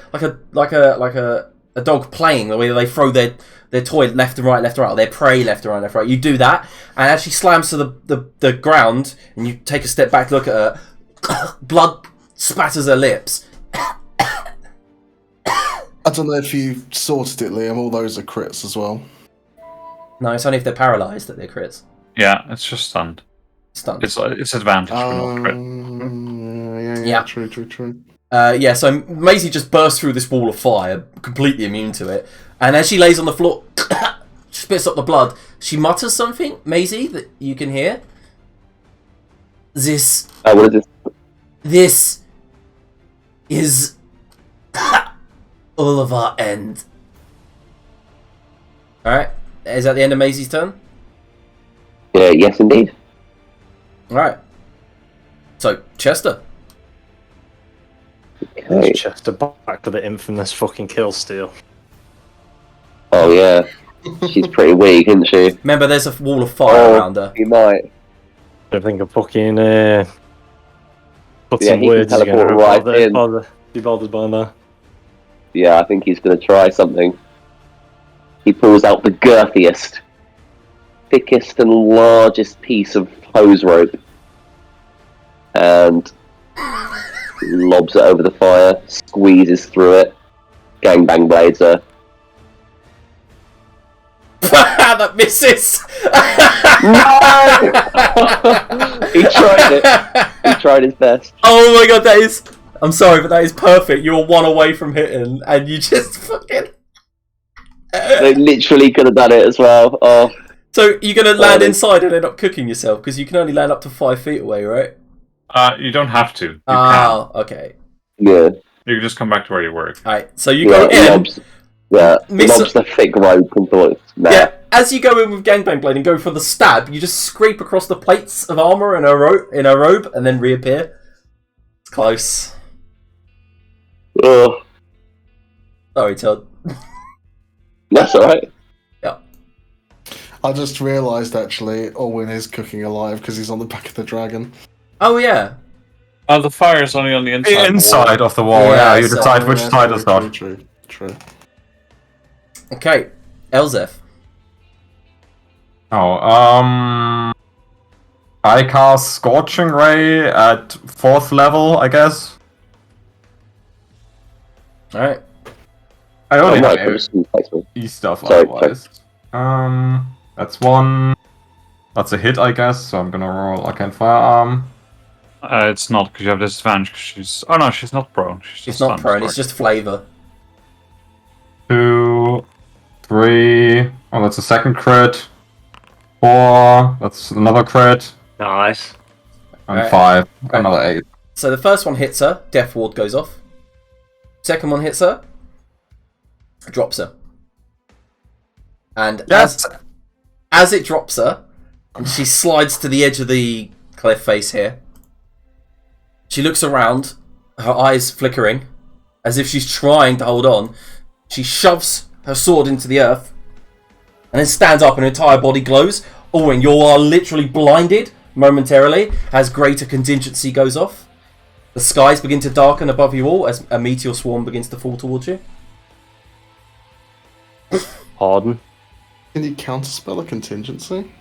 dog playing, the way they throw their toy left and right, or their prey left and right. You do that, and as she slams to the ground, and you take a step back, look at her, blood spatters her lips.
I don't know if you sorted it, Liam. All those are crits as well.
No, it's only if they're paralysed that they're crits.
Yeah, it's just stunned.
Stunned.
It's advantage for not crit.
Yeah.
True.
Yeah, so Maisie just bursts through this wall of fire, completely immune to it. And as she lays on the floor, spits up the blood, she mutters something, Maisie, that you can hear. This
What is this?
is all of our end. Alright, is that the end of Maisie's turn?
Yes, indeed.
Alright. So, Chester.
Okay.
Chester back to the infamous fucking kill steal.
Oh yeah, she's pretty weak, isn't she?
Remember, there's a wall of fire around her.
He might.
I think I fucking put
Yeah,
some
he can
words together.
teleport right in.
Be bothered by that.
Yeah, I think he's going to try something. He pulls out the girthiest, thickest and largest piece of hose rope and lobs it over the fire, squeezes through it, gangbang blades her.
That misses!
No! He tried it. He tried his best.
Oh my god, that is... I'm sorry, but that is perfect. You're one away from hitting, and you just fucking...
They literally could have done it as well. Oh.
So you're going to land inside and end up cooking yourself, because you can only land up to 5 feet away, right?
You don't have to. You
Oh, okay.
Yeah.
You can just come back to where you were.
Alright, so you go in...
Lobs the thick rope and thought, nah.
Yeah, as you go in with gangbang blade and go for the stab, you just scrape across the plates of armor in her robe and then reappear. It's close.
Ugh.
Sorry, Todd.
That's alright.
Yeah.
I just realised actually, Orwin is cooking alive because he's on the back of the dragon.
Oh yeah.
The fire's only on the inside.
The inside of the wall,
Yeah,
yeah. You
so-
decide which side is not.
True.
Okay, Elzef.
Oh, I cast Scorching Ray at 4th level, I guess.
Alright.
I
Oh,
only
no,
have
some placement.
E stuff
Sorry,
otherwise. That's one. That's a hit, I guess, so I'm gonna roll Arcane Firearm.
It's not, because you have disadvantage, because she's... Oh no, she's not prone. She's
It's
just
not
stunned,
prone,
sorry.
it's just flavour.
2, 3. Oh, that's a second crit. 4. That's another crit.
Nice.
And
Right.
5. Another 8.
So the first one hits her, Death Ward goes off. Second one hits her, drops her. And
Yes!
as it drops her, and she slides to the edge of the cliff face here, she looks around, her eyes flickering, as if she's trying to hold on. She shoves her sword into the earth, and then stands up and her entire body glows. Owen, you are literally blinded momentarily as greater contingency goes off. The skies begin to darken above you all as a meteor swarm begins to fall towards you.
Pardon.
Can you counterspell a contingency?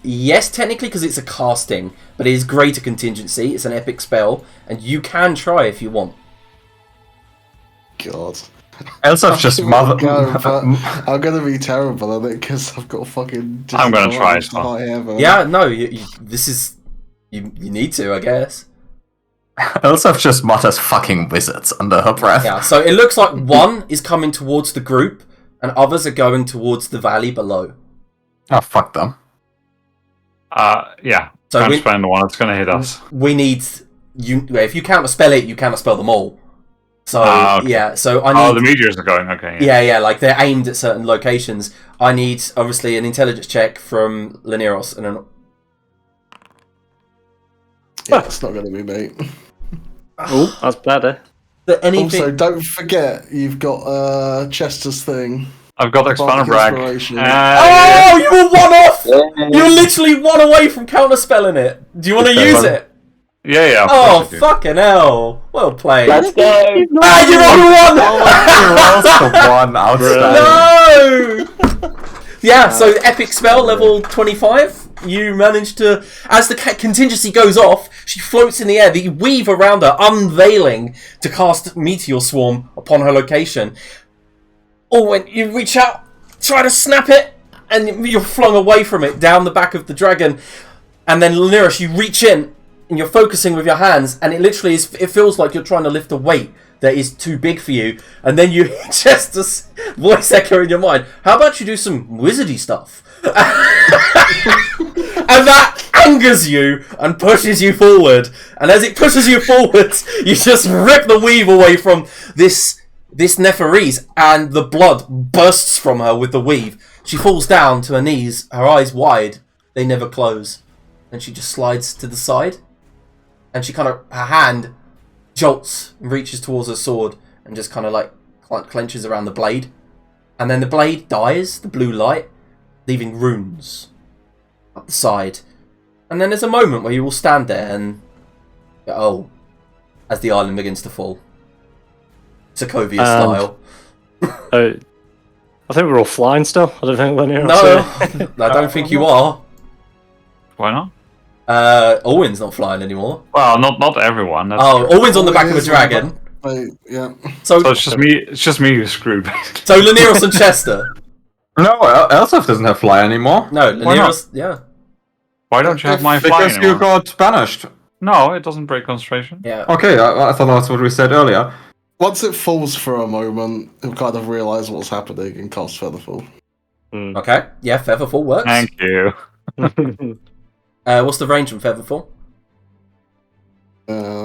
Yes, technically, because it's a casting, but it is greater contingency. It's an epic spell, and you can try if you want.
God.
Elsef just
Go, but I'm gonna be terrible at it because I've got fucking.
I'm gonna try as well.
Yeah, no, this is you need to, I guess.
Elsef just mutters fucking wizards under her breath.
Yeah, so it looks like one is coming towards the group, and others are going towards the valley below.
Oh, fuck them.
Yeah.
So
I'm
we-
spending the one that's going to hit us.
We need you. If you counterspell it, you counterspell them all. So
Okay.
yeah, so I need.
Oh, the meteors are going. Okay.
Yeah, like they're aimed at certain locations. I need obviously an intelligence check from Laniros and an.
Yeah, it's not gonna be me.
Oh, that's better.
Anything.
Also, don't forget you've got Chester's thing.
I've got Expand Brag.
Inspiration.
Oh, you were one off.
Yeah.
You were literally one away from counterspelling it. Do you want to use it?
Yeah. Of
Oh,
course I do.
fucking hell! Well played.
Let's go!
Ah, you're on one.
One outstanding.
No. Yeah. So epic spell level 25. You manage to, as the contingency goes off, she floats in the air. The weave around her, unveiling to cast meteor swarm upon her location. Or when you reach out, try to snap it, and you're flung away from it down the back of the dragon. And then Laniris, you reach in and you're focusing with your hands, and it literally is. It feels like you're trying to lift a weight that is too big for you. And then you just this voice echo in your mind. How about you do some wizardy stuff? And that angers you and pushes you forward. And as it pushes you forward, you just rip the weave away from this Neferese, and the blood bursts from her with the weave. She falls down to her knees, her eyes wide. They never close. And she just slides to the side. And she her hand jolts and reaches towards her sword and just kind of like clenches around the blade. And then the blade dies, the blue light, leaving runes up the side. And then there's a moment where you all stand there and go, as the island begins to fall. Sokovia style.
I think we're all flying still. I don't think Linear.
No, I don't think you are.
Why not?
Owen's not flying anymore.
Well, not everyone. That's
Oh,
true.
Owen's on the back of a
Owen is on the
dragon.
Yeah.
So
So it's just me. It's just me who's screwed.
So Laniros and Chester.
No, Elsef doesn't have fly anymore.
No,
Why not?
Laniros. Yeah.
Why don't you have my fly
Because you
anymore?
got banished.
No, it doesn't break concentration.
Yeah.
Okay, I thought that's what we said earlier.
Once it falls for a moment, he'll kind of realise what's happening and cast Featherfall.
Okay. Yeah, Featherfall works.
Thank you.
What's the range from Featherfall?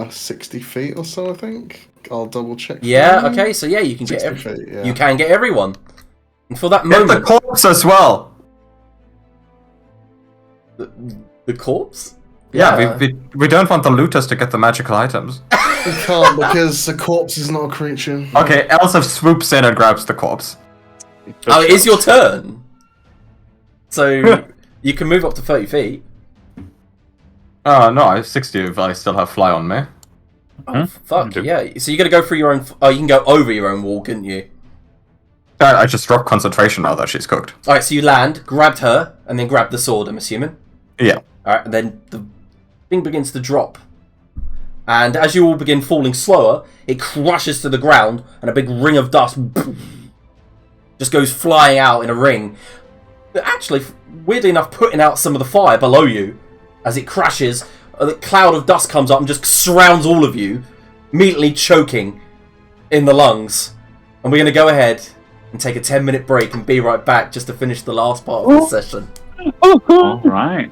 60 feet or so, I think. I'll double check.
Yeah. Okay. So yeah, you can get
60 feet, yeah.
you can get everyone. And for that
Get the
moment,
corpse as well.
the corpse.
Yeah, we don't want the looters to get the magical items.
We can't because a corpse is not a creature.
Okay, Elsef swoops in and grabs the corpse.
Oh, it is your turn. So you can move up to 30 feet.
No, I have 60 if I still have fly on me.
Oh, fuck,
You do.
yeah. So you're going to go through your own... Oh, you can go over your own wall, couldn't you?
I just dropped concentration now that she's cooked.
Alright, so you land, grabbed her, and then grabbed the sword, I'm assuming.
Yeah.
Alright, and then the thing begins to drop. And as you all begin falling slower, it crushes to the ground, and a big ring of dust just goes flying out in a ring. But actually, weirdly enough, putting out some of the fire below you. As it crashes, a cloud of dust comes up and just surrounds all of you, immediately choking in the lungs. And we're going to go ahead and take a 10-minute break and be right back just to finish the last part of this session.
All right.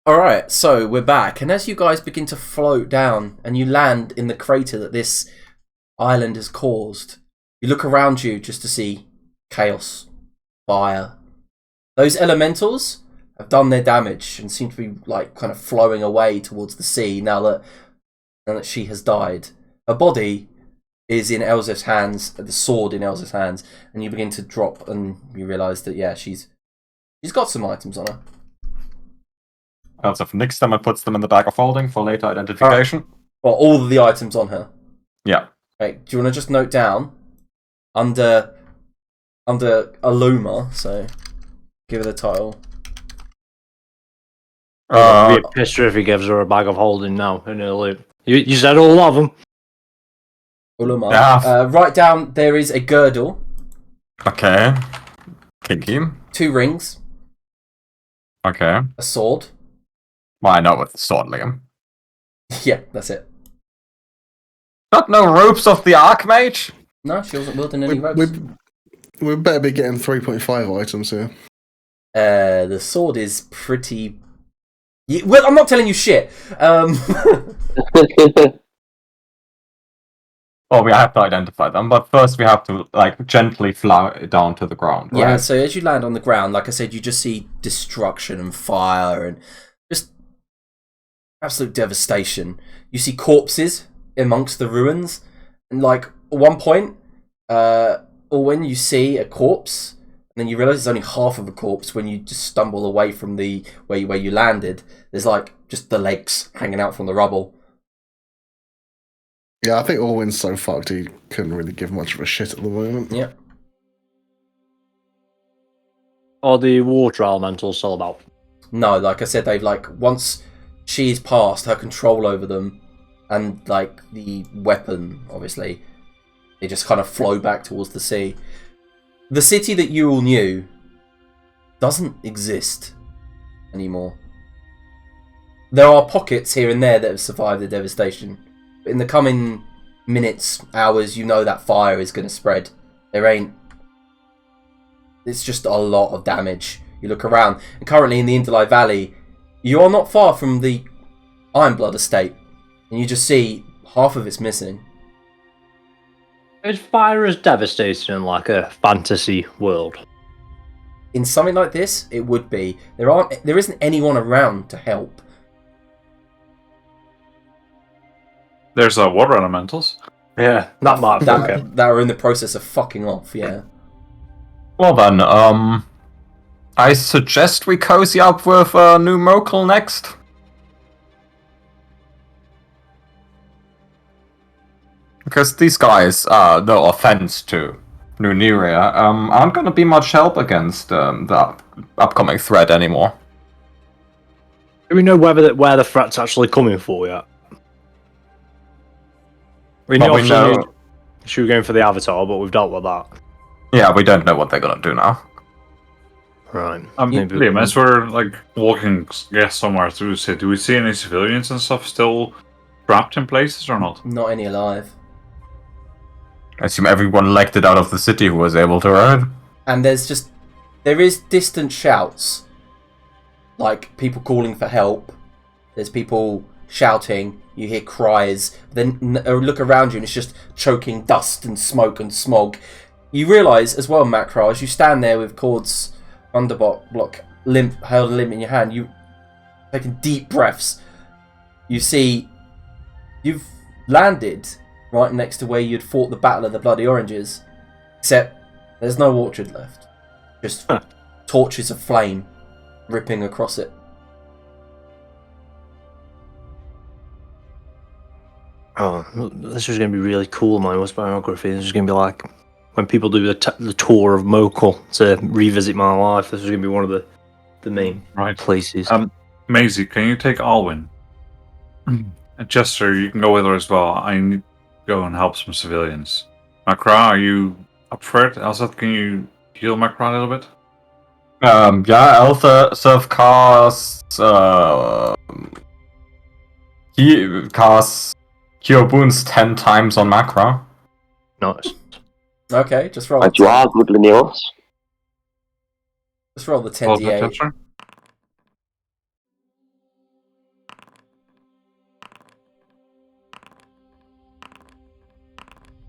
Alright, so we're back, and as you guys begin to float down and you land in the crater that this island has caused, you look around you just to see chaos, fire. Those elementals have done their damage and seem to be like kind of flowing away towards the sea now that she has died. Her body is in Elzef's hands, the sword in Elzef's hands, and you begin to drop and you realise that she's got some items on her.
Elzef nicks them and puts them in the bag of holding for later identification.
Well, all of the items on her.
Yeah.
Okay, do you want to just note down under Aluma? So give her the title.
I'd be pissed if he gives her a bag of holding now in her loot. You said all of them.
Aluma.
Yeah.
Write down there is a girdle.
Okay. Kinky.
2 rings.
Okay.
A sword.
Well, I know with the sword, Liam.
Yeah, that's it.
Not no ropes of the Archmage?
No, she wasn't wielding any ropes.
We better be getting 3.5 items here.
The sword is pretty... Well, I'm not telling you shit.
Well, we have to identify them, but first we have to, like, gently fly down to the ground, right?
Yeah, so as you land on the ground, like I said, you just see destruction and fire and just absolute devastation. You see corpses amongst the ruins, and like at one point, or when you see a corpse, and then you realise it's only half of a corpse when you just stumble away from the where you landed. There's like just the legs hanging out from the rubble.
Yeah, I think Orwin's so fucked he couldn't really give much of a shit at the moment.
Yeah.
Are the water elementals still about?
No, like I said, they've like once she's passed her control over them, and like the weapon, obviously, they just kind of flow back towards the sea. The city that you all knew doesn't exist anymore. There are pockets here and there that have survived the devastation. But in the coming minutes, hours, you know that fire is going to spread. It's just a lot of damage. You look around, and currently in the Indalai Valley, you are not far from the Ironblood estate, and you just see half of it's missing.
Is fire as devastating in like a fantasy world?
In something like this, it would be. There isn't anyone around to help.
There's water elementals.
Yeah, that might fuck it.
That are in the process of fucking off, yeah.
Well then, I suggest we cozy up with new Mokhul next. Because these guys, no offense to New Neria, aren't gonna be much help against the upcoming threat anymore.
Do we know where the threat's actually coming for yet? We
But
know,
we know...
she was going for the Avatar, but we've dealt with that.
Yeah, we don't know what they're gonna do now.
Right.
Maybe Liam, as we're like walking, somewhere through the city, do we see any civilians and stuff still trapped in places or not?
Not any alive.
I assume everyone legged it out of the city who was able to ride.
And there is distant shouts, like people calling for help. There's people shouting. You hear cries. Then look around you, and it's just choking dust and smoke and smog. You realise as well, Macro, as you stand there with Cord's underblock held limp in your hand, you taking deep breaths. You see, you've landed right next to where you'd fought the Battle of the Bloody Oranges, except there's no orchard left. Just torches of flame ripping across it.
Oh, this is going to be really cool, my biography. This is going to be like when people do the tour of Mokhul to revisit my life. This is going to be one of the main places.
Maisie, can you take Alwyn? And Chester, you can go with her as well. I need to go and help some civilians. Makra, are you up for it? Elsa, can you heal Makra a little bit?
Yeah, Elsa Surf casts he casts Cure Wounds 10 times on Makra.
Nice.
Okay, just roll.
But you are good, Linneos.
Just roll the
Oh,
10d8.
Chester?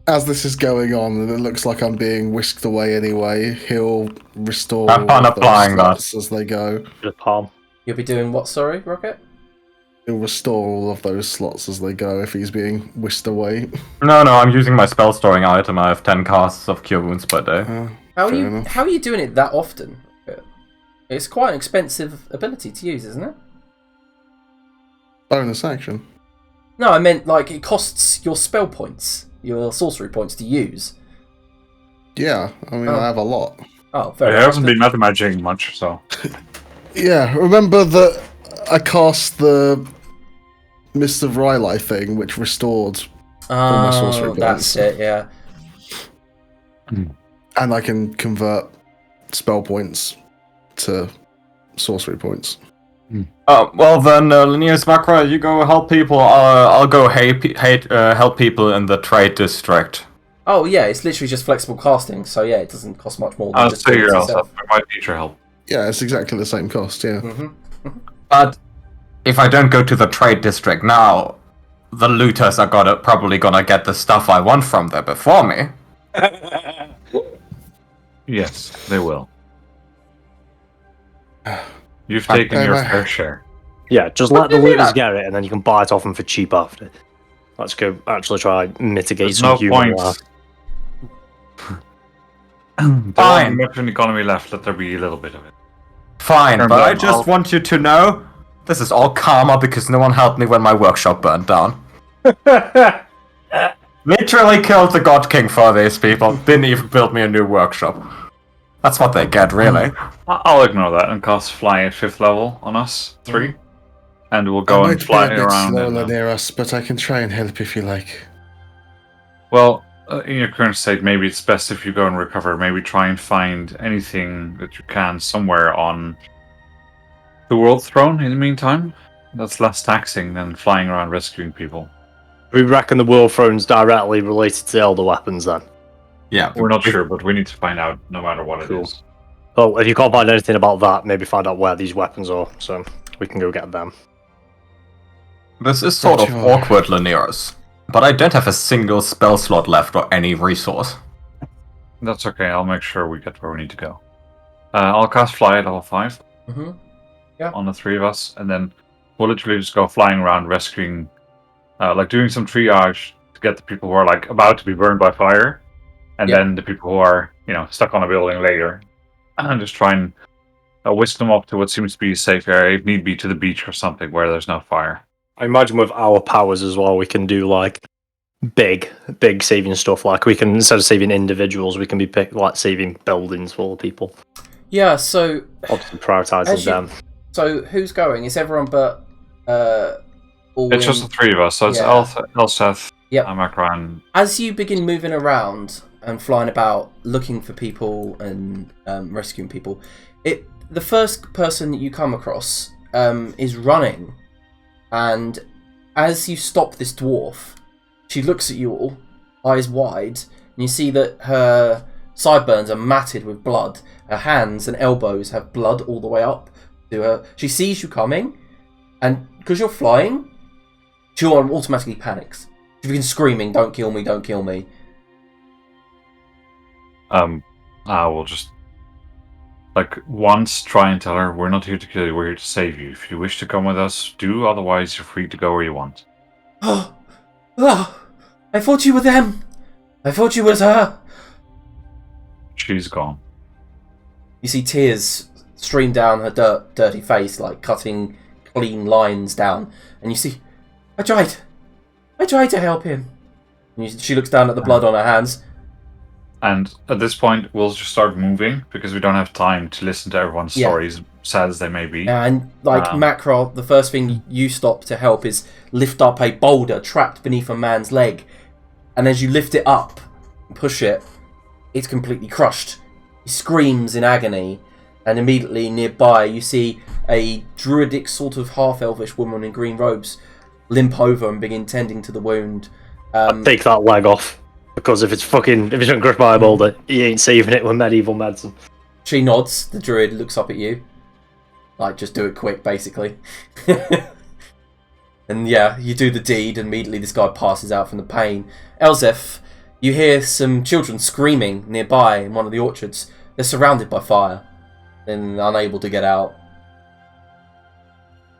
as this is going on, and it looks like I'm being whisked away anyway, he'll restore
Have fun
all of those
applying that.
slots as they go.
The palm.
You'll be doing what, sorry, Rocket?
He'll restore all of those slots as they go if he's being whisked away.
No, I'm using my spell storing item. I have 10 casts of Cure Wounds per day.
How
fair enough.
are you doing it that often? It's quite an expensive ability to use, isn't it?
Bonus action.
No, I meant like it costs your spell points, your sorcery points to use.
Yeah, I mean, I have a lot.
Oh,
It
very
hasn't been meta-magicking much, so...
Yeah, remember that I cast the Mist of Rylai thing, which restored all my sorcery
Oh,
points.
that's it, yeah.
And I can convert spell points to sorcery points.
Well then, Linnaeus Macra, you go help people. I'll go help people in the trade district.
Oh, yeah, it's literally just flexible casting, so yeah, it doesn't cost much more than
I'll
just
say
doing it
your
yourself.
help. I might need your help.
Yeah, it's exactly the same cost, yeah.
But if I don't go to the trade district now, the looters are probably gonna get the stuff I want from there before me.
Yes, they will. You've
Okay,
taken your
mate.
fair share.
Yeah, just let the
do you mean
looters
that?
get it, and then you can buy it off them for cheap after. Let's go actually try and mitigate
There's
some
no
human
point.
life.
There won't
Fine.
be much of an economy left, let there be a little bit of it.
Fine,
Turn
but I
them
just
off.
want you to know this is all karma because no one helped me when my workshop burned down. Literally killed the God King for these people. Didn't even build me a new workshop. That's what they get, really.
I'll ignore that and cast Fly at 5th level on us, 3. And we'll
I
go and
might
fly
be a bit
around.
slower near us, but I can try and help if you like.
Well, in your current state, maybe it's best if you go and recover. Maybe try and find anything that you can somewhere on the World Throne in the meantime. That's less taxing than flying around rescuing people.
We reckon the World Throne's directly related to the Elder Weapons then.
Yeah.
We're not sure, but we need to find out no matter what
Cool.
it is.
Well, if you can't find anything about that, maybe find out where these weapons are, so we can go get them.
This is sort of
Sure.
awkward, Laniers. But I don't have a single spell slot left or any resource.
That's okay, I'll make sure we get where we need to go. I'll cast Fly at level 5
Mm-hmm.
on the 3 of us, and then we'll literally just go flying around rescuing, like doing some triage to get the people who are like about to be burned by fire, and
Yeah.
then the people who are, stuck on a building later, and just try and whisk them up to what seems to be a safe area, if need be to the beach or something where there's no fire.
I imagine with our powers as well, we can do like big saving stuff. Like we can, instead of saving individuals, we can be saving buildings full of people.
Yeah, so
Obviously prioritizing
As you-
them.
so who's going? Is everyone but all
It's just the 3 of us, so it's
Yeah.
Elseth,
Yep.
Amakra, and
As you begin moving around and flying about, looking for people and rescuing people, the first person that you come across is running, and as you stop this dwarf, she looks at you all, eyes wide, and you see that her sideburns are matted with blood. Her hands and elbows have blood all the way up to her. She sees you coming, and because you're flying, she automatically panics. She begins screaming, "Don't kill me, don't kill me."
I will just once try and tell her we're not here to kill you, we're here to save you. If you wish to come with us, do, otherwise you're free to go where you want.
Oh, I thought you were them. I thought you was her.
She's gone.
You see tears stream down her dirty face, like cutting clean lines down. And you see, I tried to help him. And she looks down at the blood on her hands.
And at this point, we'll just start moving because we don't have time to listen to everyone's
Yeah.
stories, sad as they may be.
And like Macro, the first thing you stop to help is lift up a boulder trapped beneath a man's leg. And as you lift it up and push it, it's completely crushed. He screams in agony, and immediately nearby you see a druidic sort of half-elvish woman in green robes limp over and begin tending to the wound.
Take that leg off. Because if it's been crushed by a boulder, he ain't saving it with medieval medicine.
She nods, the druid looks up at you. Like, just do it quick, basically. And yeah, you do the deed, and immediately this guy passes out from the pain. Elzef, You hear some children screaming nearby in one of the orchards. They're surrounded by fire and unable to get out.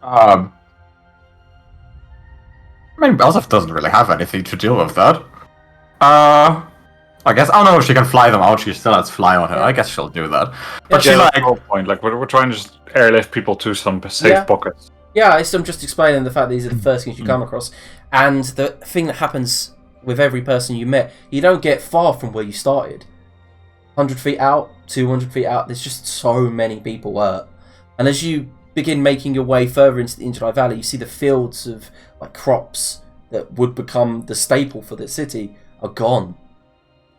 I mean, Belzef doesn't really have anything to deal with that. I guess. Oh no, she can fly them out. She still has fly on her.
Yeah.
I guess she'll do that. But she
Yeah,
like.
that's the whole point. Like we're trying to just airlift people to some safe pockets.
Yeah, I'm just explaining the fact that these are the first things you come across. And the thing that happens with every person you met, you don't get far from where you started. 100 feet out, 200 feet out, there's just so many people hurt. And as you begin making your way further into the Injuli Valley, you see the fields of like crops that would become the staple for the city are gone.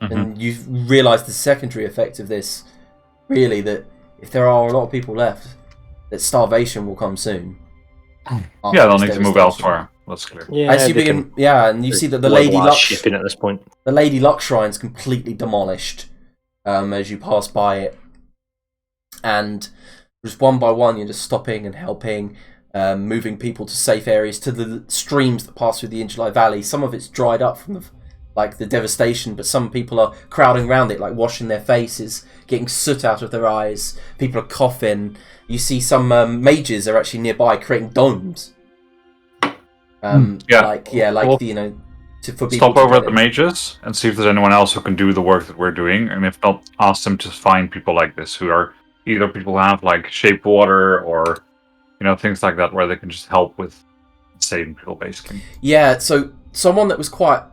And you realise the secondary effect of this, really, that if there are a lot of people left, that starvation will come soon.
Yeah, they'll need to move elsewhere. That's clear.
Yeah,
As you
they
begin,
can
and you see that the Lady
localise
Luck,
shipping at this point.
the Lady Luck Shrine's completely demolished as you pass by it, and just one by one you're just stopping and helping, moving people to safe areas, to the streams that pass through the Injuli Valley. Some of it's dried up from the devastation, but some people are crowding around it, like washing their faces, getting soot out of their eyes. People are coughing. You see some mages are actually nearby creating domes.
Well,
For people
stop
to
over
get
at the
in.
mages and see if there's anyone else who can do the work that we're doing, and if not, ask them to find people like this who are either people who have like shape water or things like that where they can just help with saving people basically.
Yeah, so someone that was quite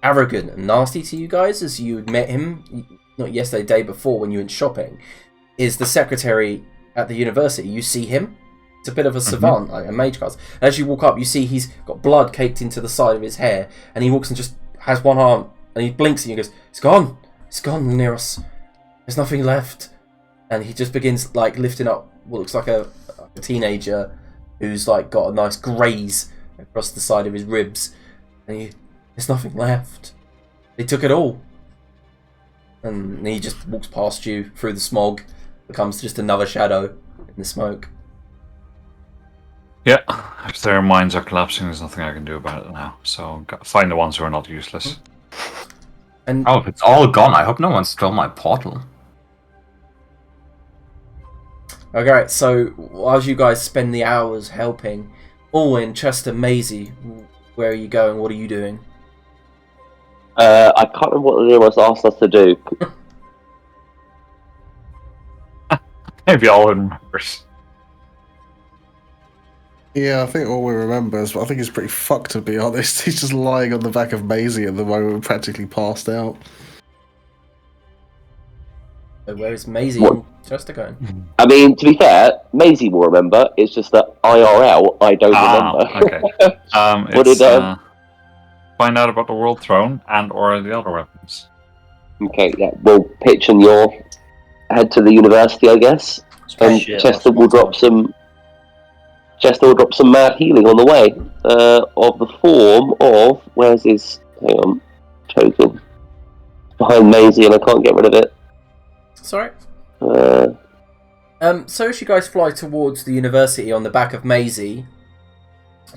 arrogant and nasty to you guys as you had met him, not yesterday, day before when you went shopping, is the secretary at the university. You see him. It's a bit of a savant, like a mage class. And as you walk up, you see he's got blood caked into the side of his hair, and he walks and just has one arm, and he blinks and he goes, "It's gone. It's gone near us. There's nothing left." And he just begins lifting up what looks like a teenager who's got a nice graze across the side of his ribs, and there's nothing left. They took it all. And he just walks past you through the smog, becomes just another shadow in the smoke.
Yeah, if their minds are collapsing, there's nothing I can do about it now. So find the ones who are not useless.
And
Oh, if it's all gone, I hope no one stole my portal.
okay, so as you guys spend the hours helping, Alwyn, Chester, Maisie, where are you going? What are you doing?
I can't remember what the Neros asked us to do.
Maybe all remembers.
Yeah, I think all we remember is, I think he's pretty fucked, to be honest. He's just lying on the back of Maisie at the moment, practically passed out.
So where is Maisie
What?
and Chester going?
I mean, to be fair, Maisie will remember. It's just that IRL, I don't remember.
Okay.
What
It's
did,
find out about the World Throne and or the other weapons.
Okay, yeah, we'll pitch and you'll head to the university, I guess. And
Shit,
Chester
that's
will
my
drop
time.
some mad healing on the way. Of the form of, where's his token? Behind Maisie, and I can't get rid of it.
Sorry.
Uh,
So as you guys fly towards the university on the back of Maisie,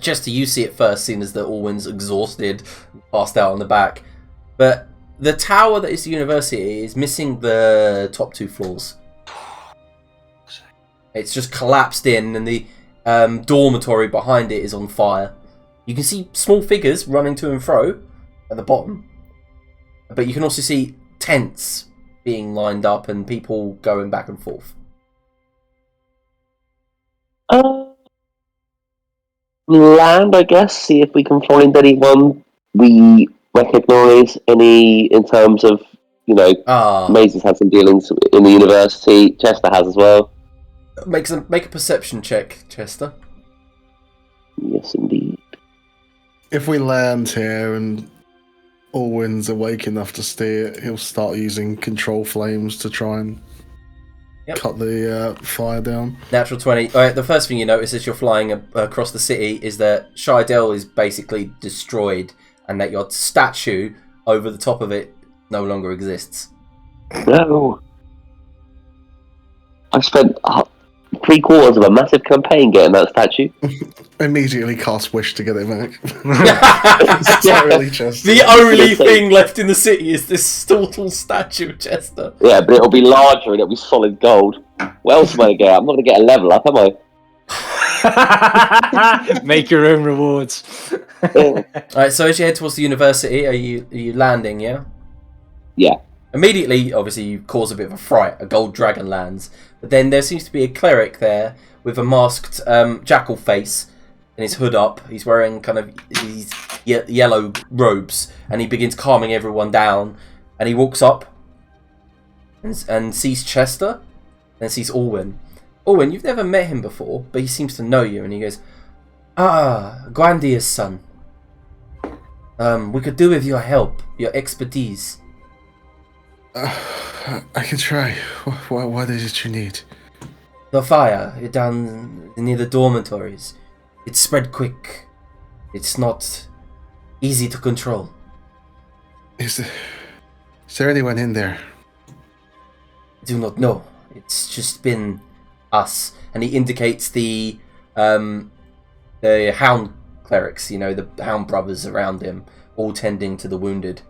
Chester, you see it first, seeing as that Alwyn's exhausted, passed out on the back. But the tower that is the university is missing the top two floors. It's just collapsed in, and the dormitory behind it is on fire. You can see small figures running to and fro at the bottom, but you can also see tents being lined up and people going back and forth.
Land, I guess. See if we can find anyone we recognise. Any in terms of Maisie's had some dealings in the university. Chester has as well.
Make a perception check, Chester.
Yes, indeed.
If we land here and Alwyn's awake enough to steer, he'll start using control flames to try and cut the fire down.
Natural 20. Alright, the first thing you notice as you're flying across the city is that Shidell is basically destroyed, and that your statue over the top of it no longer exists.
No. I spent 3/4 of a massive campaign getting that statue.
Immediately cast wish to get it back. It's not really Chester.
The only thing left in the city is this tall statue of Chester.
Yeah, but it'll be larger and it'll be solid gold. What else am I going to get? I'm not going to get a level up, am I?
Make your own rewards.
Alright, so as you head towards the university, are you landing, yeah?
Yeah.
Immediately, obviously, you cause a bit of a fright. A gold dragon lands. But then there seems to be a cleric there with a masked jackal face and his hood up. He's wearing kind of these yellow robes, and he begins calming everyone down. And he walks up and sees Chester and sees Alwyn. Alwyn, you've never met him before, but he seems to know you. And he goes, Grandia's son. We could do with your help, your expertise.
I can try. What is it you need?
The fire down near the dormitories. It's spread quick. It's not easy to control.
Is there anyone in there?
I do not know. It's just been us. And he indicates the hound clerics, the hound brothers around him, all tending to the wounded.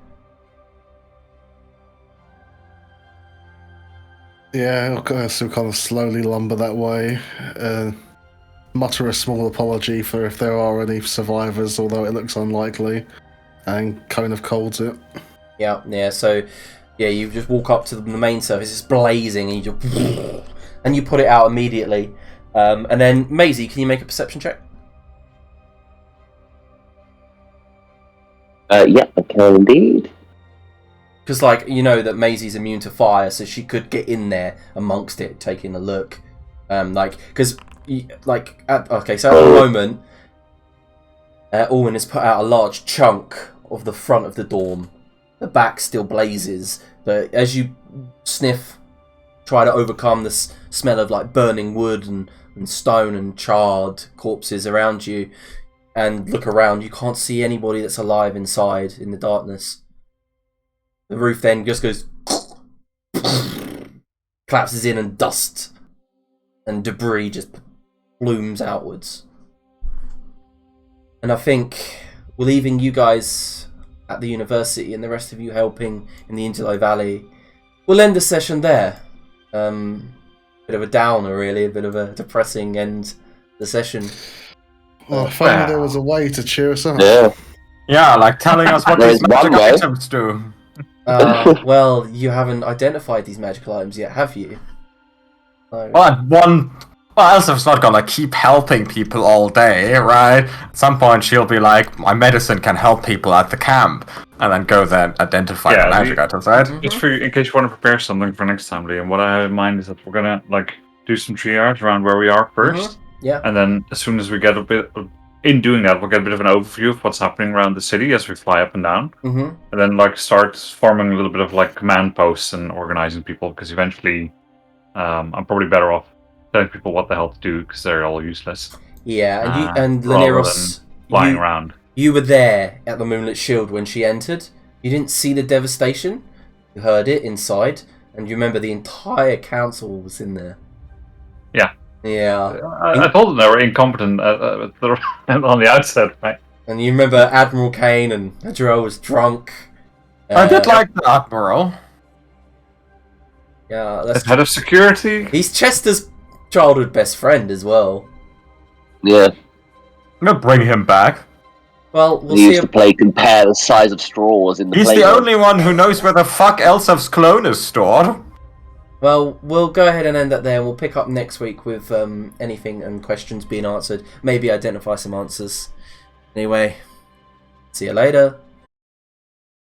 Yeah, so kind of slowly lumber that way. Mutter a small apology for if there are any survivors, although it looks unlikely, and kind of colds it.
Yeah. So, you just walk up to the main surface. It's blazing, and you put it out immediately. And then Maisie, can you make a perception check?
Yeah, I can indeed.
Because, that Maisie's immune to fire, so she could get in there amongst it, taking a look. So at the moment, Alwyn has put out a large chunk of the front of the dorm. The back still blazes, but as you try to overcome the smell of burning wood and stone and charred corpses around you, and look around, you can't see anybody that's alive inside in the darkness. The roof then just goes collapses in, and dust and debris just blooms outwards. And I think we're leaving you guys at the university and the rest of you helping in the Interloy Valley. We'll end the session there. Bit of a downer, really, a bit of a depressing end to the session.
Well, if only there was a way to cheer us up.
Yeah, telling us what these magic
way.
items do.
Well, you haven't identified these magical items yet, have you? No.
Elsa's not gonna keep helping people all day, right? At some point she'll be like, my medicine can help people at the camp, and then go there and identify the magic items, right?
Just in case you want to prepare something for next time, Liam, what I have in mind is that we're gonna do some triage around where we are first.
Yeah.
And then as soon as we get in doing that, we'll get a bit of an overview of what's happening around the city as we fly up and down.
Mm-hmm.
And then start forming a little bit of command posts and organizing people, because eventually I'm probably better off telling people what the hell to do, because they're all useless.
Yeah, and
rather
Laneros,
than flying around.
You were there at the Moonlit Shield when she entered. You didn't see the devastation. You heard it inside, and you remember the entire council was in there.
Yeah.
Yeah.
I told them they were incompetent on the outset, right?
And you remember Admiral Kane and Adro was drunk.
I did like the Admiral.
Yeah,
As head of security.
He's Chester's childhood best friend as well.
Yeah.
I'm gonna bring him back.
Well, we'll
He
see.
used to play compare the size of straws in the
He's the
playground.
only one who knows where the fuck Elsev's clone is stored.
Well, we'll go ahead and end that there, and we'll pick up next week with anything and questions being answered. Maybe identify some answers. Anyway, see you later.